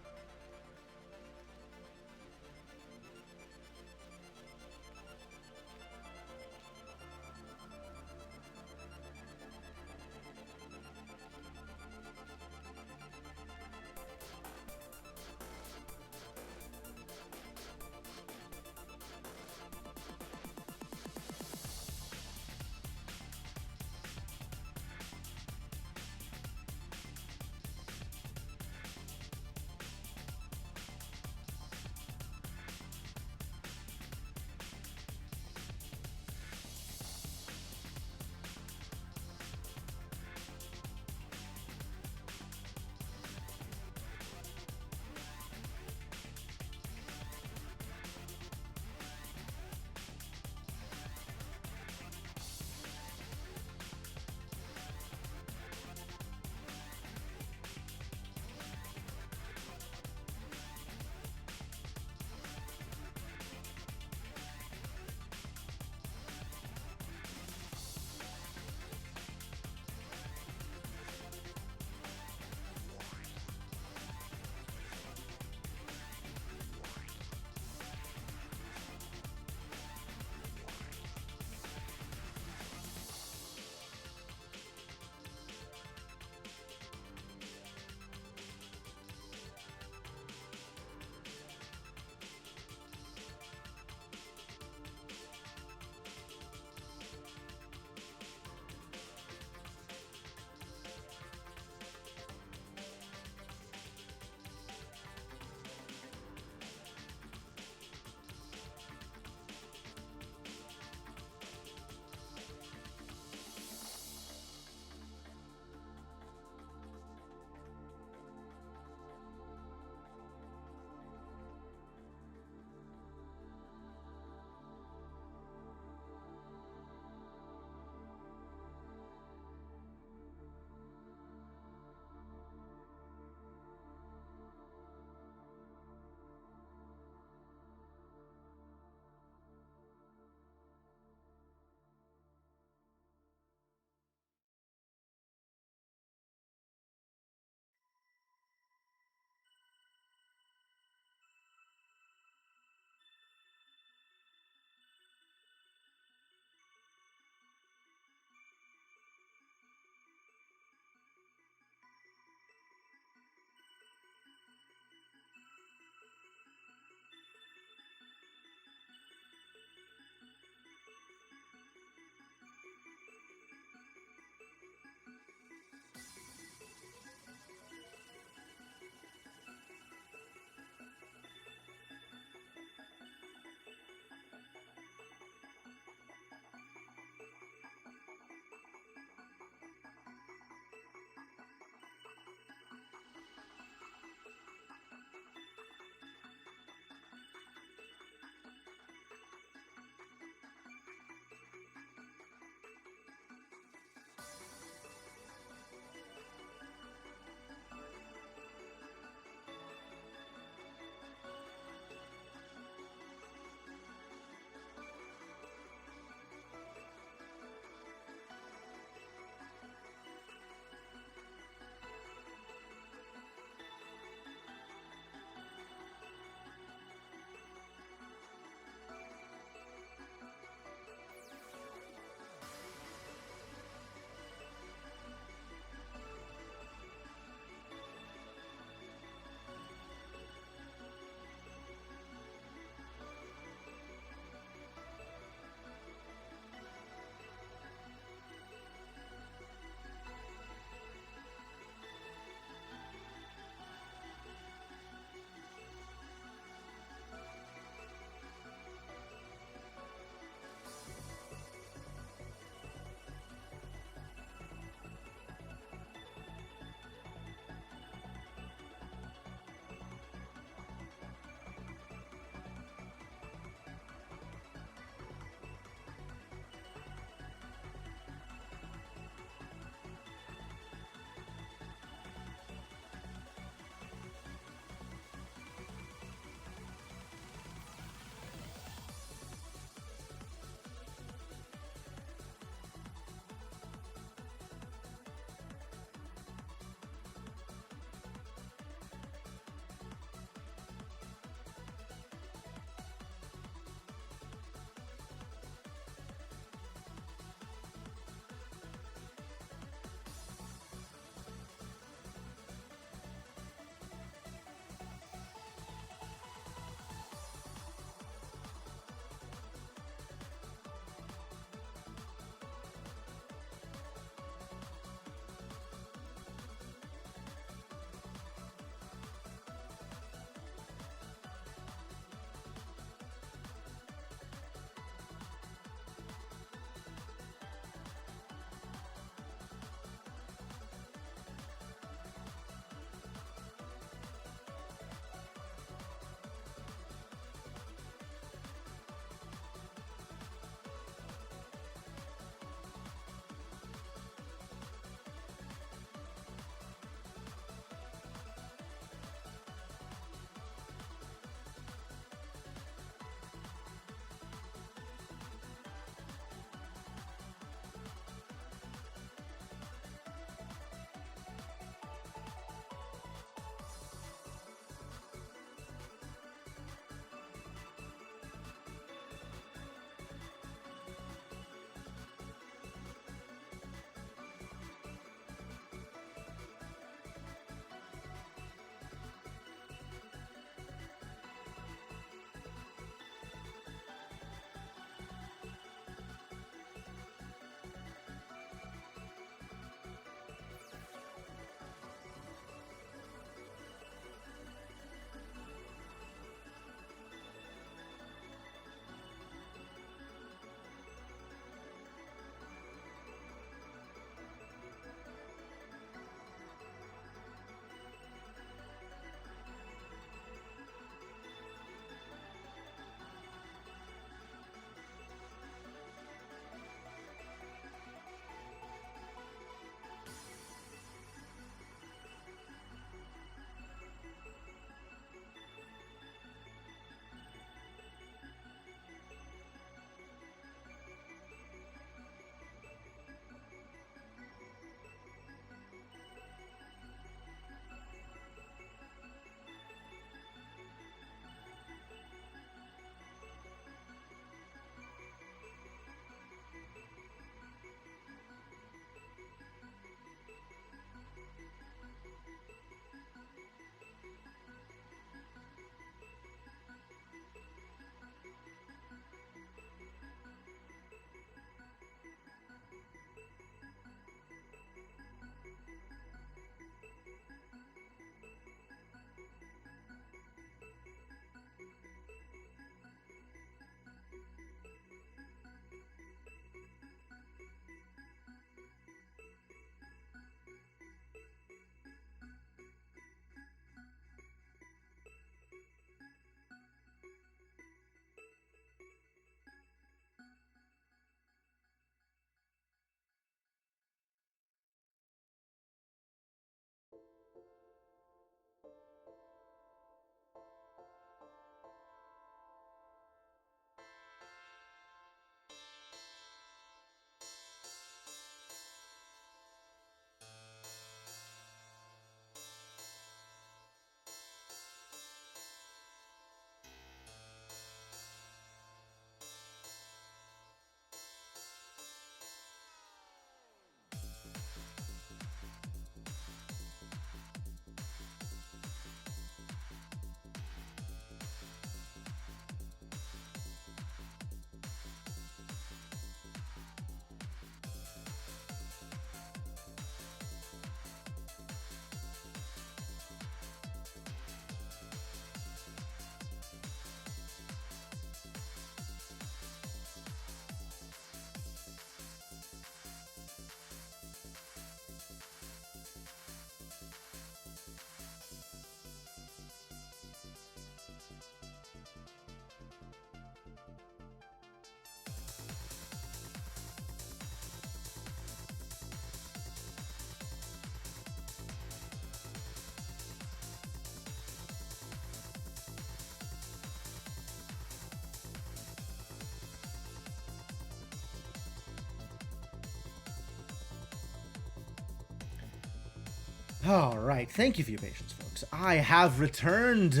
S1: All right, thank you for your patience, folks. I have returned.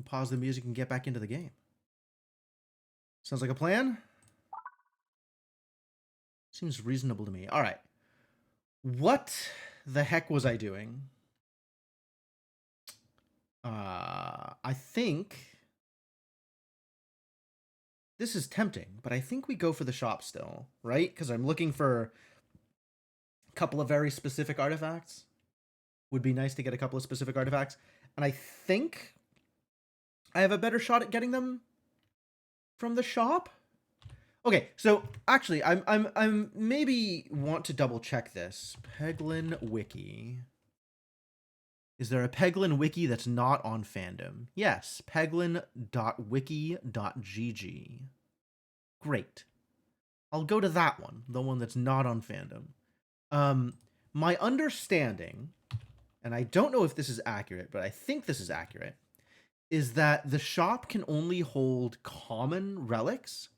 S1: Pause the music and get back into the game. Sounds like a plan? Seems reasonable to me. All right. What the heck was I doing? I think this is tempting, but I think we go for the shop still, right? Because I'm looking for a couple of very specific artifacts. Would be nice to get a couple of specific artifacts, and I think I have a better shot at getting them from the shop. Okay, so actually, I'm maybe want to double check this. Peglin wiki. Is there a Peglin wiki that's not on fandom? Yes, peglin.wiki.gg. Great. I'll go to that one, the one that's not on fandom. My understanding, and I don't know if this is accurate, but I think this is accurate, is that the shop can only hold common relics.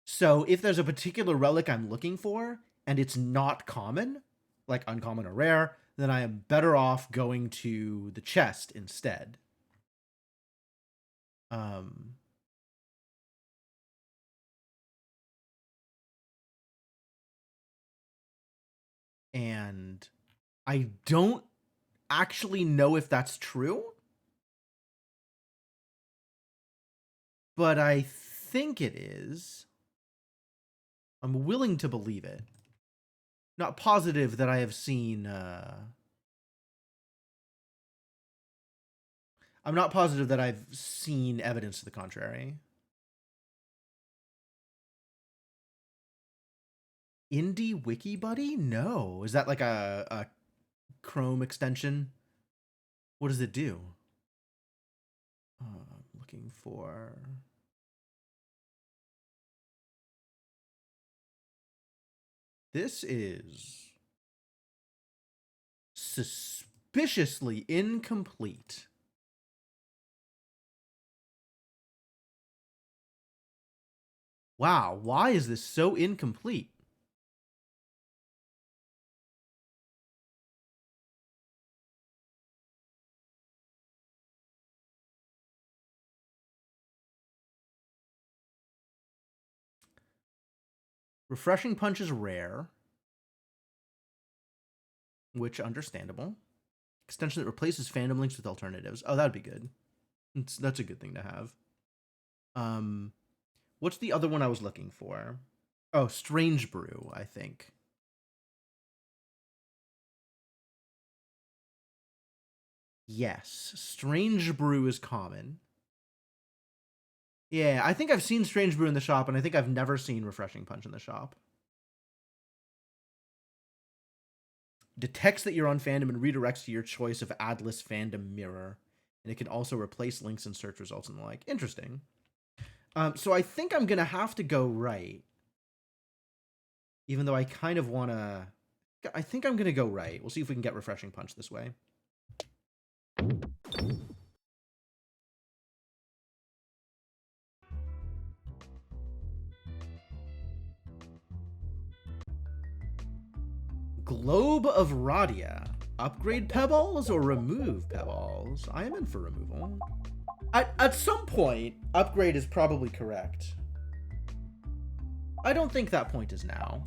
S1: So if there's a particular relic I'm looking for, and it's not common, like uncommon or rare, then I am better off going to the chest instead. And I don't actually know if that's true, but I think it is. I'm willing to believe it. Not positive that I have seen... I'm not positive that I've seen evidence to the contrary. Indie Wiki Buddy? No. Is that like a Chrome extension? What does it do? I'm looking for... This is suspiciously incomplete. Wow, why is this so incomplete? Refreshing Punch is rare, which understandable. Extension that replaces fandom links with alternatives. Oh, that'd be good. That's a good thing to have. What's the other one I was looking for? Oh, Strange Brew, I think. Yes, Strange Brew is common. Yeah, I think I've seen Strange Brew in the shop, and I think I've never seen Refreshing Punch in the shop. Detects that you're on fandom and redirects to your choice of adless fandom mirror. And it can also replace links and search results and the like. Interesting. So I think I'm going to have to go right. Even though I kind of want to... I think I'm going to go right. We'll see if we can get Refreshing Punch this way. Globe of Radia. Upgrade Pebbles or remove Pebbles? I am in for removal. At some point, upgrade is probably correct. I don't think that point is now.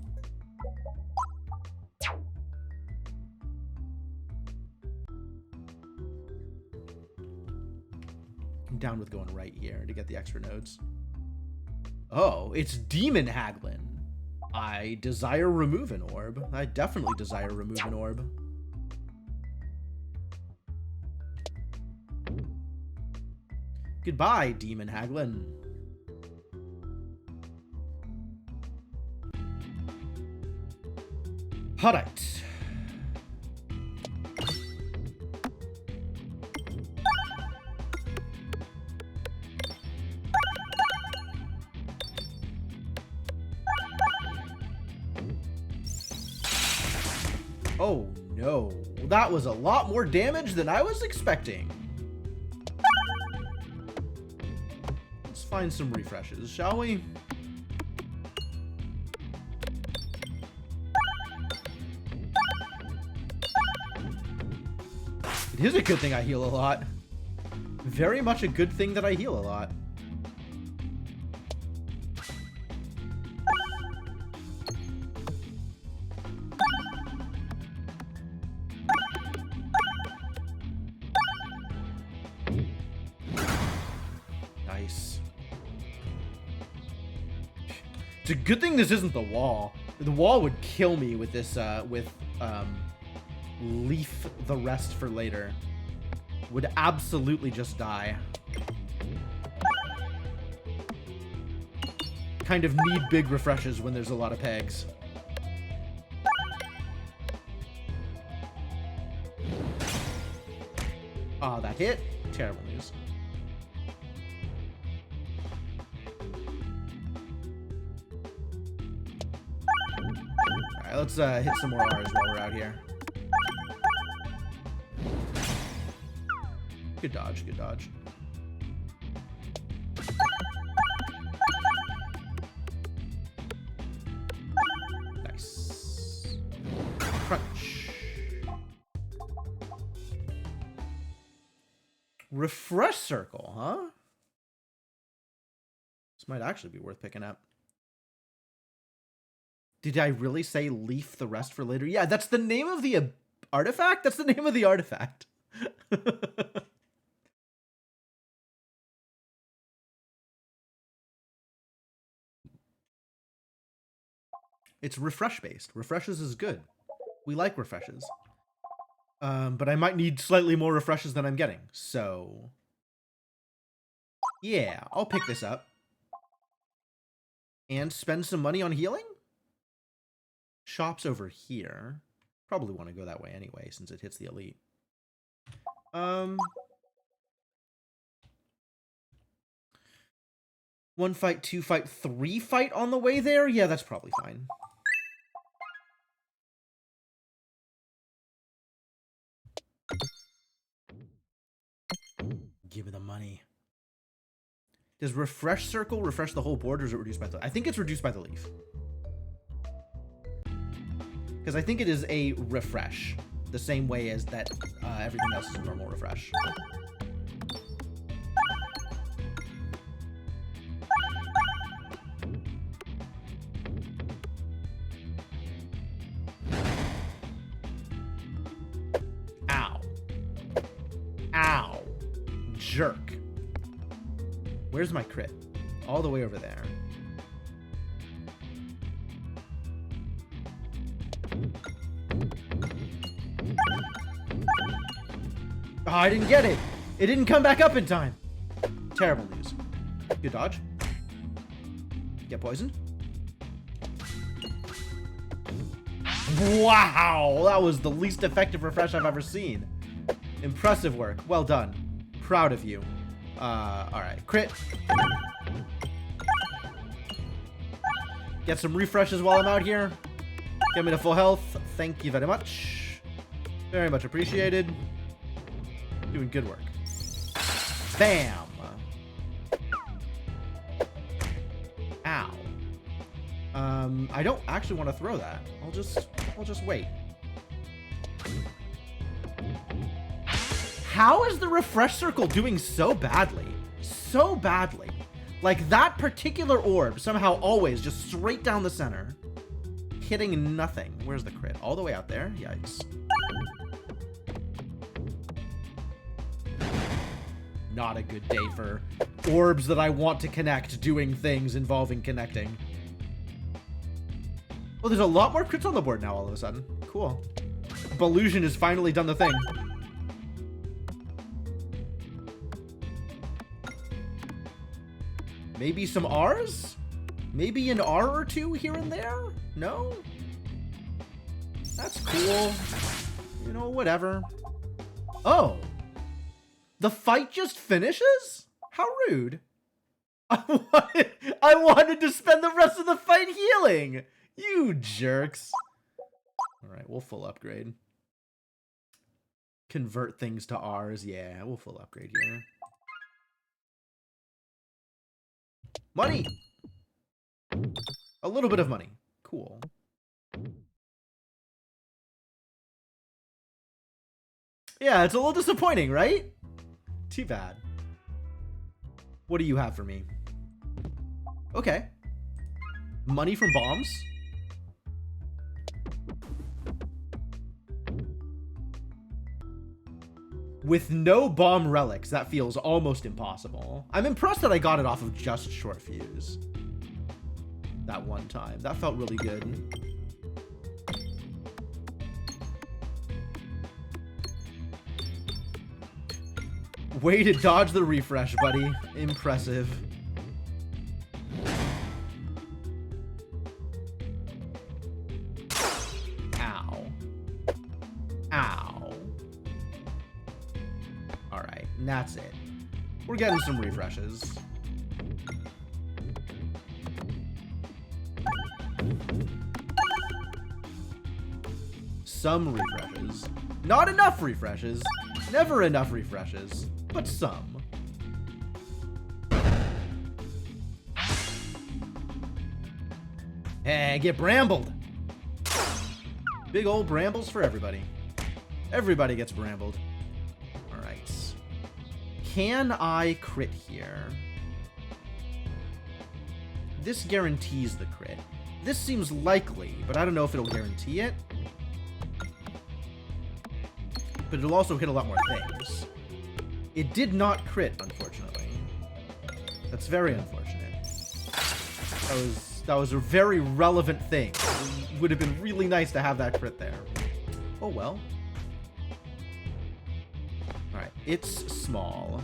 S1: I'm down with going right here to get the extra nodes. Oh, it's Demon Haglin. I desire remove an orb. I definitely desire remove an orb. Goodbye, Demon Haglin. Alright. Oh no, that was a lot more damage than I was expecting. Let's find some refreshes, shall we? It is a good thing I heal a lot. Very much a good thing that I heal a lot. Nice. It's a good thing this isn't the wall. The wall would kill me with this, leaf the rest for later. Would absolutely just die. Kind of need big refreshes when there's a lot of pegs. Ah, that hit. Terrible news. Alright, let's hit some more R's while we're out here. Good dodge, good dodge. Nice. Crunch. Refresh circle, huh? This might actually be worth picking up. Did I really say leaf the rest for later? Yeah, that's the name of the artifact? That's the name of the artifact. It's refresh based. Refreshes is good. We like refreshes. But I might need slightly more refreshes than I'm getting. So yeah, I'll pick this up. And spend some money on healing? Shop's over here. Probably want to go that way anyway, since it hits the elite. One fight, two fight, three fight on the way there? Yeah, that's probably fine. Give me the money. Does refresh circle refresh the whole board, or is it reduced by the... I think it's reduced by the leaf. Because I think it is a refresh. The same way as that everything else is a normal refresh. Ow. Ow. Jerk. Where's my crit? All the way over there. Oh, I didn't get it. It didn't come back up in time. Terrible news. Good dodge. Get poisoned. Wow, that was the least effective refresh I've ever seen. Impressive work. Well done. Proud of you. Alright. Crit. Get some refreshes while I'm out here. Get me to full health. Thank you very much. Very much appreciated. Doing good work. Bam! Ow. I don't actually want to throw that. I'll just wait. How is the refresh circle doing so badly? So badly. Like, that particular orb somehow always just straight down the center. Hitting nothing. Where's the crit? All the way out there? Yikes. Not a good day for orbs that I want to connect doing things involving connecting. Oh, there's a lot more crits on the board now all of a sudden. Cool. Ballusion has finally done the thing. Maybe some R's? Maybe an R or two here and there? No? That's cool. You know, whatever. Oh. The fight just finishes? How rude. I wanted to spend the rest of the fight healing. You jerks. Alright, we'll full upgrade. Convert things to R's. Yeah, we'll full upgrade here. Money! A little bit of money. Cool. Yeah, it's a little disappointing, right? Too bad. What do you have for me? Okay. Money from bombs? With no bomb relics, that feels almost impossible. I'm impressed that I got it off of just short fuse. That one time. That felt really good. Way to dodge the refresh, buddy. Impressive. Ow. Ow. Alright, and that's it. We're getting some refreshes. Some refreshes. Not enough refreshes. Never enough refreshes. But some. Hey, get brambled. Big old brambles for everybody. Everybody gets brambled. Alright. Can I crit here? This guarantees the crit. This seems likely, but I don't know if it'll guarantee it. But it'll also hit a lot more things. It did not crit, unfortunately. That's very unfortunate. That was a very relevant thing. It would have been really nice to have that crit there. Oh well. Alright, it's small.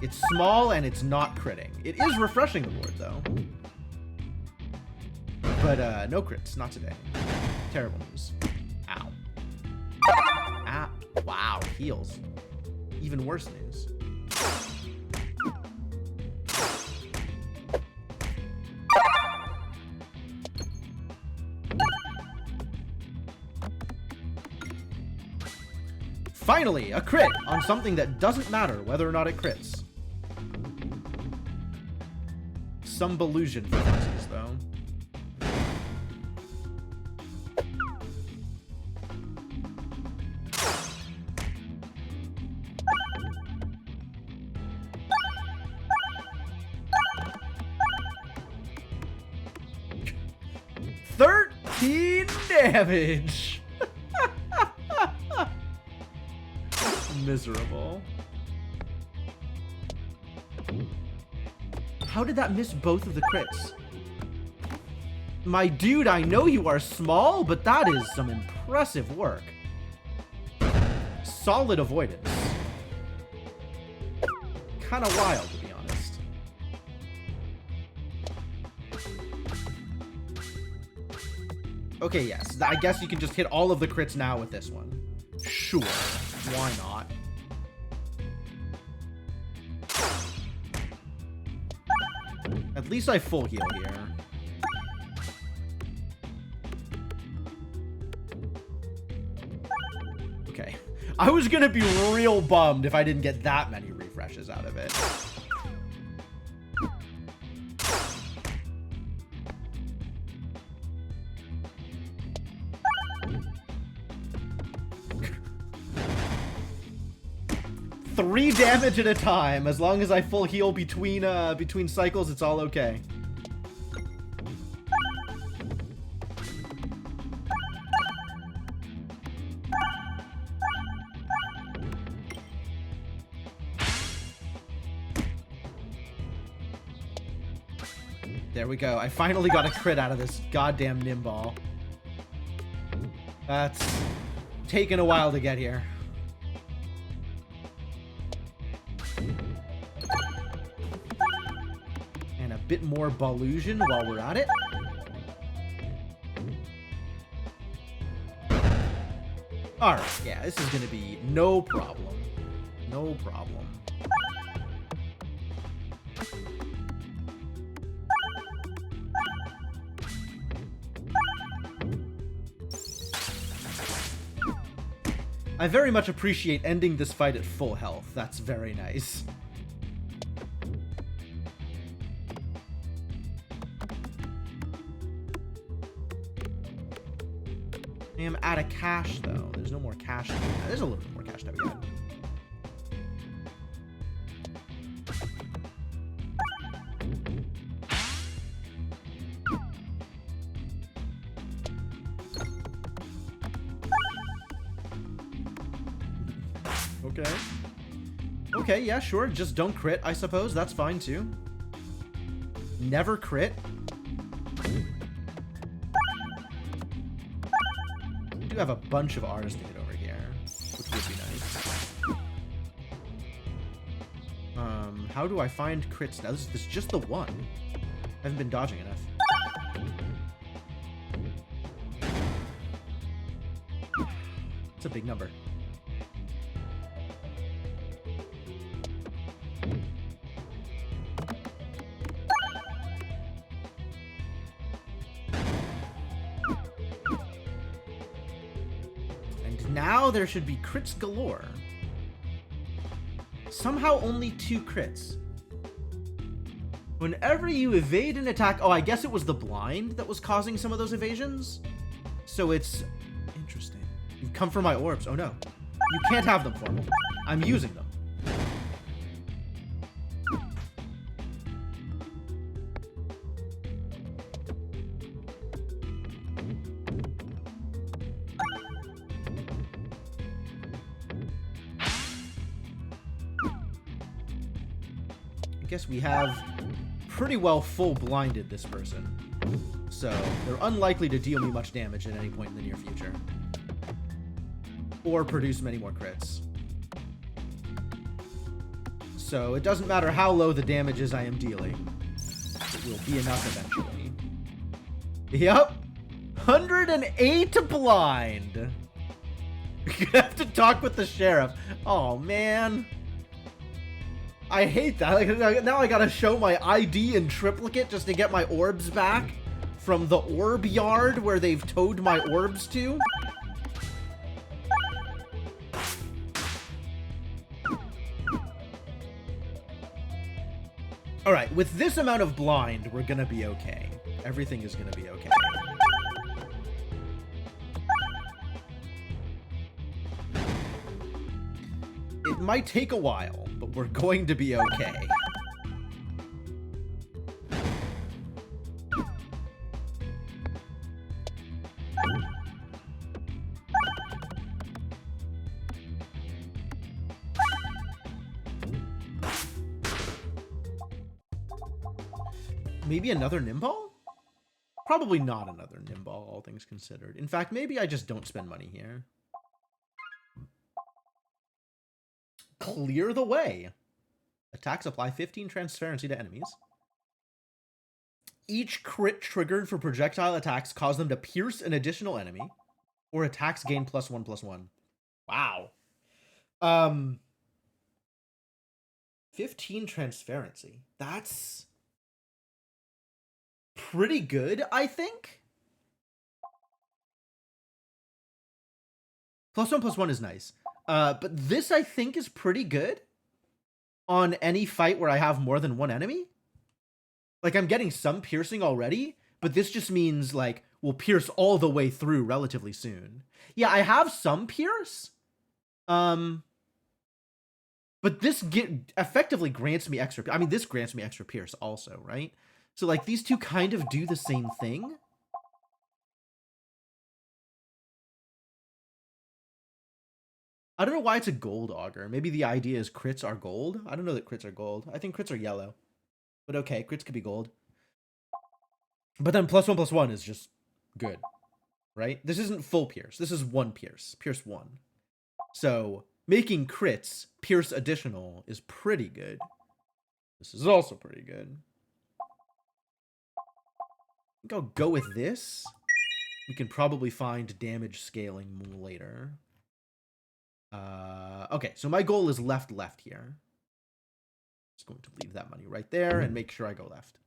S1: It's small and it's not critting. It is refreshing the board, though. But, no crits. Not today. Terrible news. Ow. Ah. Wow. Heals. Even worse news. Finally, a crit on something that doesn't matter whether or not it crits. Some Belusion for funsies, though. Damage. Miserable. How did that miss both of the crits? My dude, I know you are small, but that is some impressive work. Solid avoidance. Kind of wild, to be honest. Okay, yes. I guess you can just hit all of the crits now with this one. Sure. Why not? At least I full heal here. Okay. I was gonna be real bummed if I didn't get that many refreshes out of it. Three damage at a time. As long as I full heal between cycles, it's all okay. There we go. I finally got a crit out of this goddamn Nimball. That's taken a while to get here. And a bit more Belusion while we're at it. Alright, yeah, this is gonna be no problem. No problem. I very much appreciate ending this fight at full health. That's very nice. I am out of cash, though. There's no more cash. There's a little bit more cash to be had. Okay. Okay, yeah, sure. Just don't crit, I suppose. That's fine, too. Never crit. We do have a bunch of R's to hit over here, which would be nice. How do I find crits now? This is just the one. I haven't been dodging enough. It's a big number. Now there should be crits galore. Somehow only 2 crits. Whenever you evade an attack... Oh, I guess it was the blind that was causing some of those evasions? So it's... Interesting. You've come for my orbs. Oh, no. You can't have them for me. I'm using them. I guess we have pretty well full blinded this person, so they're unlikely to deal me much damage at any point in the near future or produce many more crits. So it doesn't matter how low the damages I am dealing, it will be enough eventually. Yep, 108 blind. You're gonna have to talk with the sheriff. Oh man, I hate that. Like, now I gotta show my ID in triplicate just to get my orbs back from the orb yard where they've towed my orbs to. Alright, with this amount of blind, we're gonna be okay. Everything is gonna be okay. It might take a while, but we're going to be okay. Maybe another Nimball? Probably not another Nimball, all things considered. In fact, maybe I just don't spend money here. Clear the way. Attacks apply 15 transparency to enemies. Each crit triggered for projectile attacks cause them to pierce an additional enemy, or attacks gain +1/+1. Wow. 15 transparency. That's pretty good, I think. +1/+1 is nice. But this, I think, is pretty good on any fight where I have more than one enemy. Like, I'm getting some piercing already, but this just means, like, we'll pierce all the way through relatively soon. Yeah, I have some pierce. But this effectively grants me extra... I mean, this grants me extra pierce also, right? So, like, these two kind of do the same thing. I don't know why it's a gold auger. Maybe the idea is crits are gold. I don't know that crits are gold. I think crits are yellow. But okay, crits could be gold. But then +1/+1 is just good, right? This isn't full pierce. This is 1 pierce. Pierce 1. So making crits pierce additional is pretty good. This is also pretty good. I think I'll go with this. We can probably find damage scaling later. Okay, so my goal is left here. Just going to leave that money right there and make sure I go left.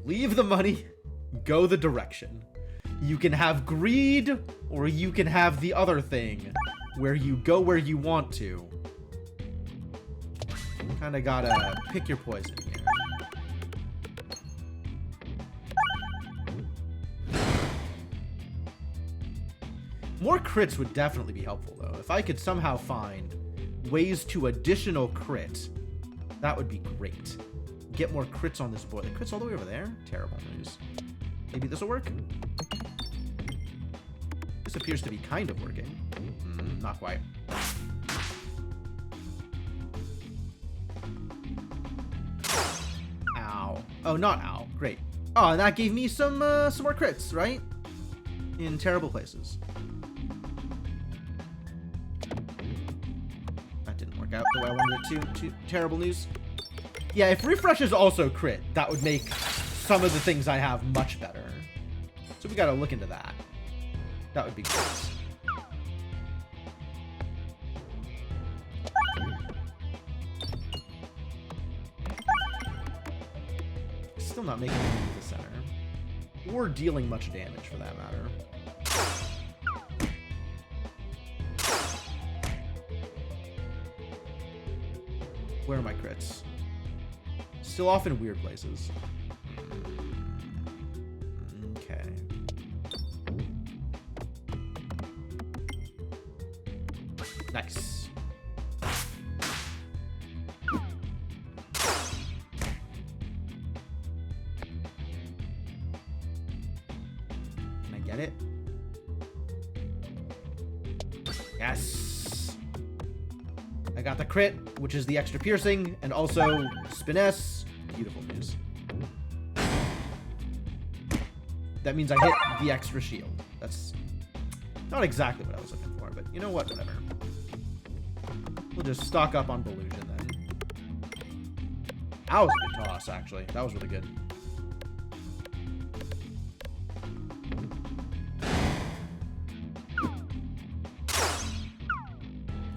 S1: Leave the money, go the direction. You can have greed, or you can have the other thing, where you go where you want to. Kinda gotta pick your poison here. More crits would definitely be helpful, though. If I could somehow find ways to additional crit, that would be great. Get more crits on this board. The crits all the way over there? Terrible news. Maybe this will work? This appears to be kind of working. Not quite. Ow. Oh, not ow. Great. Oh, and that gave me some more crits, right? In terrible places. That didn't work out the way I wanted it to. Terrible news. Yeah, if refresh is also crit, that would make some of the things I have much better. So we gotta look into that. That would be great. Still not making it into the center. Or dealing much damage, for that matter. Where are my crits? Still off in weird places. Okay. Nice. Can I get it? Yes. I got the crit, which is the extra piercing, and also Spiness. Beautiful news. That means I hit the extra shield. That's not exactly what I was looking for, but you know what? Whatever. We'll just stock up on Belusion then. That was a good toss, actually. That was really good.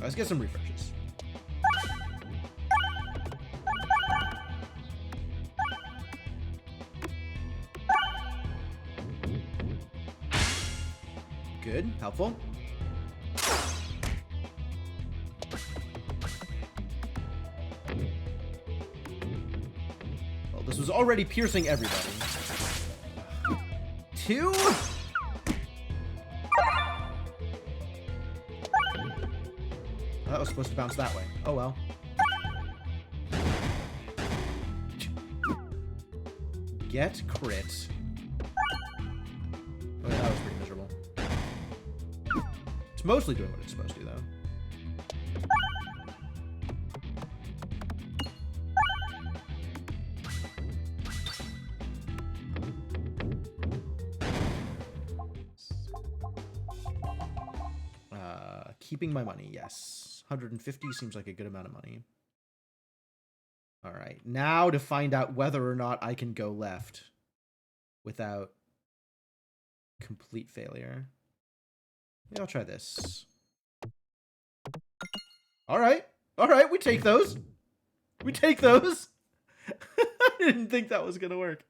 S1: Let's get some refreshes. Good. Helpful. Well, this was already piercing everybody. 2? That was supposed to bounce that way. Oh well. Get crit. Oh, yeah, that was pretty miserable. It's mostly doing what it's supposed to, though. Keeping my money, yes. 150 seems like a good amount of money. All right, now to find out whether or not I can go left without complete failure. Maybe I'll try this. All right, we take those. We take those. I didn't think that was gonna work.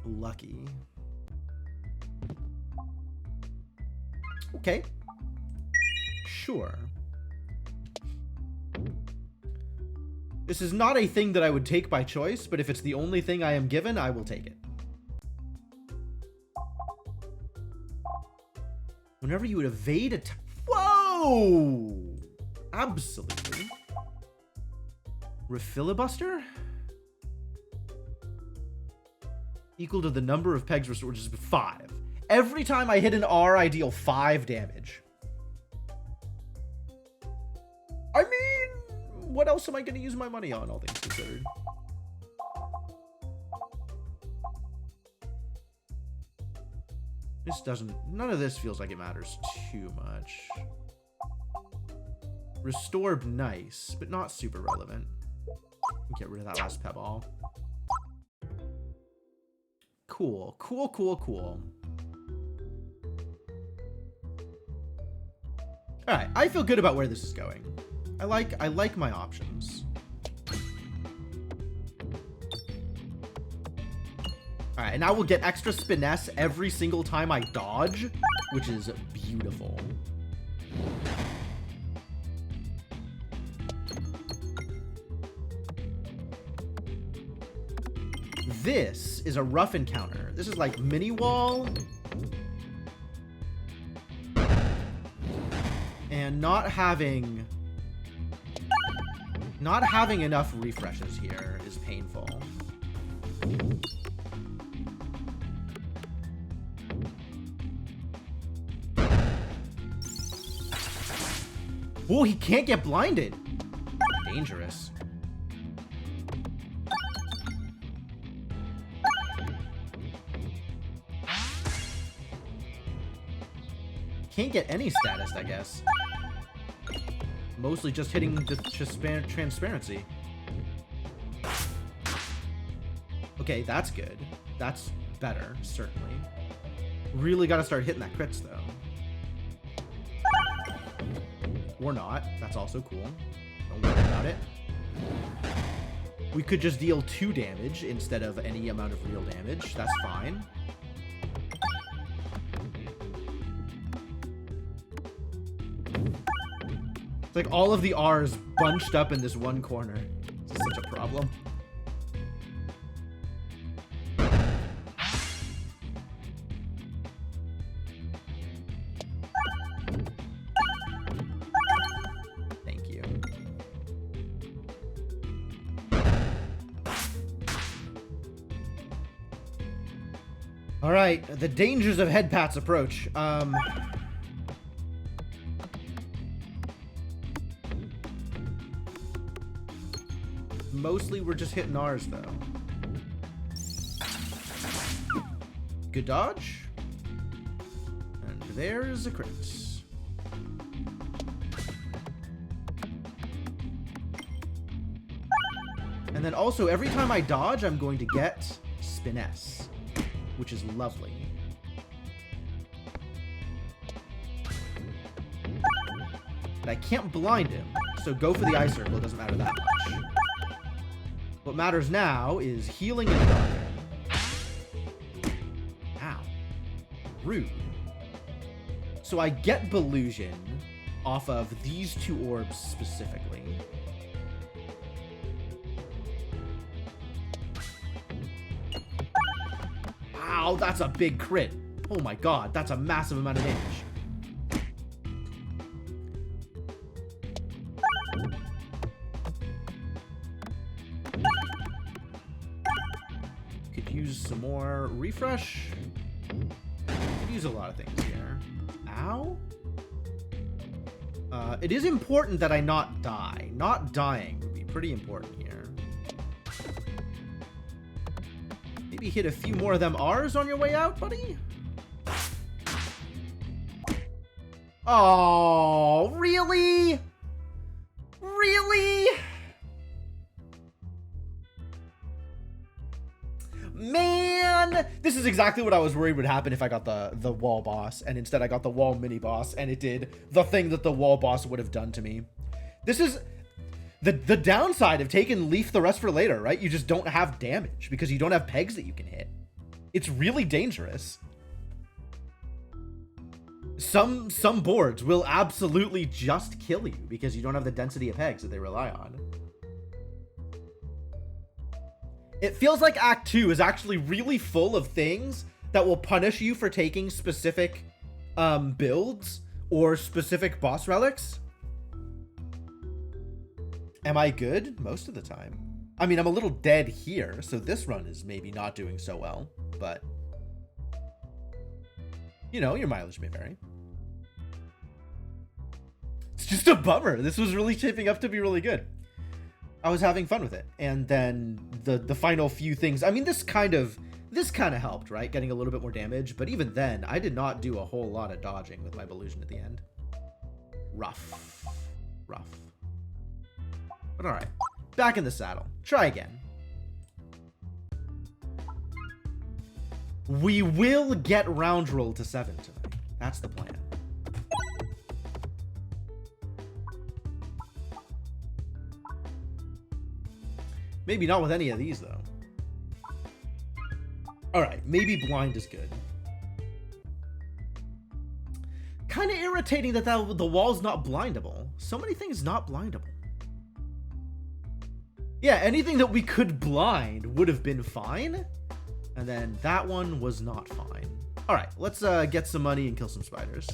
S1: Lucky. Okay. Sure. This is not a thing that I would take by choice, but if it's the only thing I am given, I will take it. Whenever you would evade a... Whoa! Absolutely. Refilibuster? Equal to the number of pegs restored, which is 5. Every time I hit an R, I deal 5 damage. I mean, what else am I going to use my money on, all things considered? This doesn't... None of this feels like it matters too much. Restored, nice, but not super relevant. Get rid of that last pebble. Cool, cool, cool, cool. Alright, I feel good about where this is going. I like my options. Alright, and now we'll get extra Spiness every single time I dodge, which is beautiful. This is a rough encounter. This is like mini wall And not having enough refreshes here is painful. Oh, he can't get blinded. Dangerous. Can't get any status, I guess. Mostly just hitting the transparency. Okay, that's good. That's better, certainly. Really gotta start hitting that crits, though. Or not. That's also cool. Don't worry about it. We could just deal 2 damage instead of any amount of real damage. That's fine. It's like all of the R's bunched up in this one corner. This is such a problem. Thank you. All right, the dangers of head pats approach. Mostly we're just hitting R's, though. Good dodge. And there's a crit. And then also, every time I dodge, I'm going to get Spin S, which is lovely. But I can't blind him, so go for the Ice Circle. It doesn't matter that much. What matters now is healing and dodging. Ow. Rude. So I get Belusion off of these 2 orbs specifically. Ow, that's a big crit. Oh my god, that's a massive amount of damage. Some more refresh. Could use a lot of things here. Ow. It is important that I not die. Not dying would be pretty important here. Maybe hit a few more of them R's on your way out, buddy? Oh, really? Really? Man, this is exactly what I was worried would happen if I got the wall boss, and instead I got the wall mini boss, and it did the thing that the wall boss would have done to me. This is the downside of taking Leaf the Rest for later, right? You just don't have damage because you don't have pegs that you can hit. It's really dangerous. Some boards will absolutely just kill you because you don't have the density of pegs that they rely on. It feels like Act 2 is actually really full of things that will punish you for taking specific builds or specific boss relics. Am I good? Most of the time. I mean, I'm a little dead here, so this run is maybe not doing so well, but you know, your mileage may vary. It's just a bummer. This was really shaping up to be really good. I was having fun with it, and then the final few things. I mean, this kind of helped, right? Getting a little bit more damage, but even then, I did not do a whole lot of dodging with my Belusion at the end. Rough. But all right, back in the saddle. Try again. We will get round roll to 7 tonight. That's the plan. Maybe not with any of these, though. Alright, maybe blind is good. Kind of irritating that the wall's not blindable. So many things not blindable. Yeah, anything that we could blind would have been fine. And then that one was not fine. Alright, let's get some money and kill some spiders.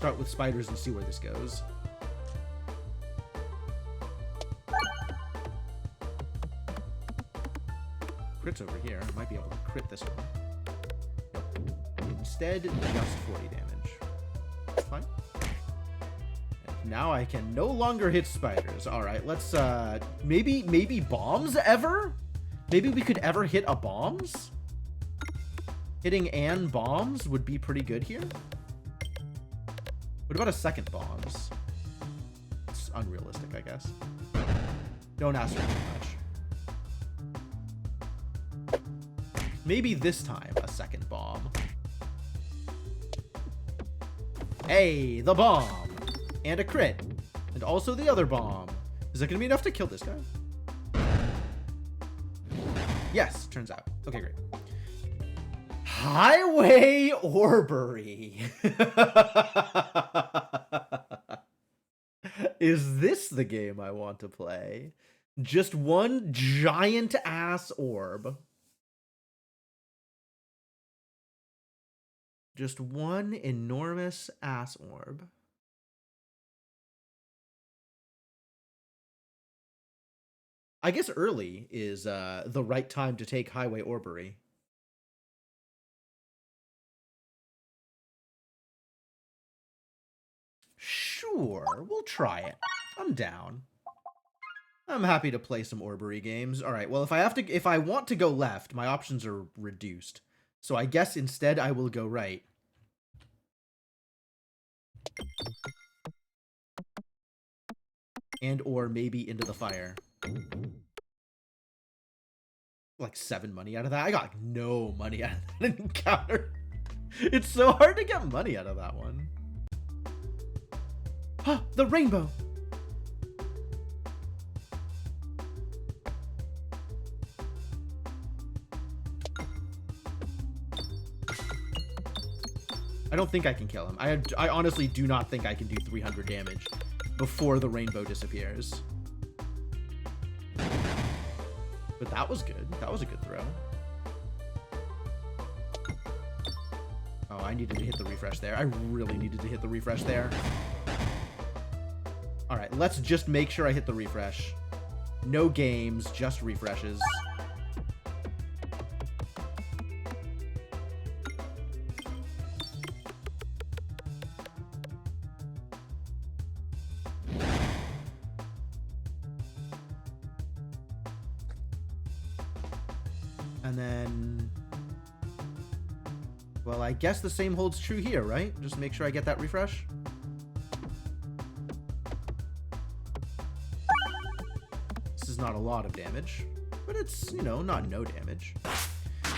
S1: start with spiders and see where this goes. Crit's over here. I might be able to crit this one. Nope. Instead, just 40 damage. That's fine. And now I can no longer hit spiders. Alright, let's, maybe bombs ever? Maybe we could ever hit a bombs? Hitting and bombs would be pretty good here. What about a second bombs? It's unrealistic, I guess. Don't ask for too much. Maybe this time a second bomb. Hey, the bomb! And a crit. And also the other bomb. Is that going to be enough to kill this guy? Yes, turns out. Okay, great. Highway Orbery. Is this the game I want to play? Just one giant ass orb. Just one enormous ass orb. I guess early is the right time to take Highway Orbery. Sure, we'll try it. I'm down. I'm happy to play some Orbery games. All right, well, if I want to go left, my options are reduced. So I guess instead I will go right. And or maybe into the fire. Like 7 money out of that. I got no money out of that encounter. It's so hard to get money out of that one. Huh, the rainbow. I don't think I can kill him. I honestly do not think I can do 300 damage before the rainbow disappears. But that was good. That was a good throw. Oh, I needed to hit the refresh there. I really needed to hit the refresh there. All right, let's just make sure I hit the refresh. No games, just refreshes. And then, well, I guess the same holds true here, right? Just make sure I get that refresh. This is not a lot of damage, but it's, you know, not no damage.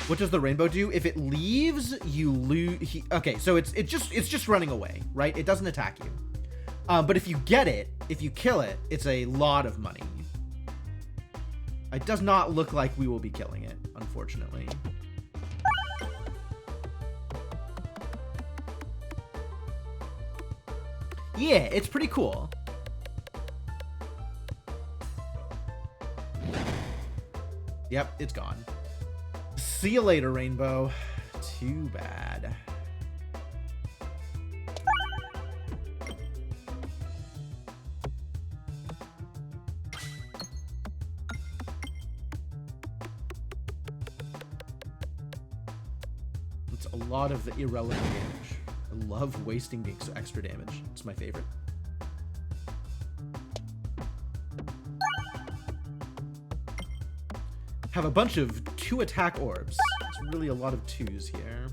S1: What does the rainbow do? If it leaves, you lose. Okay, so it's just running away, right? It doesn't attack you. But if you get it, if you kill it, it's a lot of money. It does not look like we will be killing it, unfortunately. Yeah, it's pretty cool. Yep, it's gone. See you later, Rainbow. Too bad. It's a lot of the irrelevant damage. I love wasting extra damage. It's my favorite. Have a bunch of 2 attack orbs. It's really a lot of 2s here.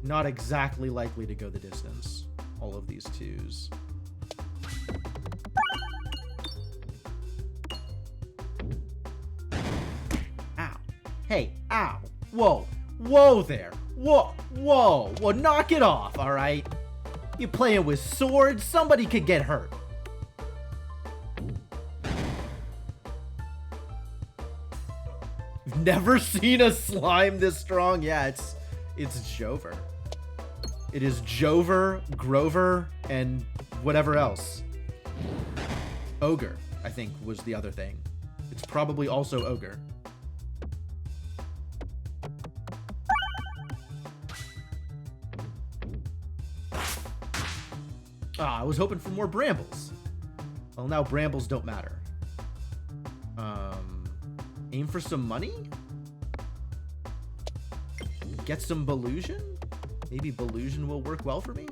S1: Not exactly likely to go the distance, all of these 2s. Ow. Hey, ow. Whoa. Whoa there. Whoa. Whoa. Whoa, knock it off, all right? You playing with swords? Somebody could get hurt. Never seen a slime this strong. Yeah, it's Jover. It is Jover, Grover, and whatever else. Ogre, I think, was the other thing. It's probably also Ogre. Ah, I was hoping for more brambles. Well, now brambles don't matter. Aim for some money? Get some Belusion? Maybe Belusion will work well for me?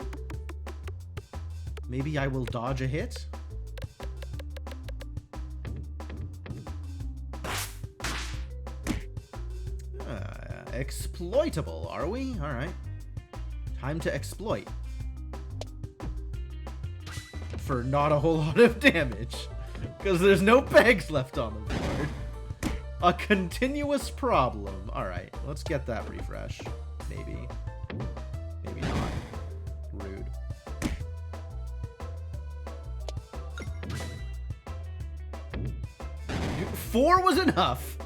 S1: Maybe I will dodge a hit? Exploitable, are we? Alright. Time to exploit. For not a whole lot of damage. Because there's no pegs left on the board. A continuous problem. Alright, let's get that refresh. Maybe. Maybe not. Rude. Four was enough.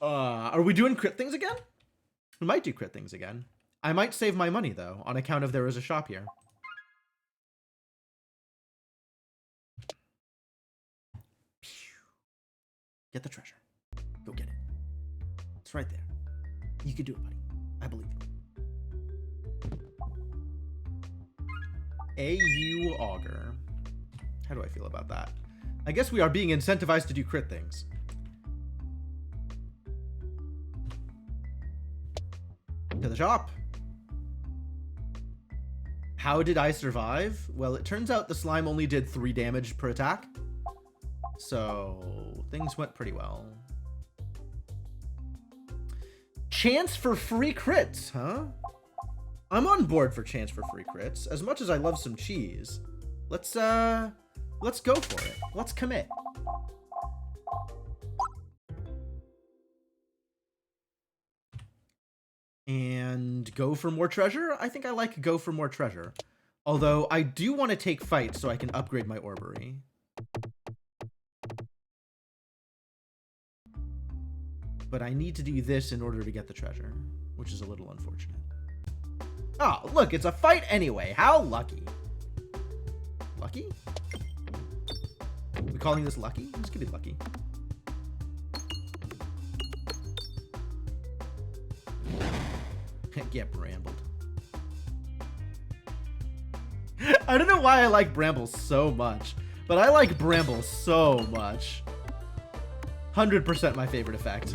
S1: Are we doing crit things again? We might do crit things again. I might save my money, though, on account of there is a shop here. Get the treasure. Go get it. It's right there. You can do it, buddy. I believe you. AU Augur. How do I feel about that? I guess we are being incentivized to do crit things. To the shop. How did I survive? Well, it turns out the slime only did 3 damage per attack. So things went pretty well. Chance for free crits, huh? I'm on board for chance for free crits. As much as I love some cheese, let's go for it. Let's commit. And go for more treasure? I think I like go for more treasure. Although I do want to take fight so I can upgrade my orbery. But I need to do this in order to get the treasure, which is a little unfortunate. Oh, look, it's a fight anyway. How lucky. Lucky? Are we calling this lucky? This could be lucky. Get brambled. I don't know why I like brambles so much, but I like brambles so much. 100% my favorite effect.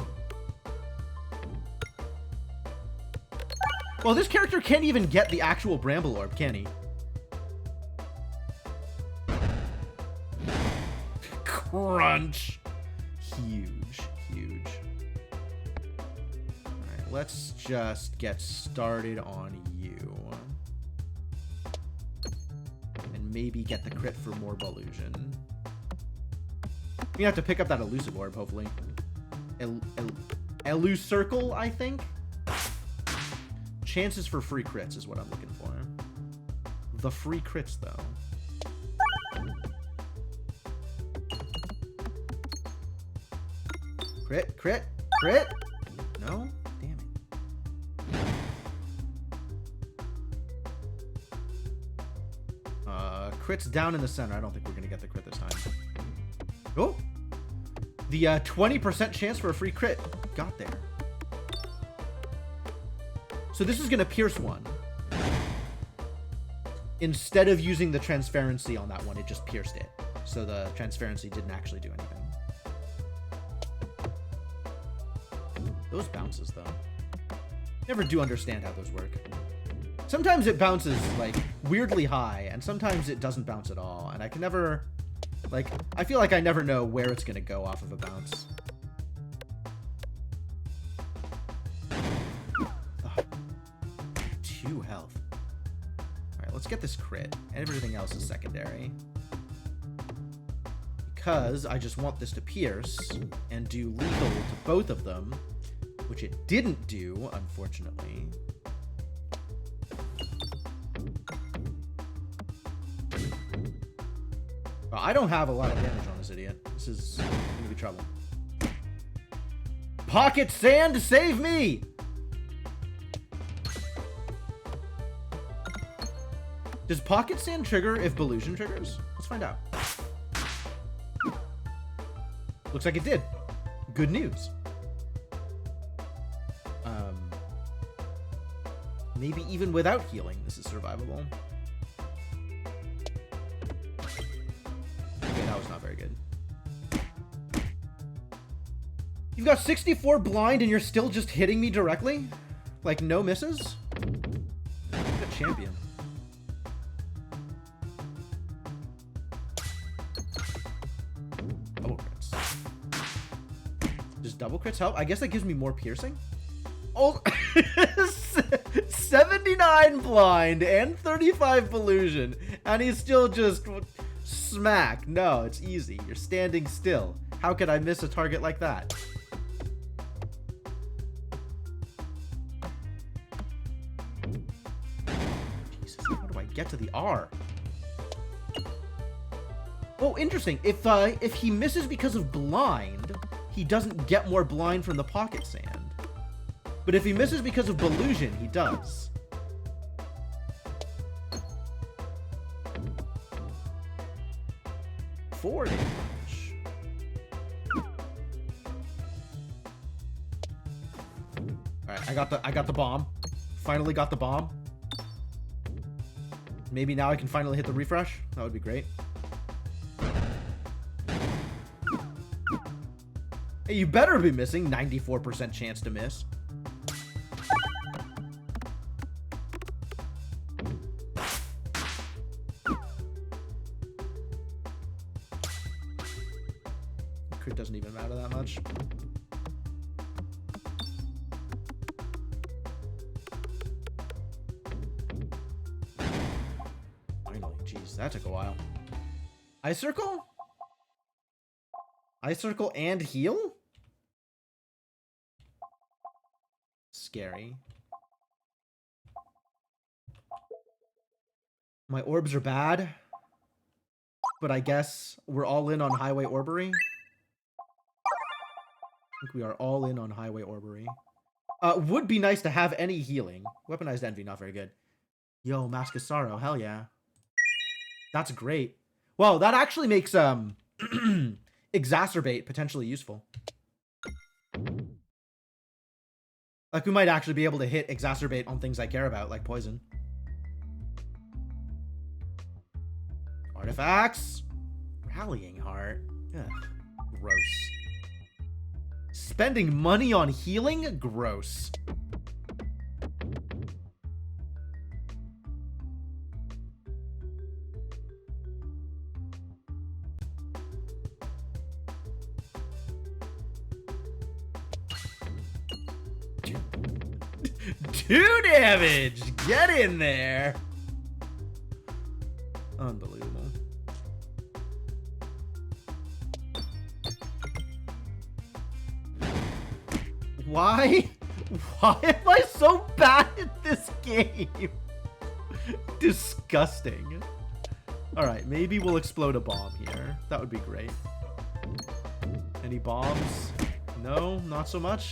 S1: Well, this character can't even get the actual bramble orb, can he? Crunch. Huge, huge. Alright, let's just get started on you. And maybe get the crit for more Belusion. We have to pick up that elusive orb, hopefully. Elucircle, I think? Chances for free crits is what I'm looking for. The free crits, though. Crit, crit, crit! No? Damn it. Crit's down in the center. I don't think we're going to get the crit this time. Oh! The 20% chance for a free crit got there. So this is going to pierce one. Instead of using the transparency on that one, it just pierced it. So the transparency didn't actually do anything. Those bounces, though. Never do understand how those work. Sometimes it bounces, like, weirdly high, and sometimes it doesn't bounce at all. And I can never... Like, I feel like I never know where it's going to go off of a bounce. Ugh. 2 health. Alright, let's get this crit. Everything else is secondary. Because I just want this to pierce and do lethal to both of them, which it didn't do, unfortunately. Well, I don't have a lot of damage on this idiot. This is gonna be trouble. Pocket sand, save me! Does pocket sand trigger if Belusion triggers? Let's find out. Looks like it did. Good news. Maybe even without healing, this is survivable. Okay, that was not very good. You've got 64 blind and you're still just hitting me directly? Like, no misses? What a champion. Double crits. Does double crits help? I guess that gives me more piercing. Oh, 79 blind and 35 illusion, and he's still just smack. No, it's easy. You're standing still. How could I miss a target like that? Jesus, how do I get to the R? Oh, interesting. If he misses because of blind, he doesn't get more blind from the pocket sand. But if he misses because of Belusion, he does. Four damage. Alright, I got the bomb. Finally got the bomb. Maybe now I can finally hit the refresh. That would be great. Hey, you better be missing. 94% chance to miss. Crit doesn't even matter that much. Finally, jeez, that took a while. Ice Circle? Ice Circle and heal? Scary. My orbs are bad, but I guess we're all in on Highway Orbery. I think we are all in on Highway Orbery. Would be nice to have any healing. Weaponized Envy, not very good. Yo, Mask of Sorrow, hell yeah. That's great. Well, that actually makes Exacerbate potentially useful. Like, we might actually be able to hit Exacerbate on things I care about, like poison. Artifacts. Rallying Heart. Ugh, gross. Spending money on healing? Gross. Two damage! Get in there! Unbelievable. Why? Why am I so bad at this game? Disgusting. Alright, maybe we'll explode a bomb here. That would be great. Any bombs? No, not so much.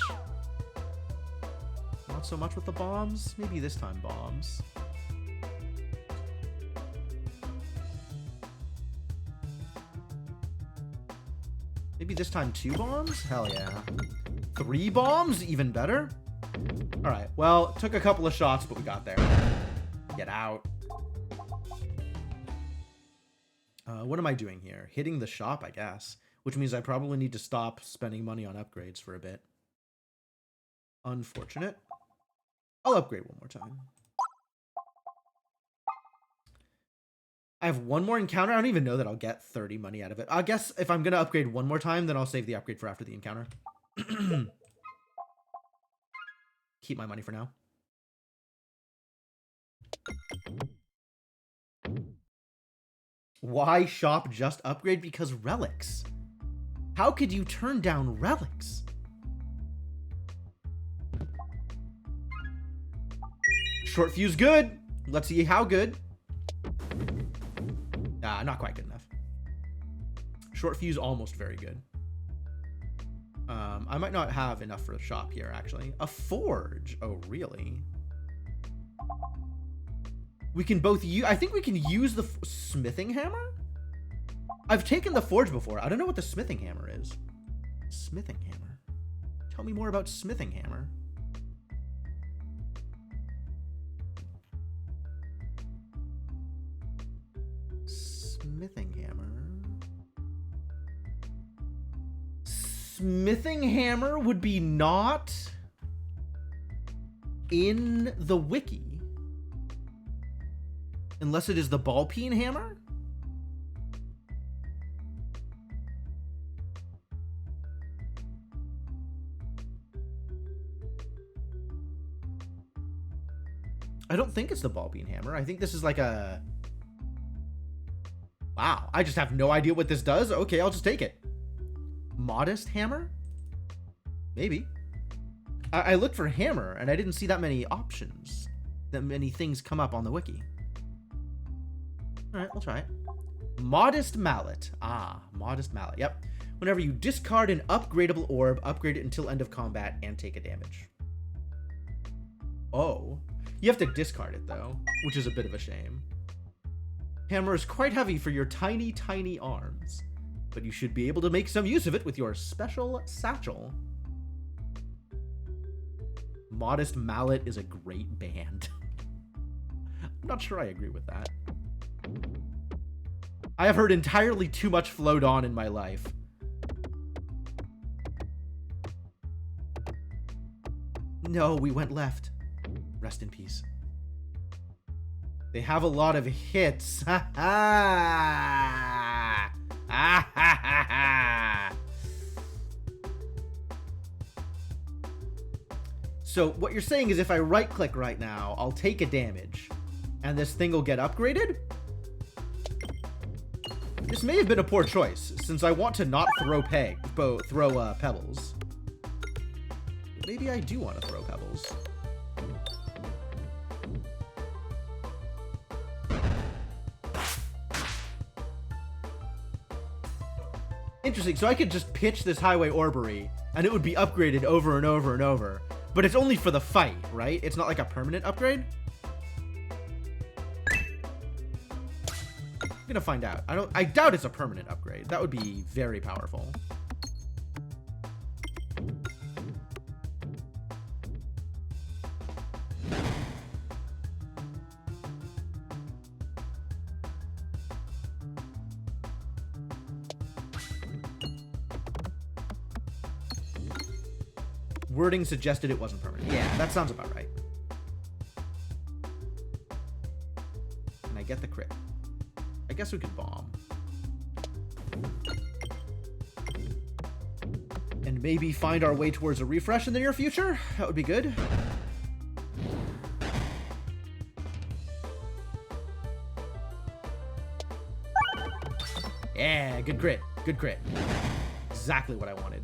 S1: Not so much with the bombs. Maybe this time bombs. Maybe this time 2 bombs? Hell yeah. 3 bombs? Even better? Alright, well, took a couple of shots, but we got there. Get out. What am I doing here? Hitting the shop, I guess. Which means I probably need to stop spending money on upgrades for a bit. Unfortunate. I'll upgrade one more time. I have one more encounter. I don't even know that I'll get 30 money out of it. I guess if I'm going to upgrade one more time, then I'll save the upgrade for after the encounter. Keep my money for now. Why shop just upgrade? Because relics. How could you turn down relics? Short fuse good. Let's see how good. Not quite good enough. Short fuse almost very good. I might not have enough for a shop here, actually. A forge. Oh, really? We can both use... I think we can use the smithing hammer? I've taken the forge before. I don't know what the smithing hammer is. Smithing hammer. Tell me more about smithing hammer. Smithing hammer. Smithing hammer would be not in the wiki. Unless it is the ball peen hammer? I don't think it's the ball peen hammer. I think this is like a... Wow, I just have no idea what this does. Okay, I'll just take it. Modest hammer? Maybe. I looked for hammer, and I didn't see that many options. That many things come up on the wiki. Alright, we'll try it. Modest mallet. Ah, modest mallet. Yep. Whenever you discard an upgradable orb, upgrade it until end of combat and take a damage. Oh. You have to discard it, though, which is a bit of a shame. Hammer is quite heavy for your tiny, tiny arms, but you should be able to make some use of it with your special satchel. Modest Mallet is a great band. I'm not sure I agree with that. I have heard entirely too much Float On in my life. No, we went left. Rest in peace. They have a lot of hits. Ha ha! Ha ha ha ha! So what you're saying is if I right click right now, I'll take a damage and this thing will get upgraded? This may have been a poor choice since I want to not throw pebbles. Maybe I do want to throw pebbles. Interesting, so I could just pitch this Highway Orbery, and it would be upgraded over and over and over. But it's only for the fight, right? It's not like a permanent upgrade? I'm gonna find out. I doubt it's a permanent upgrade. That would be very powerful. Wording suggested it wasn't permanent. Yeah, that sounds about right. And I get the crit. I guess we could bomb. And maybe find our way towards a refresh in the near future? That would be good. Yeah, good crit. Good crit. Exactly what I wanted.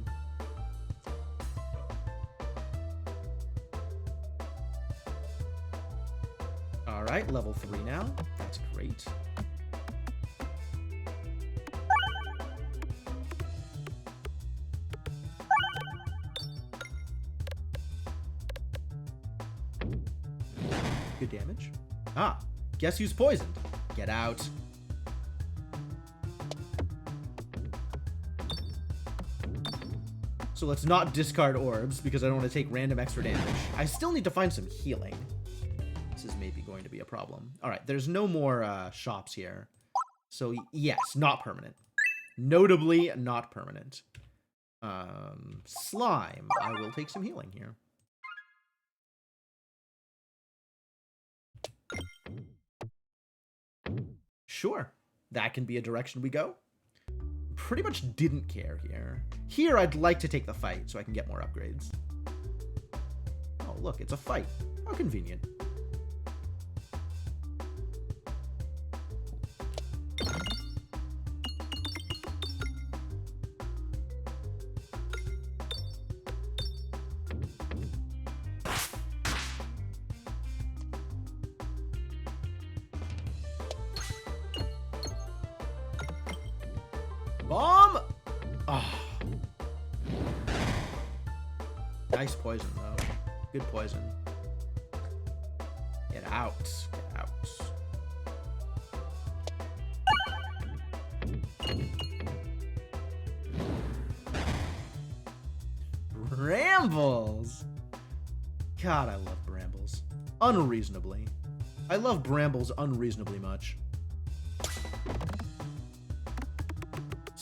S1: Alright, level 3 now. That's great. Good damage. Ah, guess who's poisoned? Get out. So let's not discard orbs because I don't want to take random extra damage. I still need to find some healing. This is maybe going to be a problem. All right, there's no more shops here. So yes, not permanent. Notably not permanent. Slime. I will take some healing here. Sure, that can be a direction we go. Pretty much didn't care here. Here, I'd like to take the fight so I can get more upgrades. Oh, look, it's a fight. How convenient. Bomb! Oh. Nice poison, though. Good poison. Get out. Get out. Brambles! God, I love brambles. Unreasonably. I love brambles unreasonably much.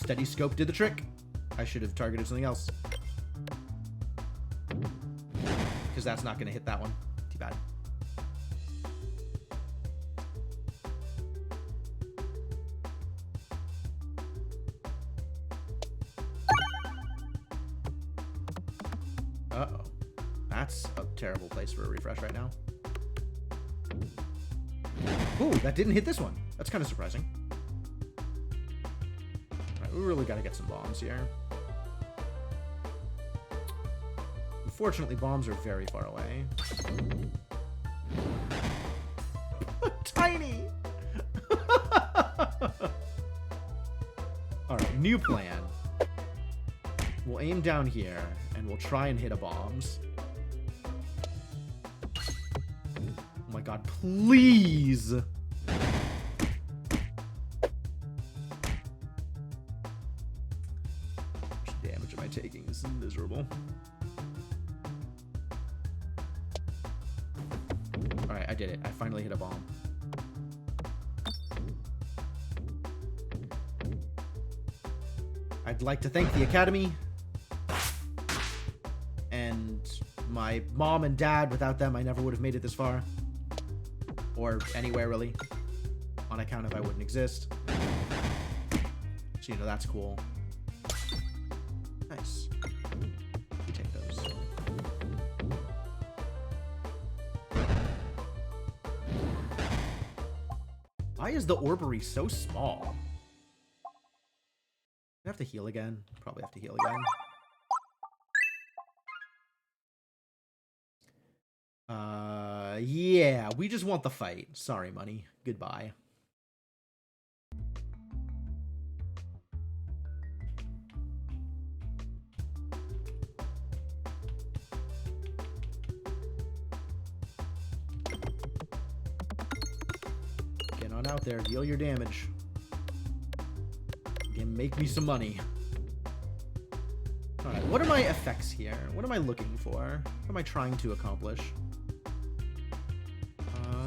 S1: steady scope did the trick. I should have targeted something else. Because that's not going to hit that one. Too bad. Uh-oh. That's a terrible place for a refresh right now. Ooh, that didn't hit this one. That's kind of surprising. All right, we really got to get some bombs here. Unfortunately, bombs are very far away. Tiny! Alright, new plan. We'll aim down here, and we'll try and hit a bombs. Oh my god, please! How much damage am I taking? This is miserable. Alright, I did it. I finally hit a bomb. I'd like to thank the Academy and my mom and dad. Without them, I never would have made it this far. Or anywhere, really. On account of I wouldn't exist. So, you know, that's cool. Nice. We take those. Why is the Orbery so small? Do I have to heal again? Probably have to heal again. Yeah, we just want the fight. Sorry, money. Goodbye. Get on out there, deal your damage. Again, make me some money. Alright, what are my effects here? What am I looking for? What am I trying to accomplish?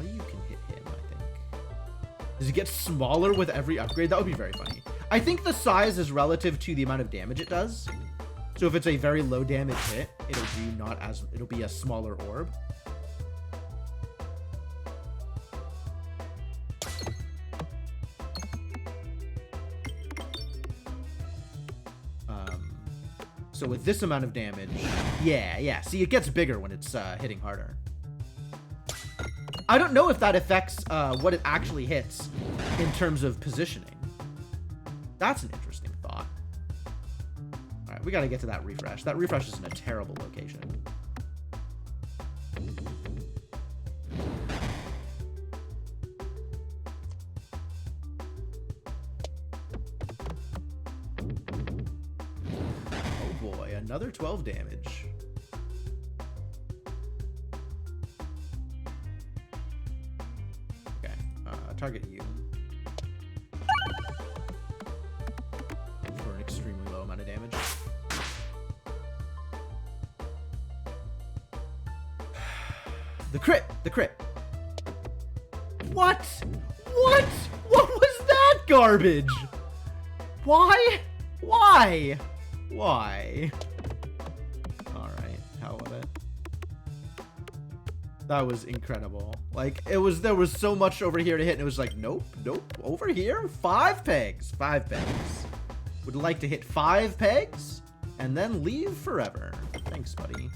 S1: You can hit him, I think. Does it get smaller with every upgrade? That would be very funny. I think the size is relative to the amount of damage it does. So if it's a very low damage hit, it'll be a smaller orb. So with this amount of damage, yeah. See, it gets bigger when it's hitting harder. I don't know if that affects what it actually hits in terms of positioning. That's an interesting thought. All right, we got to get to that refresh. That refresh is in a terrible location. Another 12 damage. Okay, target you. For an extremely low amount of damage. The crit! The crit! What? What? What was that garbage? Why? Why? Why? That was incredible. Like, there was so much over here to hit, and it was like, nope, over here, 5 pegs, 5 pegs. Would like to hit 5 pegs, and then leave forever. Thanks, buddy.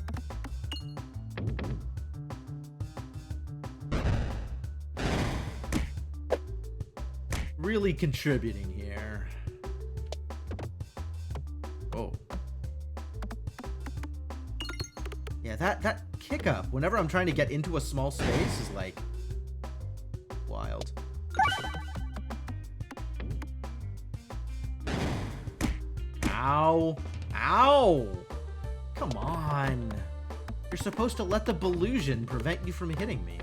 S1: Really contributing here. Oh. Yeah, that kick up whenever I'm trying to get into a small space is like wild. Ow. Ow. Come on. You're supposed to let the Belusion prevent you from hitting me.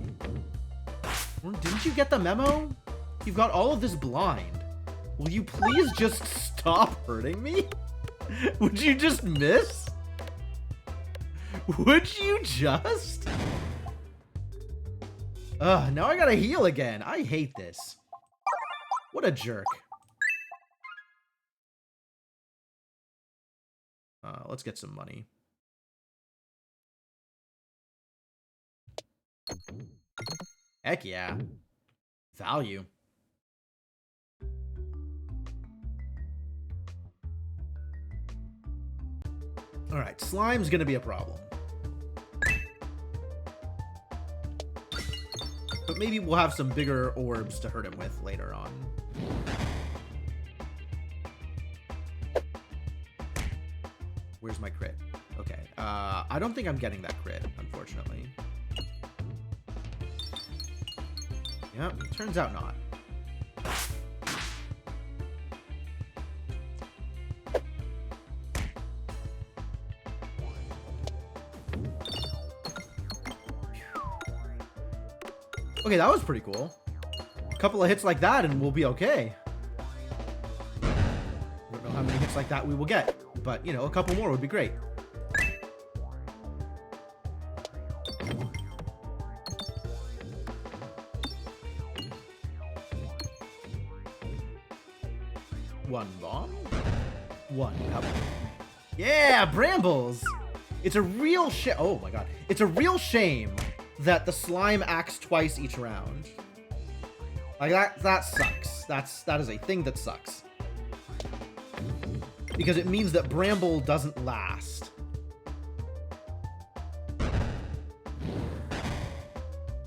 S1: Didn't you get the memo? You've got all of this blind. Will you please just stop hurting me? Would you just miss? Would you just? Now I gotta heal again. I hate this. What a jerk. Let's get some money. Heck yeah. Value. Alright, slime's gonna be a problem. But maybe we'll have some bigger orbs to hurt him with later on. Where's my crit? Okay, I don't think I'm getting that crit, unfortunately. Yep, turns out not. Okay, that was pretty cool. A couple of hits like that and we'll be okay. I don't know how many hits like that we will get, but, you know, a couple more would be great. One bomb. One couple. Yeah, brambles! It's a real shame. Oh my god. It's a real shame that the slime acts twice each round. Like, that sucks. That is a thing that sucks. Because it means that Bramble doesn't last.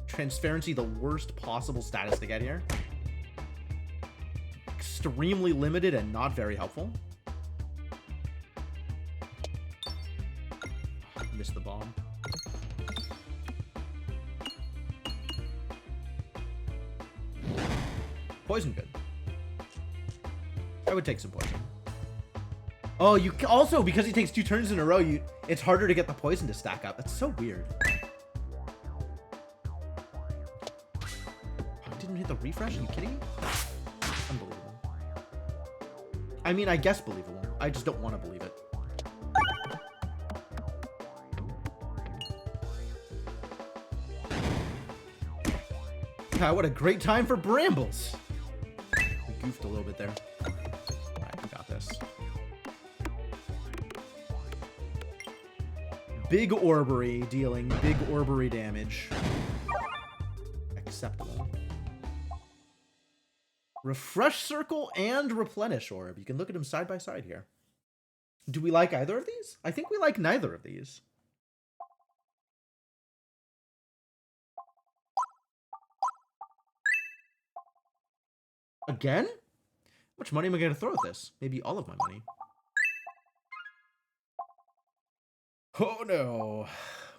S1: Transparency, the worst possible status to get here. Extremely limited and not very helpful. Missed the bomb. Poison good. I would take some poison. Oh, you also, because he takes 2 turns in a row, it's harder to get the poison to stack up. That's so weird. I didn't hit the refresh? Are you kidding me? Unbelievable. I mean, I guess believable. I just don't want to believe it. God, what a great time for brambles. I goofed a little bit there. Alright, we got this. Big Orbery, dealing big Orbery damage. Acceptable. Refresh Circle and Replenish Orb. You can look at them side by side here. Do we like either of these? I think we like neither of these. Again? How much money am I going to throw at this? Maybe all of my money. Oh no.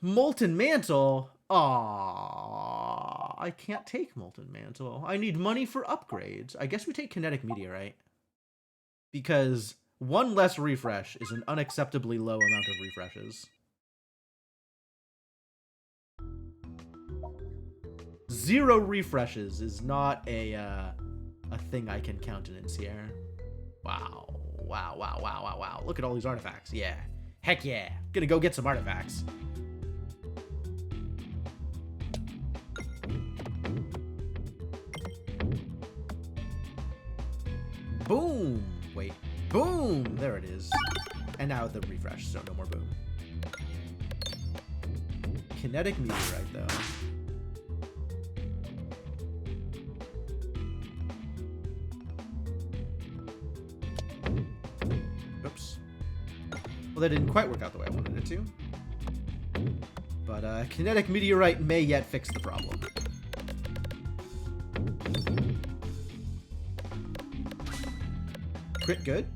S1: Molten Mantle? Aww. I can't take Molten Mantle. I need money for upgrades. I guess we take Kinetic Meteorite. Because 1 less refresh is an unacceptably low amount of refreshes. 0 refreshes is not a thing I can countenance here. Wow. Wow, wow, wow, wow, wow. Look at all these artifacts. Yeah. Heck yeah. Gonna go get some artifacts. Boom! Wait. Boom! There it is. And now the refresh, so no more boom. Kinetic Meteorite, though. Oops. Well, that didn't quite work out the way I wanted it to. But Kinetic Meteorite may yet fix the problem. Crit good.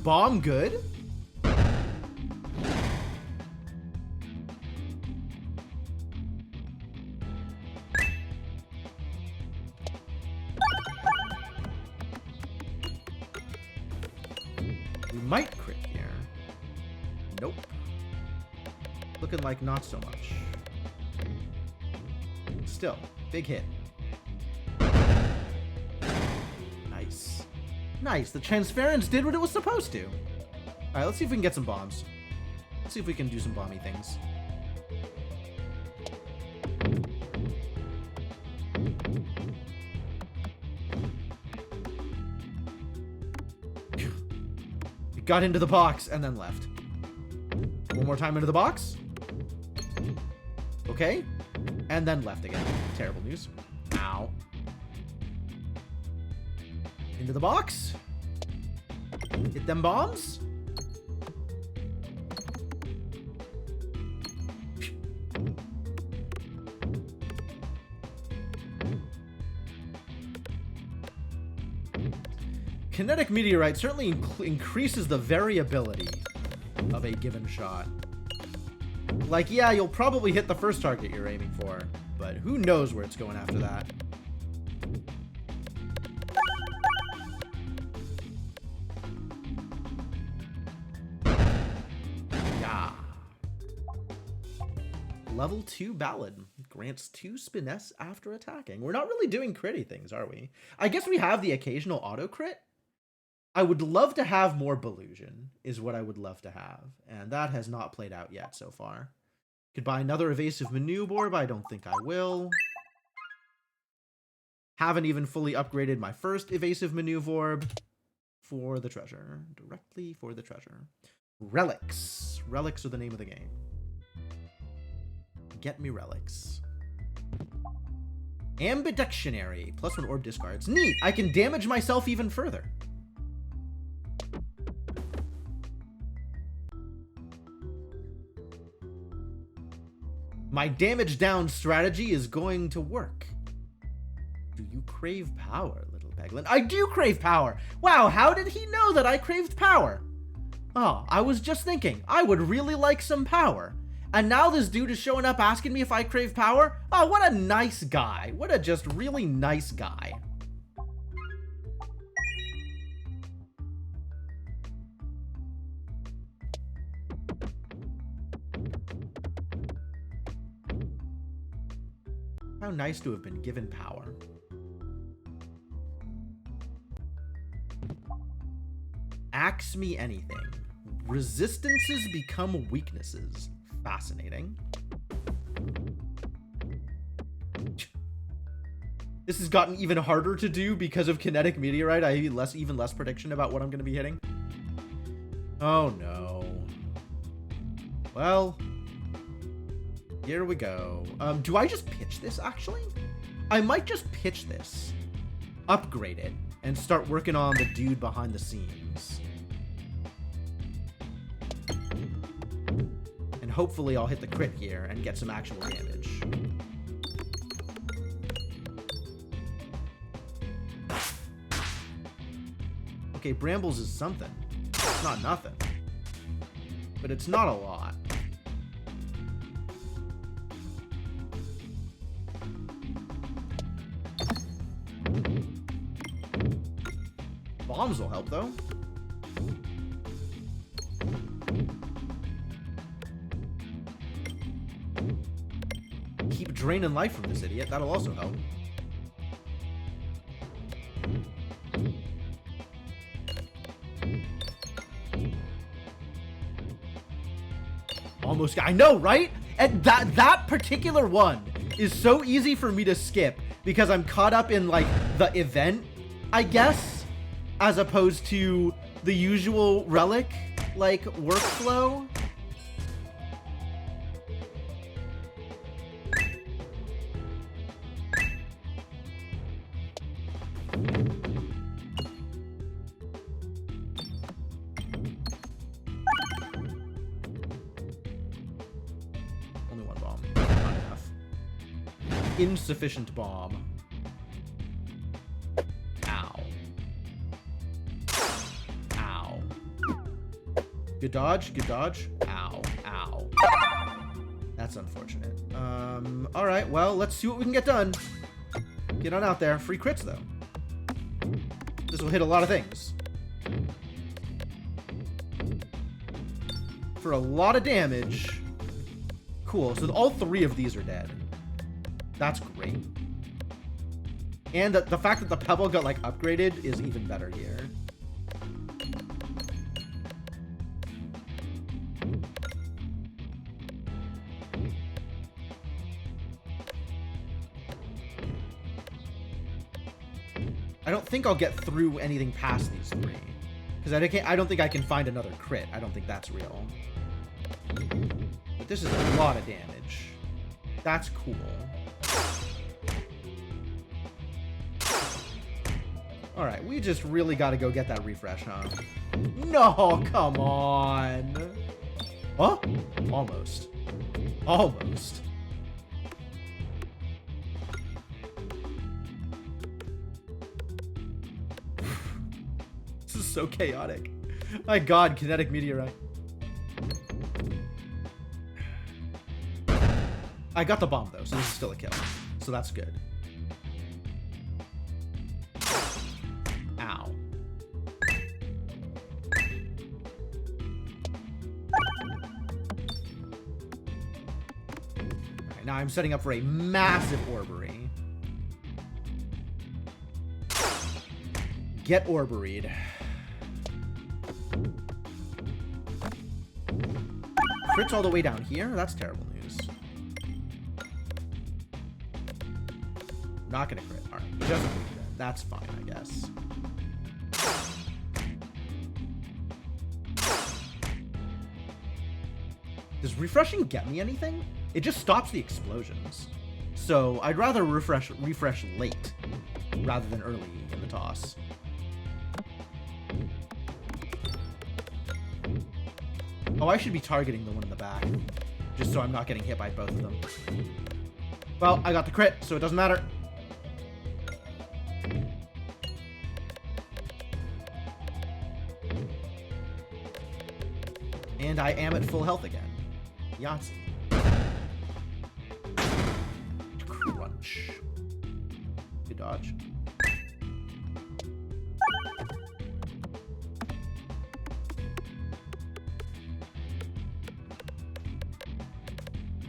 S1: Bomb good. We might crit here. Nope. Looking like not so much. Still, big hit. Nice. Nice. The Transference did what it was supposed to. Alright, let's see if we can get some bombs. Let's see if we can do some bomby things. got into the box and then left. One more time into the box. Okay. And then left again. Terrible news. Ow. Into the box. Hit them bombs. Kinetic meteorite certainly increases the variability of a given shot. Like, yeah, you'll probably hit the first target you're aiming for, but who knows where it's going after that. Yeah. Level 2 Ballad grants 2 spiness after attacking. We're not really doing critty things, are we? I guess we have the occasional auto crit. I would love to have more Belusion, is what I would love to have. And that has not played out yet so far. Could buy another evasive maneuver, but I don't think I will. Haven't even fully upgraded my first evasive maneuver for the treasure. Directly for the treasure. Relics. Relics are the name of the game. Get me relics. Ambidictionary. +1 orb discards. Neat. I can damage myself even further. My damage down strategy is going to work. Do you crave power, little Peglin? I do crave power. Wow, how did he know that I craved power? Oh, I was just thinking, I would really like some power. And now this dude is showing up asking me if I crave power? Oh, what a nice guy. What a just really nice guy. How nice to have been given power. Ask me anything. Resistances become weaknesses. Fascinating. This has gotten even harder to do because of kinetic meteorite. I have even less prediction about what I'm going to be hitting. Oh no. Well, here we go. Do I just pitch this, actually? I might just pitch this, upgrade it, and start working on the dude behind the scenes. And hopefully I'll hit the crit here and get some actual damage. Okay, Brambles is something. It's not nothing. But it's not a lot. Bombs will help, though. Keep draining life from this idiot. That'll also help. Almost. I know, right? And that particular one is so easy for me to skip because I'm caught up in, like, the event, I guess, as opposed to the usual relic, like, workflow. Only one bomb. Not enough. Insufficient bomb. Good dodge, good dodge. Ow, ow. That's unfortunate. Alright, well, let's see what we can get done. Get on out there. Free crits, though. This will hit a lot of things. For a lot of damage. Cool, so all 3 of these are dead. That's great. And the fact that the pebble got, like, upgraded is even better here. I don't think I'll get through anything past these 3. Because I don't think I can find another crit. I don't think that's real. But this is a lot of damage. That's cool. Alright, we just really got to go get that refresh, huh? No, come on. Huh? Almost. Almost. This is so chaotic. My god, kinetic meteorite. I got the bomb though, so this is still a kill. So that's good. Ow. Alright, now I'm setting up for a massive orbery. Get orberied. Crits all the way down here? That's terrible news. Not gonna crit. Alright, he doesn't crit. That's fine, I guess. Does refreshing get me anything? It just stops the explosions. So I'd rather refresh late rather than early in the toss. Oh, I should be targeting the one in the back, just so I'm not getting hit by both of them. Well, I got the crit, so it doesn't matter. And I am at full health again. Yahtzee. Crunch. Good dodge.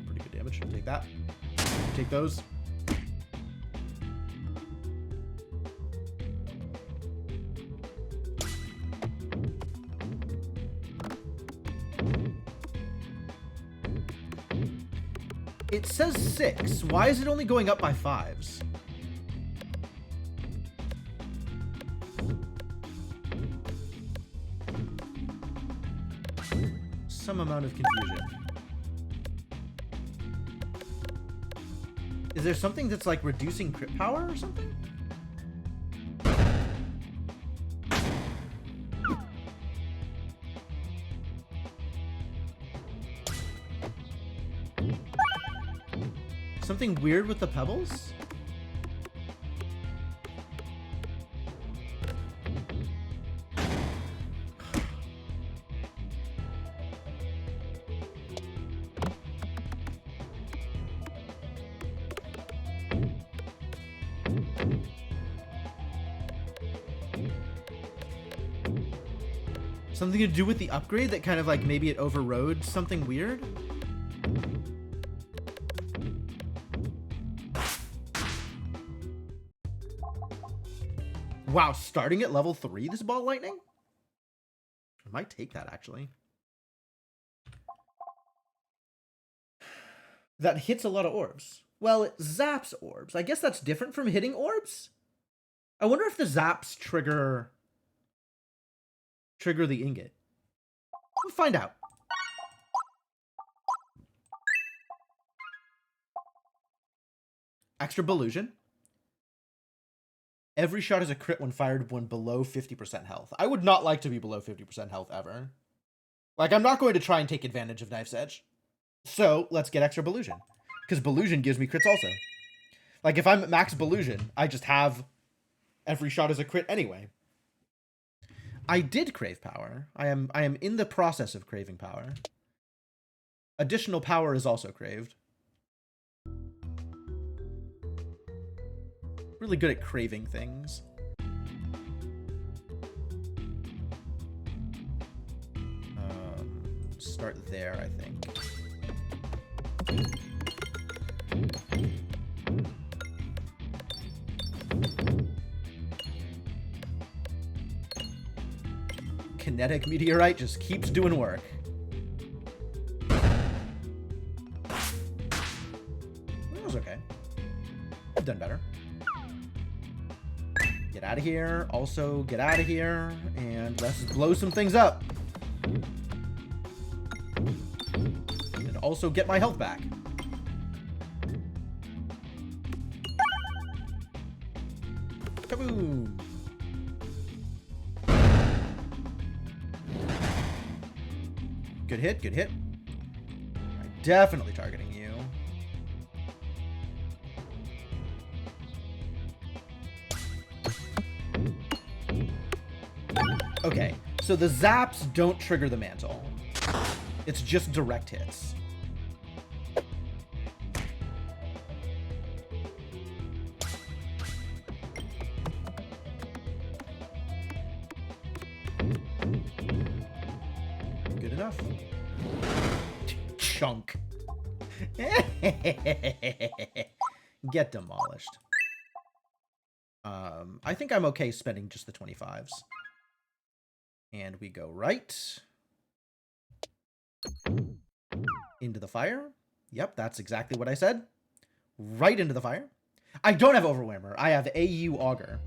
S1: Pretty good damage. Take that. Take those. It says 6. Why is it only going up by 5s? Some amount of confusion. Is there something that's like reducing crit power or something? Something weird with the pebbles? Something to do with the upgrade that kind of like maybe it overrode something weird? Wow, starting at level 3, this ball lightning? I might take that, actually. That hits a lot of orbs. Well, it zaps orbs. I guess that's different from hitting orbs? I wonder if the zaps trigger the ingot. We'll find out. Extra Ballusion. Every shot is a crit when fired when below 50% health. I would not like to be below 50% health ever. Like, I'm not going to try and take advantage of Knife's Edge. So, let's get Extra Ballusion. Because Ballusion gives me crits also. Like, if I'm at max Ballusion, I just have every shot as a crit anyway. I did crave power. I am in the process of craving power. Additional power is also craved. Really good at craving things. Start there, I think. Kinetic meteorite just keeps doing work. That was okay. I've done better. Get out of here. Also, get out of here. And let's blow some things up. And also get my health back. Kaboom! Good hit, good hit. I'm definitely targeting you. Okay, so the zaps don't trigger the mantle. It's just direct hits. Good enough. Chunk. Get demolished. I think I'm okay spending just the 25s. And we go right into the fire. Yep, that's exactly what I said. Right into the fire. I don't have Overwhammer. I have AU Augur.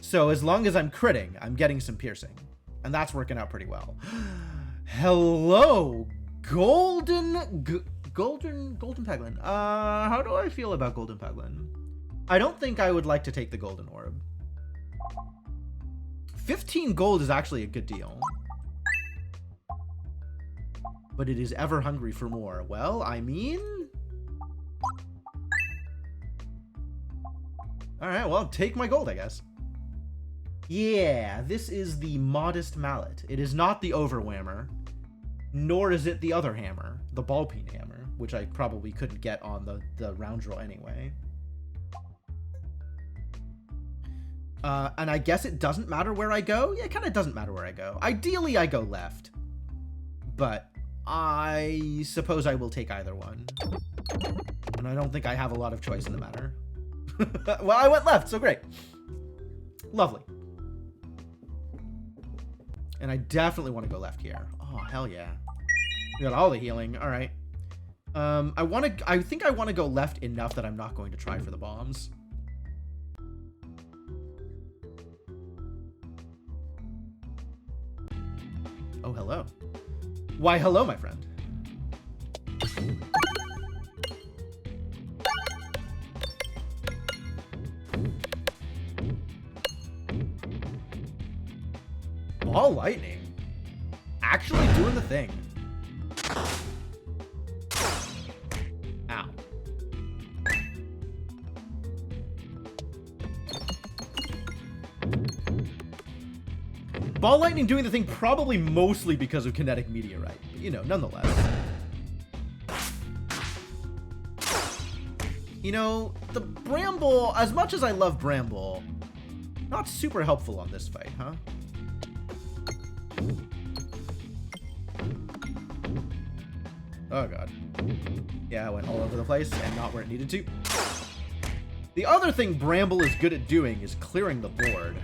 S1: So as long as I'm critting, I'm getting some piercing. And that's working out pretty well. Hello, Golden Peglin. How do I feel about Golden Peglin? I don't think I would like to take the Golden Orb. 15 gold is actually a good deal. But it is ever hungry for more. Well, I mean... Alright, well, take my gold, I guess. Yeah, this is the Modest Mallet. It is not the Overwhammer, nor is it the other hammer, the Ball-peen hammer, which I probably couldn't get on the round draw anyway. And I guess it doesn't matter where I go? Yeah, it kind of doesn't matter where I go. Ideally, I go left. But I suppose I will take either one. And I don't think I have a lot of choice in the matter. Well, I went left, so great. Lovely. And I definitely want to go left here. Oh, hell yeah. We got all the healing. All right. I think I want to go left enough that I'm not going to try for the bombs. Oh, hello. Why, hello, my friend. Ball lightning. Actually doing the thing. Ow. Ball lightning doing the thing probably mostly because of kinetic meteorite, but you know, nonetheless. You know, the Bramble, as much as I love Bramble, not super helpful on this fight, huh? Oh god. Yeah, I went all over the place and not where it needed to. The other thing Bramble is good at doing is clearing the board.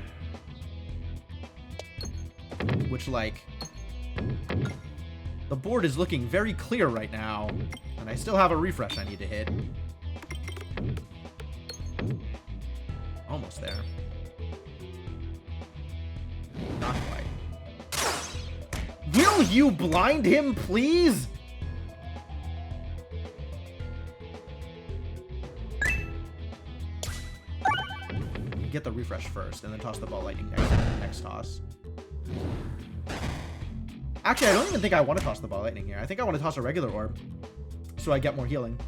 S1: Which, like, the board is looking very clear right now, and I still have a refresh I need to hit. Almost there. Not quite. Will you blind him, please? Get the refresh first, and then toss the ball lightning next toss. Actually, I don't even think I want to toss the ball lightning here. I think I want to toss a regular orb, so I get more healing.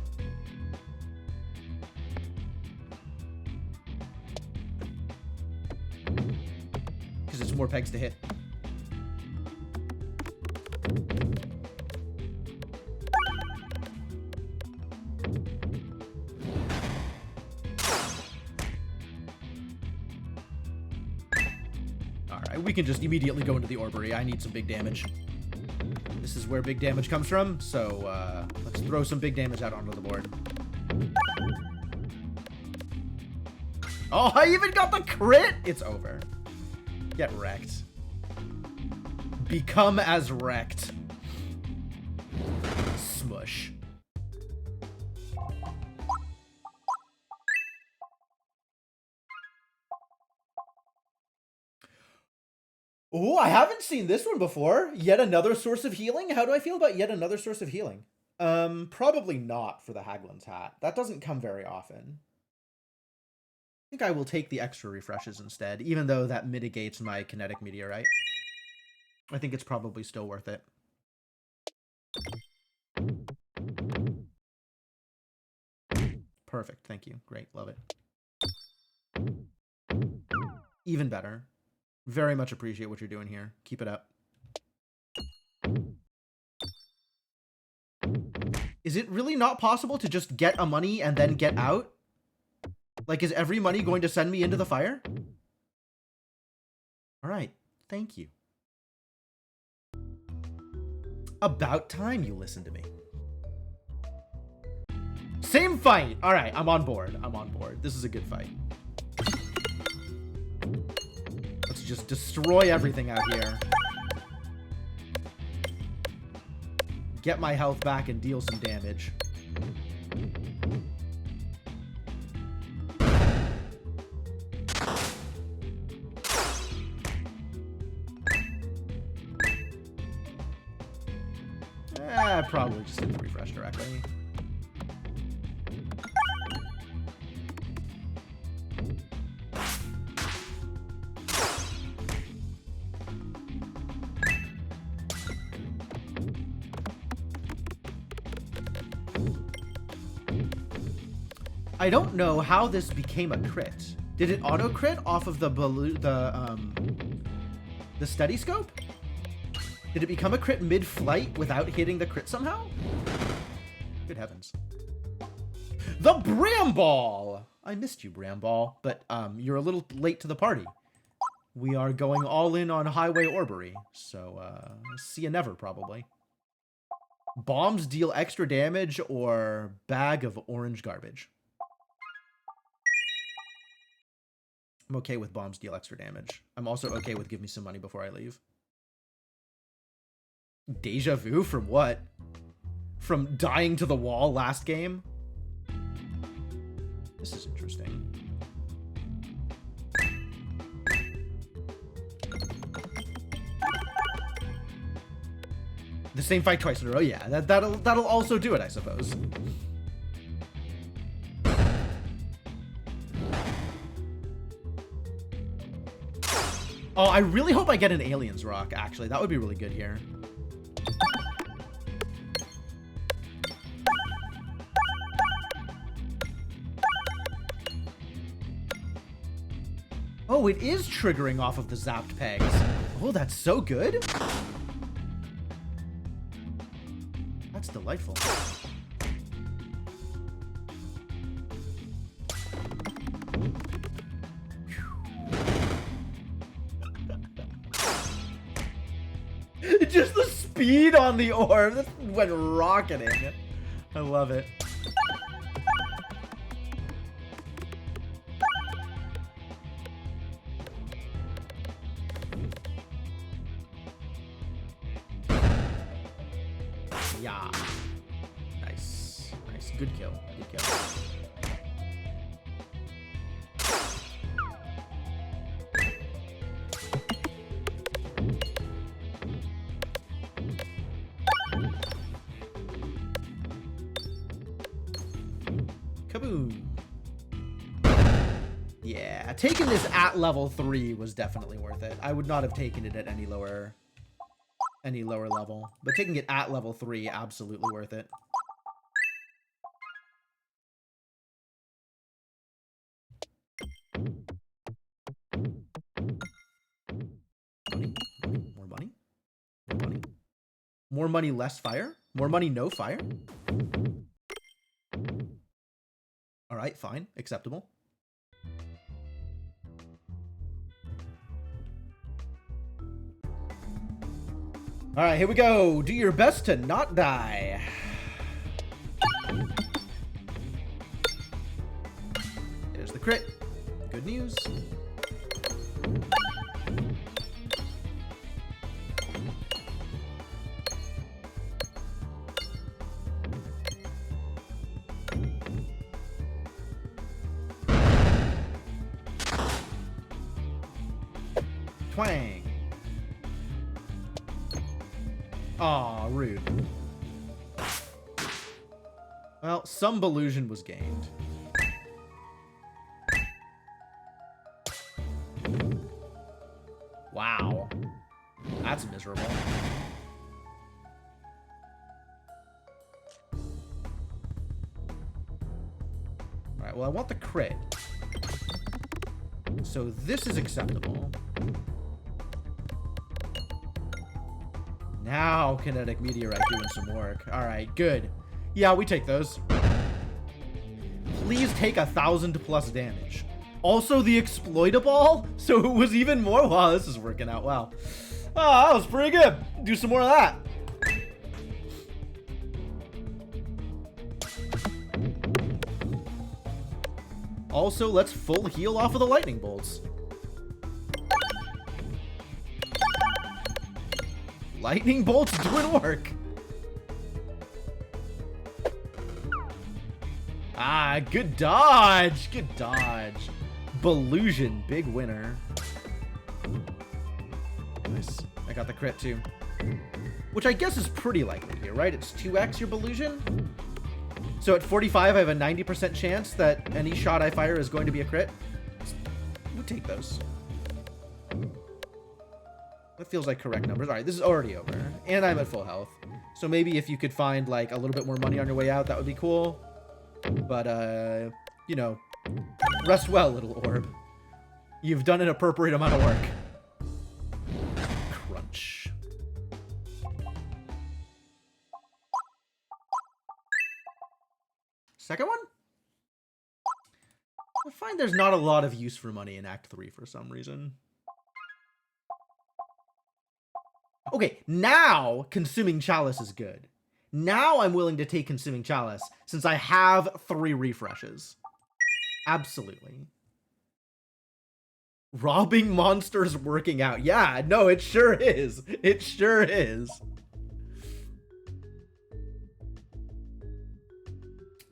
S1: Because it's more pegs to hit. Alright, we can just immediately go into the Orbery. I need some big damage. This is where big damage comes from, so let's throw some big damage out onto the board. Oh, I even got the crit! It's over. Get wrecked. Become as wrecked. Smush. Oh, I haven't seen this one before. Yet another source of healing? How do I feel about yet another source of healing? Probably not for the Haglin's hat. That doesn't come very often. I think I will take the extra refreshes instead, even though that mitigates my kinetic meteorite. I think it's probably still worth it. Perfect. Thank you. Great. Love it. Even better. Very much appreciate what you're doing here. Keep it up. Is it really not possible to just get a money and then get out? Like, is every money going to send me into the fire? All right. Thank you. About time you listened to me. Same fight. All right. I'm on board. I'm on board. This is a good fight. Let's just destroy everything out here. Get my health back and deal some damage. Probably just didn't refresh directly. I don't know how this became a crit. Did it auto crit off of the steady scope? Did it become a crit mid-flight without hitting the crit somehow? Good heavens. The Bramball! I missed you, Bramball, but you're a little late to the party. We are going all in on Highway Orbery, so see you never, probably. Bombs deal extra damage or bag of orange garbage? I'm okay with bombs deal extra damage. I'm also okay with give me some money before I leave. Deja vu from what? From dying to the wall last game? This is interesting. The same fight twice in a row? Yeah, that'll also do it, I suppose. Oh, I really hope I get an Aliens Rock, actually. That would be really good here. Oh, it is triggering off of the zapped pegs. Oh, that's so good. That's delightful. Just the speed on the orb. That went rocketing. I love it. Yeah. Nice. Nice. Good kill. Good kill. Kaboom. Yeah, taking this at level 3 was definitely worth it. I would not have taken it at any lower level, but taking it at level 3, absolutely worth it. Money, more money, more money, more money, less fire, more money, no fire. All right, fine, acceptable. All right, here we go. Do your best to not die. There's the crit. Good news. Twang. Aw, rude. Well, some Belusion was gained. Wow. That's miserable. Alright, well, I want the crit. So this is acceptable. Now Kinetic Meteorite doing some work. Alright, good. Yeah, we take those. Please take 1,000+ damage. Also the Exploitable, so it was even more. Wow, this is working out well. Oh, that was pretty good. Do some more of that. Also, let's full heal off of the lightning bolts. Lightning bolts doing work. Ah, good dodge. Good dodge. Belusion, big winner. Nice. I got the crit too. Which I guess is pretty likely here, right? It's 2x your Belusion. So at 45, I have a 90% chance that any shot I fire is going to be a crit. We'll take those. That feels like correct numbers. All right, this is already over. And I'm at full health. So maybe if you could find like a little bit more money on your way out, that would be cool. But, you know, rest well, little orb. You've done an appropriate amount of work. Crunch. Second one? I find there's not a lot of use for money in Act 3 for some reason. Okay, now Consuming Chalice is good. Now I'm willing to take Consuming Chalice since I have 3 refreshes. Absolutely. Robbing monsters working out. Yeah, no, it sure is. It sure is.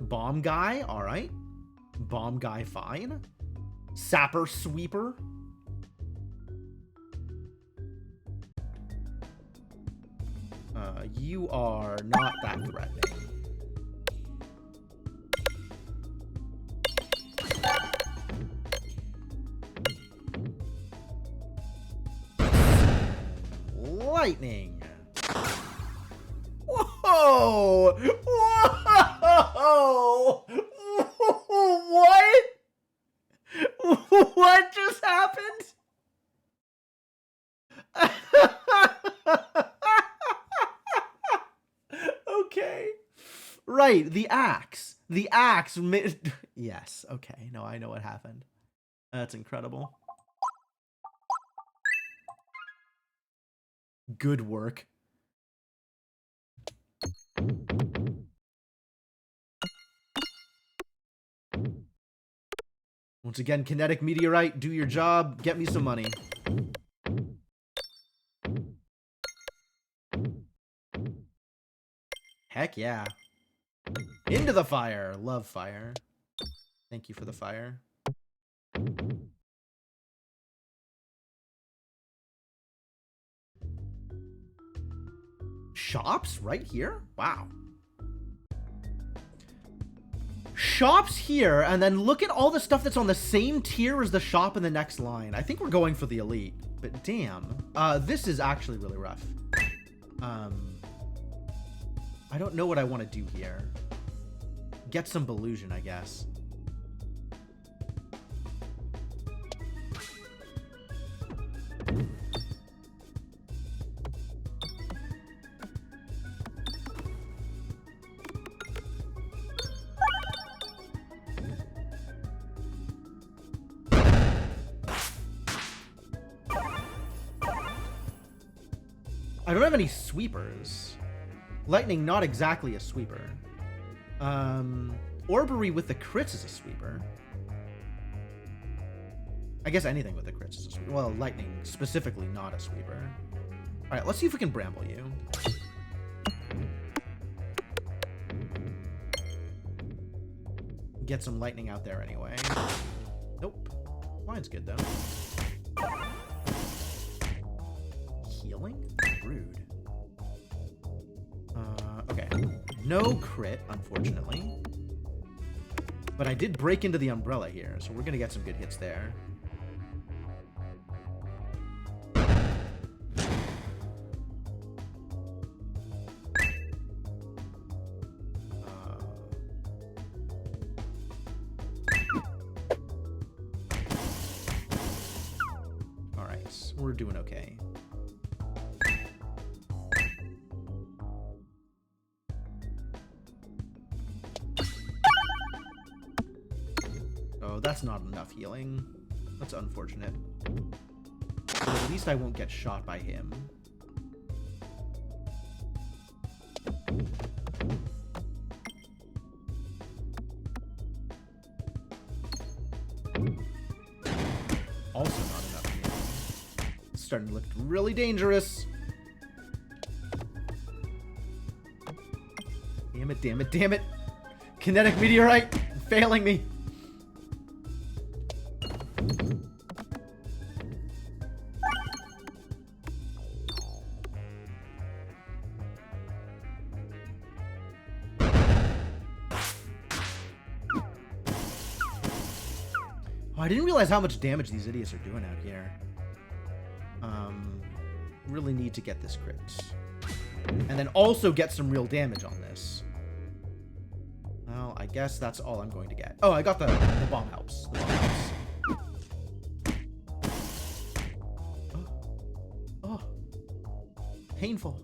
S1: Bomb guy, all right. Bomb guy, fine. Sapper Sweeper. You are not that threatening. Lightning. Whoa! Whoa! What? What just happened? Okay. Right, the axe. The axe. Yes, okay. No, I know what happened. That's incredible. Good work. Once again, Kinetic Meteorite, do your job. Get me some money. Heck yeah. Into the fire. Love fire. Thank you for the fire. Shops right here? Wow. Shops here, and then look at all the stuff that's on the same tier as the shop in the next line. I think we're going for the elite, but damn. This is actually really rough. I don't know what I want to do here. Get some Belusion, I guess. I don't have any sweepers. Lightning, not exactly a sweeper. Orbery with the crits is a sweeper. I guess anything with the crits is a sweeper. Well, Lightning specifically not a sweeper. Alright, let's see if we can bramble you. Get some lightning out there anyway. Nope. Line's good though. Healing? Rude. No crit, unfortunately. But I did break into the umbrella here, so we're going to get some good hits there. Alright, we're doing okay. Oh, that's not enough healing. That's unfortunate. But at least I won't get shot by him. Also not enough healing. It's starting to look really dangerous. Damn it, damn it, damn it. Kinetic meteorite failing me. I didn't realize how much damage these idiots are doing out here. Really need to get this crit. And then also get some real damage on this. Well, I guess that's all I'm going to get. Oh, I got the bomb helps. The bomb helps. Oh. Painful.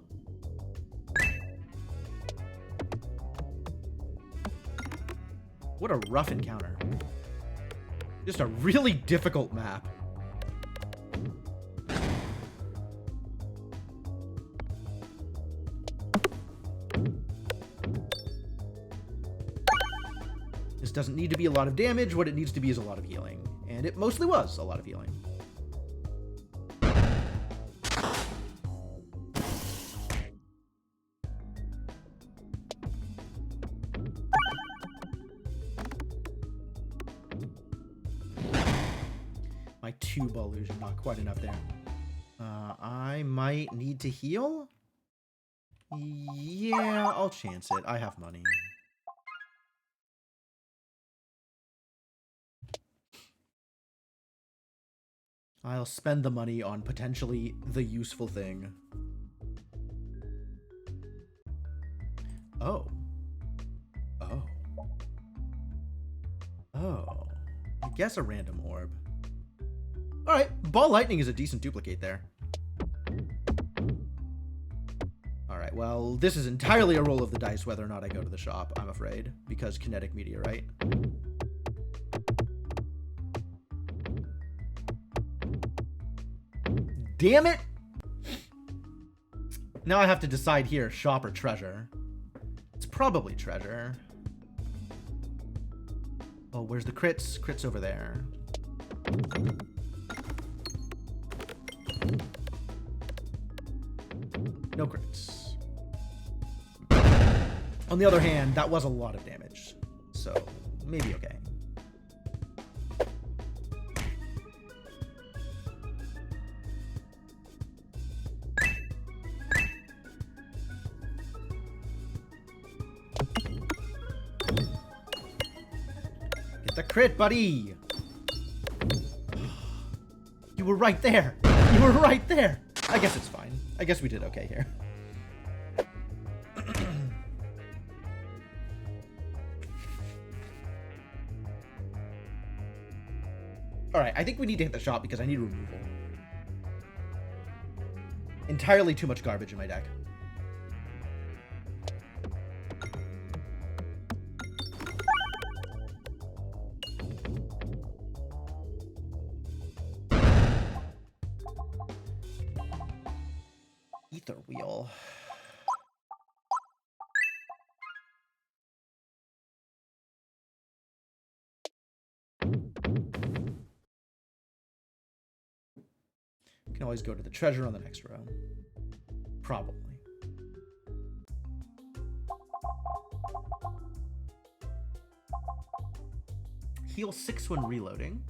S1: What a rough encounter. Just a really difficult map. This doesn't need to be a lot of damage. What it needs to be is a lot of healing. And it mostly was a lot of healing. My 2-ball illusion, not quite enough there. I might need to heal? Yeah, I'll chance it. I have money. I'll spend the money on potentially the useful thing. Oh. Oh. Oh. I guess a random orb. Alright, Ball Lightning is a decent duplicate there. Alright, well, this is entirely a roll of the dice whether or not I go to the shop, I'm afraid, because Kinetic Meteorite. Damn it! Now I have to decide here, shop or treasure. It's probably treasure. Oh, where's the crits? Crits over there. No crits. On the other hand, that was a lot of damage. So, maybe okay. Get the crit, buddy! You were right there! You were right there! I guess it's fine. I guess we did okay here. Alright, I think we need to hit the shop because I need removal. Entirely too much garbage in my deck. Ether wheel. Can always go to the treasure on the next row. Probably. Heal 6 when reloading.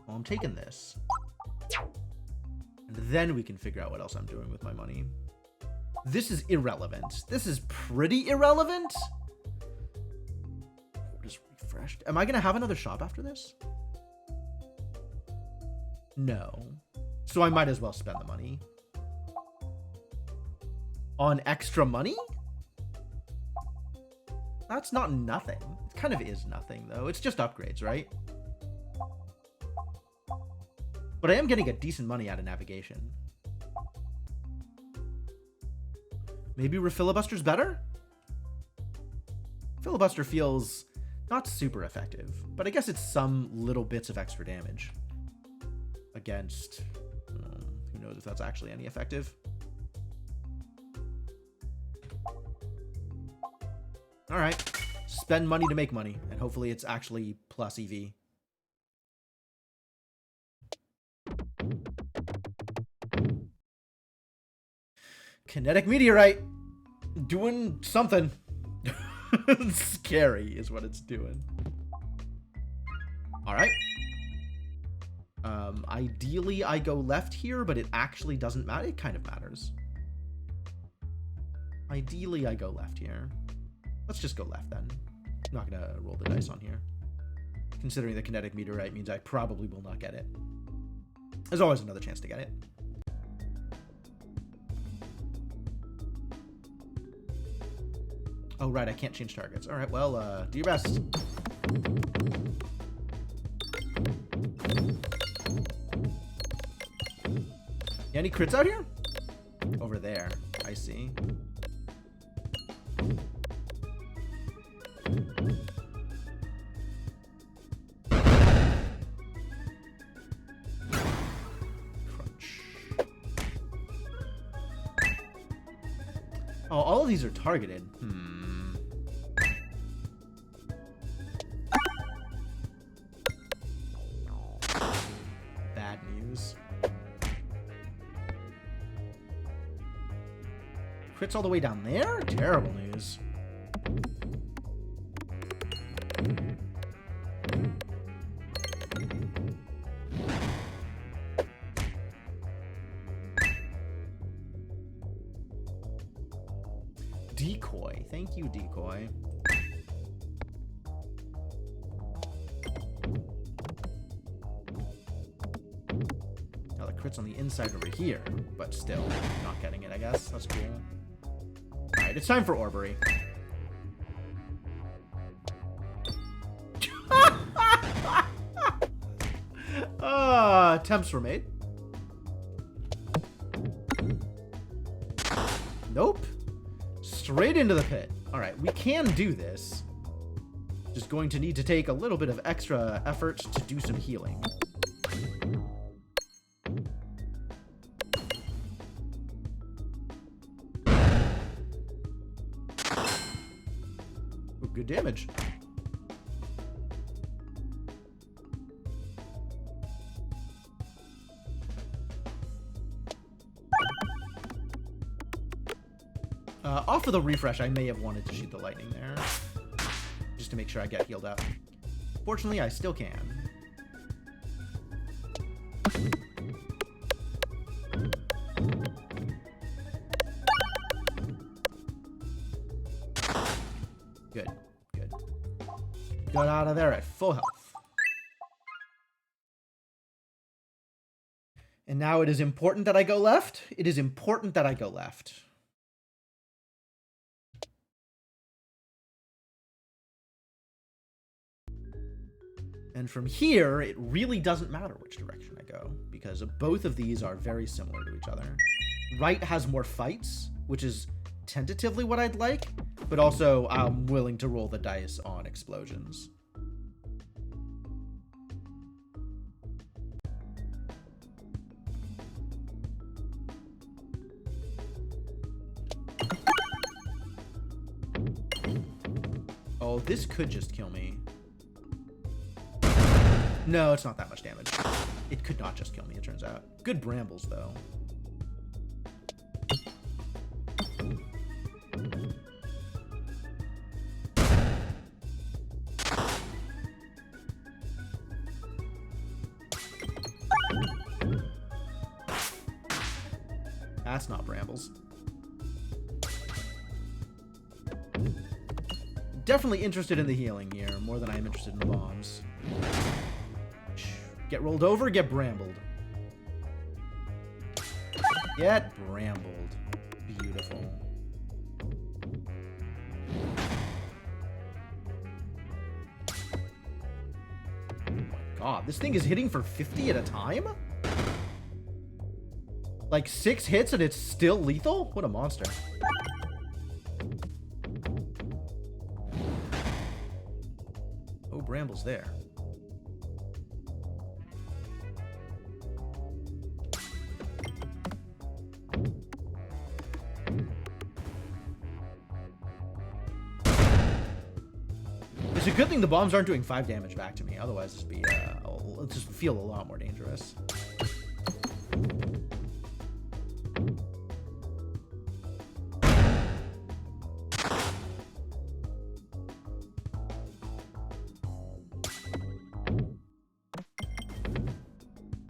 S1: Well, I'm taking this. And then we can figure out what else I'm doing with my money. This is irrelevant. This is pretty irrelevant. Just refreshed. Am I going to have another shop after this? No. So I might as well spend the money. On extra money? That's not nothing. It kind of is nothing, though. It's just upgrades, right? But I am getting a decent money out of navigation. Maybe Refilibuster's better? Filibuster feels not super effective, but I guess it's some little bits of extra damage against... who knows if that's actually any effective. Alright. Spend money to make money, and hopefully it's actually plus EV. Kinetic meteorite. Doing something. Scary is what it's doing. Alright. Ideally I go left here, but it actually doesn't matter. It kind of matters. Ideally I go left here. Let's just go left then. I'm not gonna roll the dice on here. Considering the kinetic meteorite means I probably will not get it. There's always another chance to get it. Oh, right, I can't change targets. All right, well, do your best. Any crits out here? Over there. I see. Crunch. Oh, all of these are targeted. Bad news. Crits all the way down there? Terrible news. Decoy. Thank you, Decoy. Now the crit's on the inside over here, but still not getting it, I guess. That's cool. Alright, it's time for Orbery. Attempts were made. Nope. Straight into the pit. Alright, we can do this. Just going to need to take a little bit of extra effort to do some healing. Ooh, good damage. Off of the refresh, I may have wanted to shoot the lightning there. Just to make sure I get healed up. Fortunately, I still can. Good, good. Got out of there at full health. And now it is important that I go left. It is important that I go left. And from here, it really doesn't matter which direction I go, because both of these are very similar to each other. Right has more fights, which is tentatively what I'd like, but also I'm willing to roll the dice on explosions. Oh, this could just kill me. No, it's not that much damage. It could not just kill me, it turns out. Good brambles, though. That's not brambles. definitely interested in the healing here, more than I am interested in the bombs. Get rolled over, get brambled. Get brambled. Beautiful. Oh my god, this thing is hitting for 50 at a time? Like 6 hits and it's still lethal? What a monster. Oh, Bramble's there. It's a good thing the bombs aren't doing 5 damage back to me. Otherwise, it'll just feel a lot more dangerous.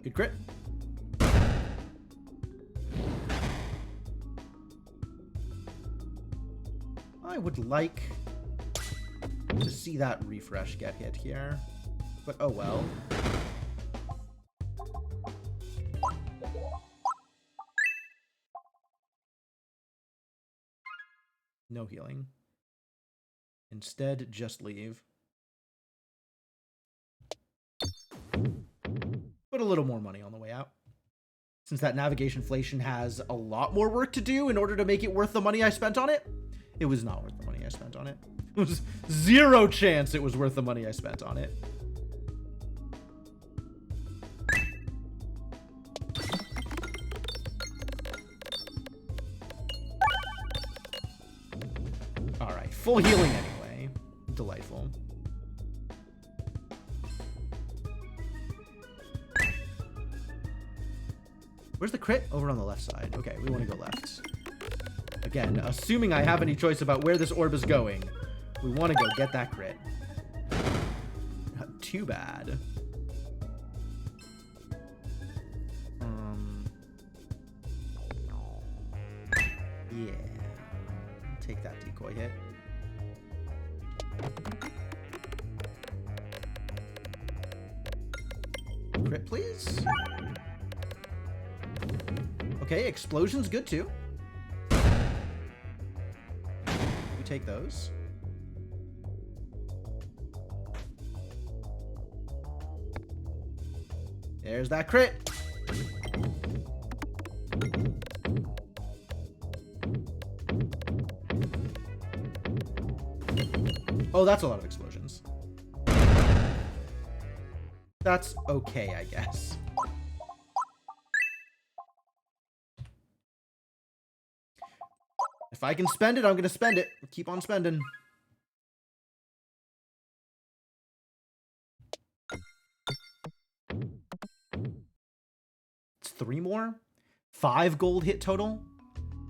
S1: Good crit. I would like to see that refresh get hit here, but oh well. No healing. Instead, just leave. Put a little more money on the way out. Since that navigation inflation has a lot more work to do in order to make it worth the money I spent on it, it was not worth the money I spent on it. There was 0 chance it was worth the money I spent on it. Alright, full healing anyway. Delightful. Where's the crit? Over on the left side. Okay, we want to go left. Again, assuming I have any choice about where this orb is going, we want to go get that crit. Not too bad. Yeah. Take that decoy hit. Crit, please. Okay, explosion's good too. We take those. There's that crit. Oh, that's a lot of explosions. That's okay, I guess. If I can spend it, I'm gonna spend it. Keep on spending. It's 3 more? 5 gold hit total?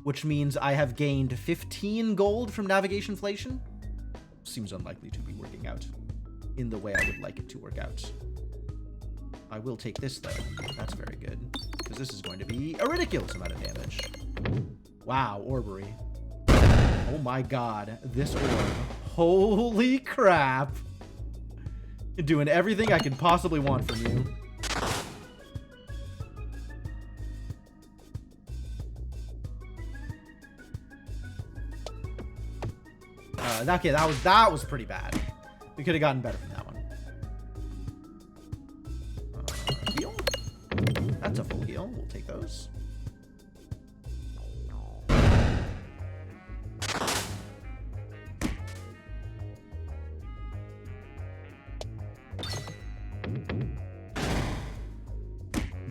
S1: Which means I have gained 15 gold from navigation inflation? Seems unlikely to be working out in the way I would like it to work out. I will take this, though. That's very good. Because this is going to be a ridiculous amount of damage. Wow, Orbery. Oh my god, this orb. Holy crap. You're doing everything I could possibly want from you. Okay, that was pretty bad. We could have gotten better from that one. Heal? That's a full heal. We'll take those.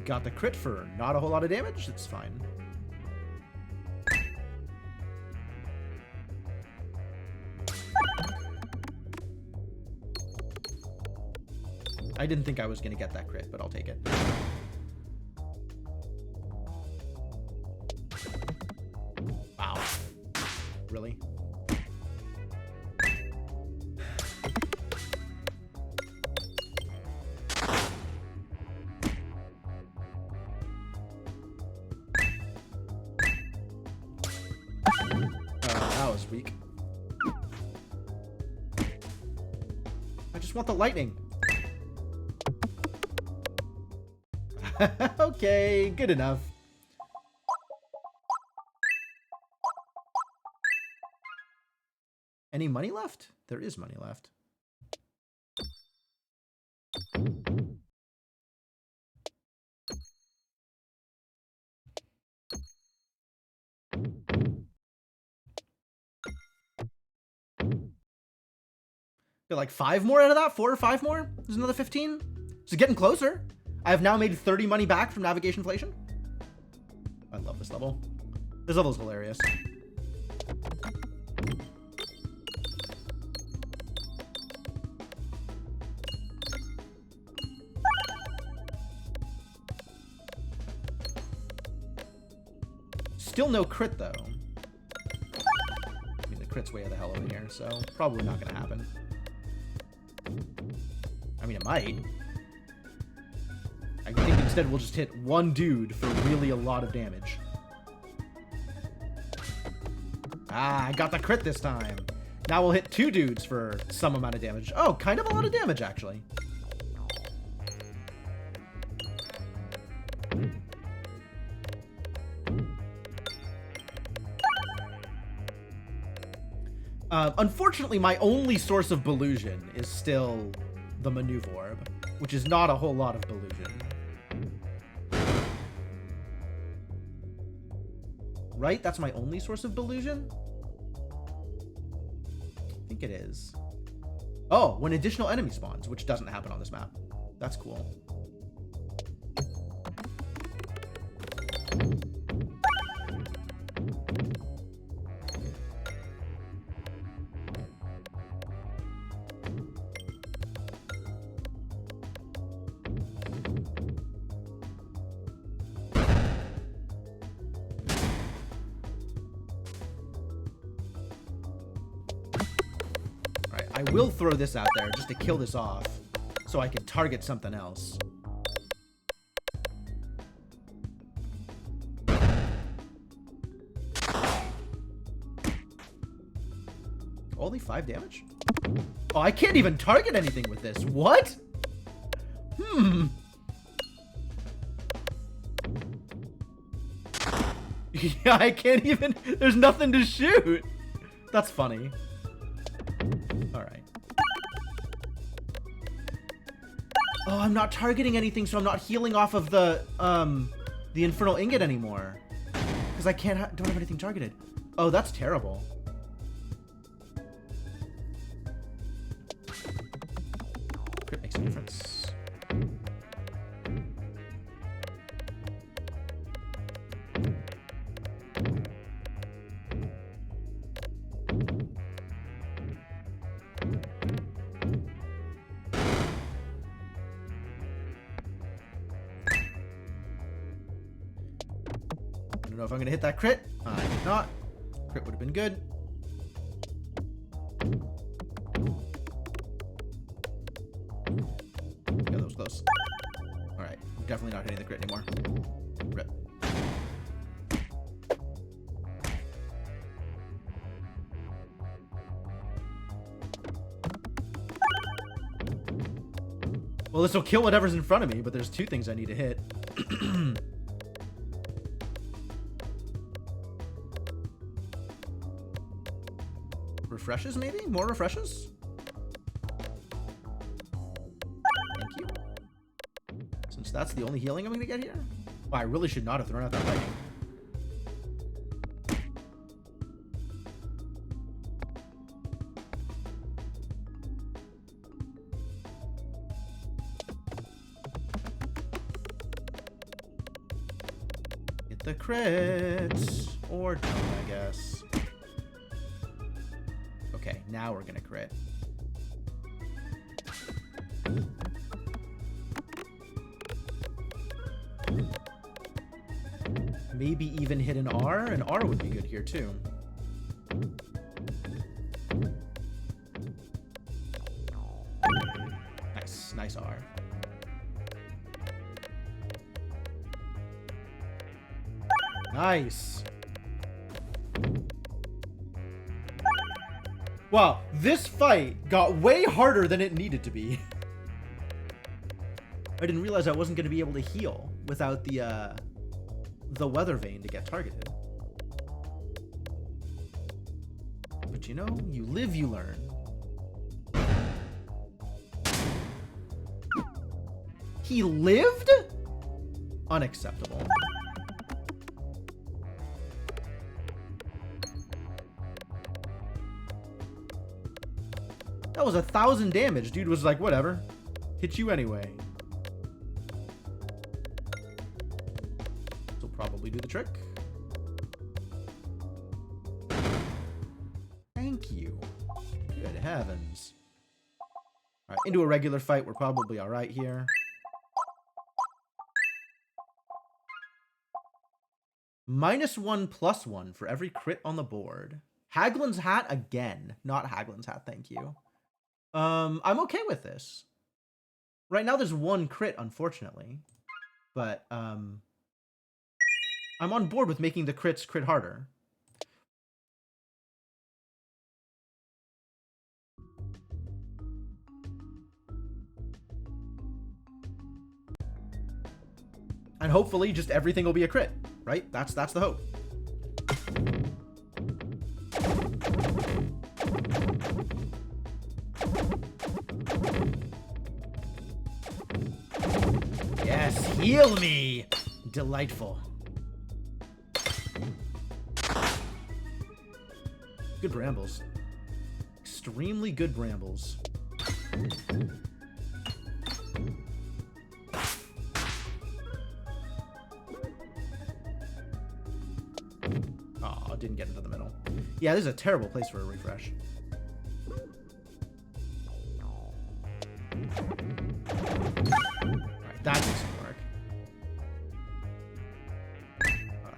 S1: Got the crit for not a whole lot of damage. It's fine. I didn't think I was going to get that crit, but I'll take it. Wow. Really? That was weak. just want the lightning. Okay, good enough. Any money left? There is money left. Get like 5 more out of that? 4 or 5 more? There's another 15? So getting closer. I have now made 30 money back from navigation inflation. I love this level. This level is hilarious. Still no crit though. I mean, the crit's way the hell over here, so probably not gonna happen. I mean, it might. I think instead we'll just hit one dude for really a lot of damage. Ah, I got the crit this time. Now we'll hit 2 dudes for some amount of damage. Oh, kind of a lot of damage, actually. Unfortunately, my only source of Belusion is still the Maneuver Orb, which is not a whole lot of Belusion. Right? That's my only source of Belusion? I think it is. Oh, when additional enemy spawns, which doesn't happen on this map. That's cool. I will throw this out there just to kill this off so I can target something else. Only 5 damage? Oh, I can't even target anything with this. What? Yeah, I can't even... There's nothing to shoot. That's funny. Alright. Oh, I'm not targeting anything, so I'm not healing off of the Infernal Ingot anymore. Because I don't have anything targeted. Oh, that's terrible. Crit makes a difference. I don't know if I'm gonna hit that crit. I did not. Crit would have been good. Yeah, that was close. Alright, definitely not hitting the crit anymore. Rip. Well, this will kill whatever's in front of me, but there's 2 things I need to hit. Refreshes, maybe? More refreshes? Thank you. Since that's the only healing I'm gonna get here? Oh, I really should not have thrown out that lightning. Get the crit. Or don't, I guess. Okay, now we're gonna crit. Maybe even hit an R? An R would be good here too. Nice, nice R. Nice. Wow, this fight got way harder than it needed to be. I didn't realize I wasn't going to be able to heal without the weather vane to get targeted. But you know, you live, you learn. He lived? Unacceptable. That was 1,000 damage. Dude was like, whatever. Hit you anyway. This will probably do the trick. Thank you. Good heavens. Alright, into a regular fight. We're probably alright here. -1/+1 for every crit on the board. Haglin's hat again. Not Haglin's hat, thank you. I'm okay with this. Right now there's 1 crit, unfortunately. But, I'm on board with making the crits crit harder. And hopefully just everything will be a crit, right? That's the hope. Yes, heal me! Delightful. Good brambles. Extremely good brambles. Oh, didn't get into the middle. Yeah, this is a terrible place for a refresh. Alright, that doesn't work.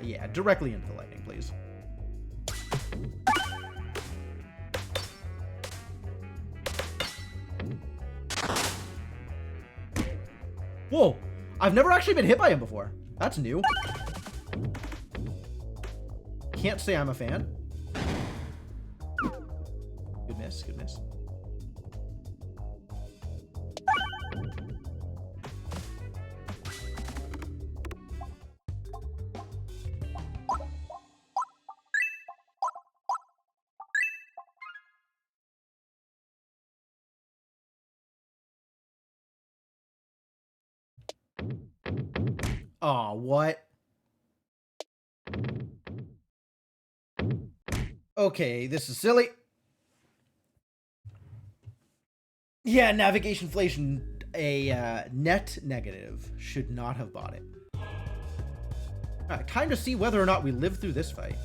S1: Yeah, directly into the lightning, please. Whoa! I've never actually been hit by him before. That's new. Can't say I'm a fan. Good miss, good miss. Aw, what? Okay, this is silly. Yeah, navigationflation, a net negative. Should not have bought it. Alright, time to see whether or not we live through this fight.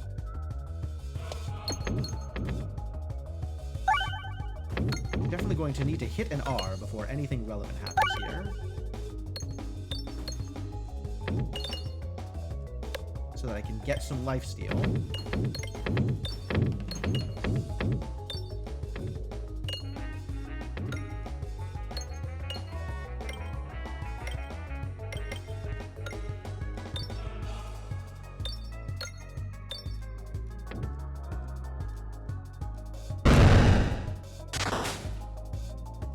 S1: Definitely going to need to hit an R before anything relevant happens here. So that I can get some lifesteal.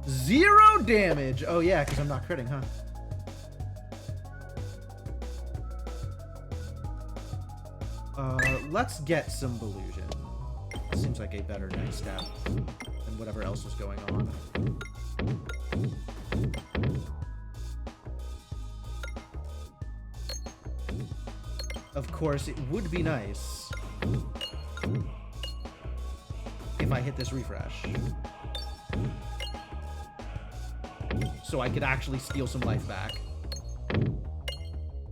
S1: Zero damage! Oh yeah, because I'm not critting, huh? Let's get some Belusion. Seems like a better next step than whatever else was going on. Of course, it would be nice if I hit this refresh. So I could actually steal some life back.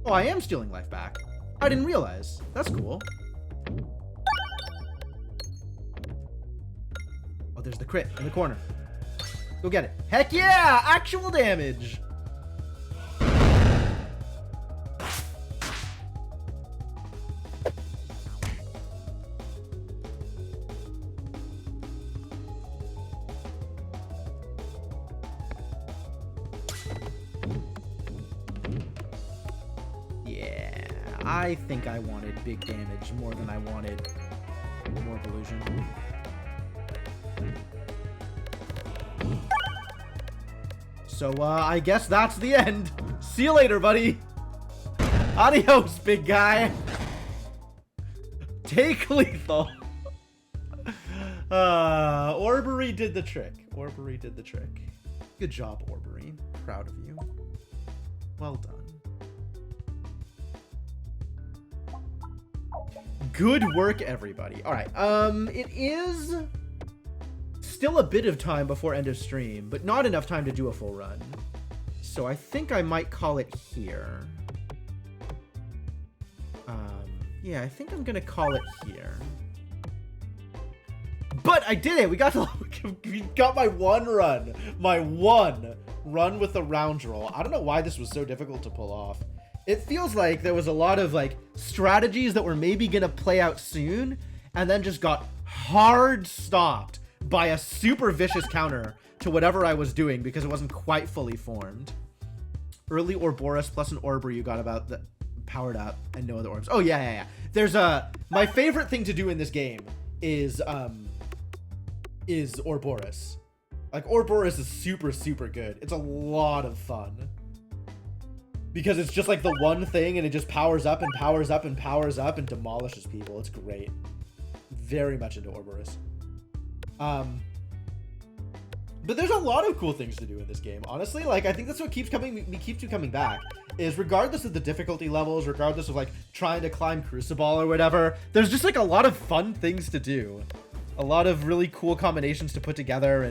S1: Oh, I am stealing life back. I didn't realize. That's cool. Oh, there's the crit in the corner. Go get it. Heck yeah! Actual damage! I think I wanted big damage more than I wanted more Belusion. So, I guess that's the end. See you later, buddy. Adios, big guy. Take lethal. Orbery did the trick. Orbery did the trick. Good job, Orbery. Proud of you. Well done. Good work, everybody. All right. It is still a bit of time before end of stream, but not enough time to do a full run. So I think I might call it here. Yeah, I think I'm gonna call it here. But I did it! We got my one run. My one run with the round roll. I don't know why this was so difficult to pull off. It feels like there was a lot of like strategies that were maybe gonna play out soon, and then just got hard stopped by a super vicious counter to whatever I was doing because it wasn't quite fully formed. Early Ouroboros plus an Orber you got about the powered up and no other orbs. Oh yeah. There's my favorite thing to do in this game is Ouroboros. Like Ouroboros is super good. It's a lot of fun. Because it's just like the one thing and it just powers up and powers up and powers up and demolishes people. It's great. Very much into Ouroboros. But there's a lot of cool things to do in this game. Honestly, like I think that's what keeps coming back. Is regardless of the difficulty levels, regardless of like trying to climb Crucible or whatever, there's just like a lot of fun things to do. A lot of really cool combinations to put together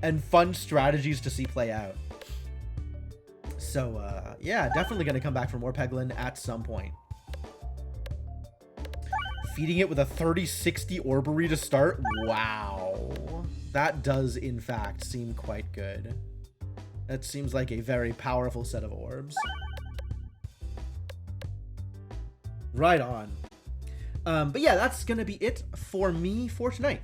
S1: and fun strategies to see play out. So yeah, definitely gonna come back for more Peglin at some point. Feeding it with a 30-60 Orbery to start. Wow. That does, in fact, seem quite good. That seems like a very powerful set of orbs. Right on. But yeah, that's going to be it for me for tonight.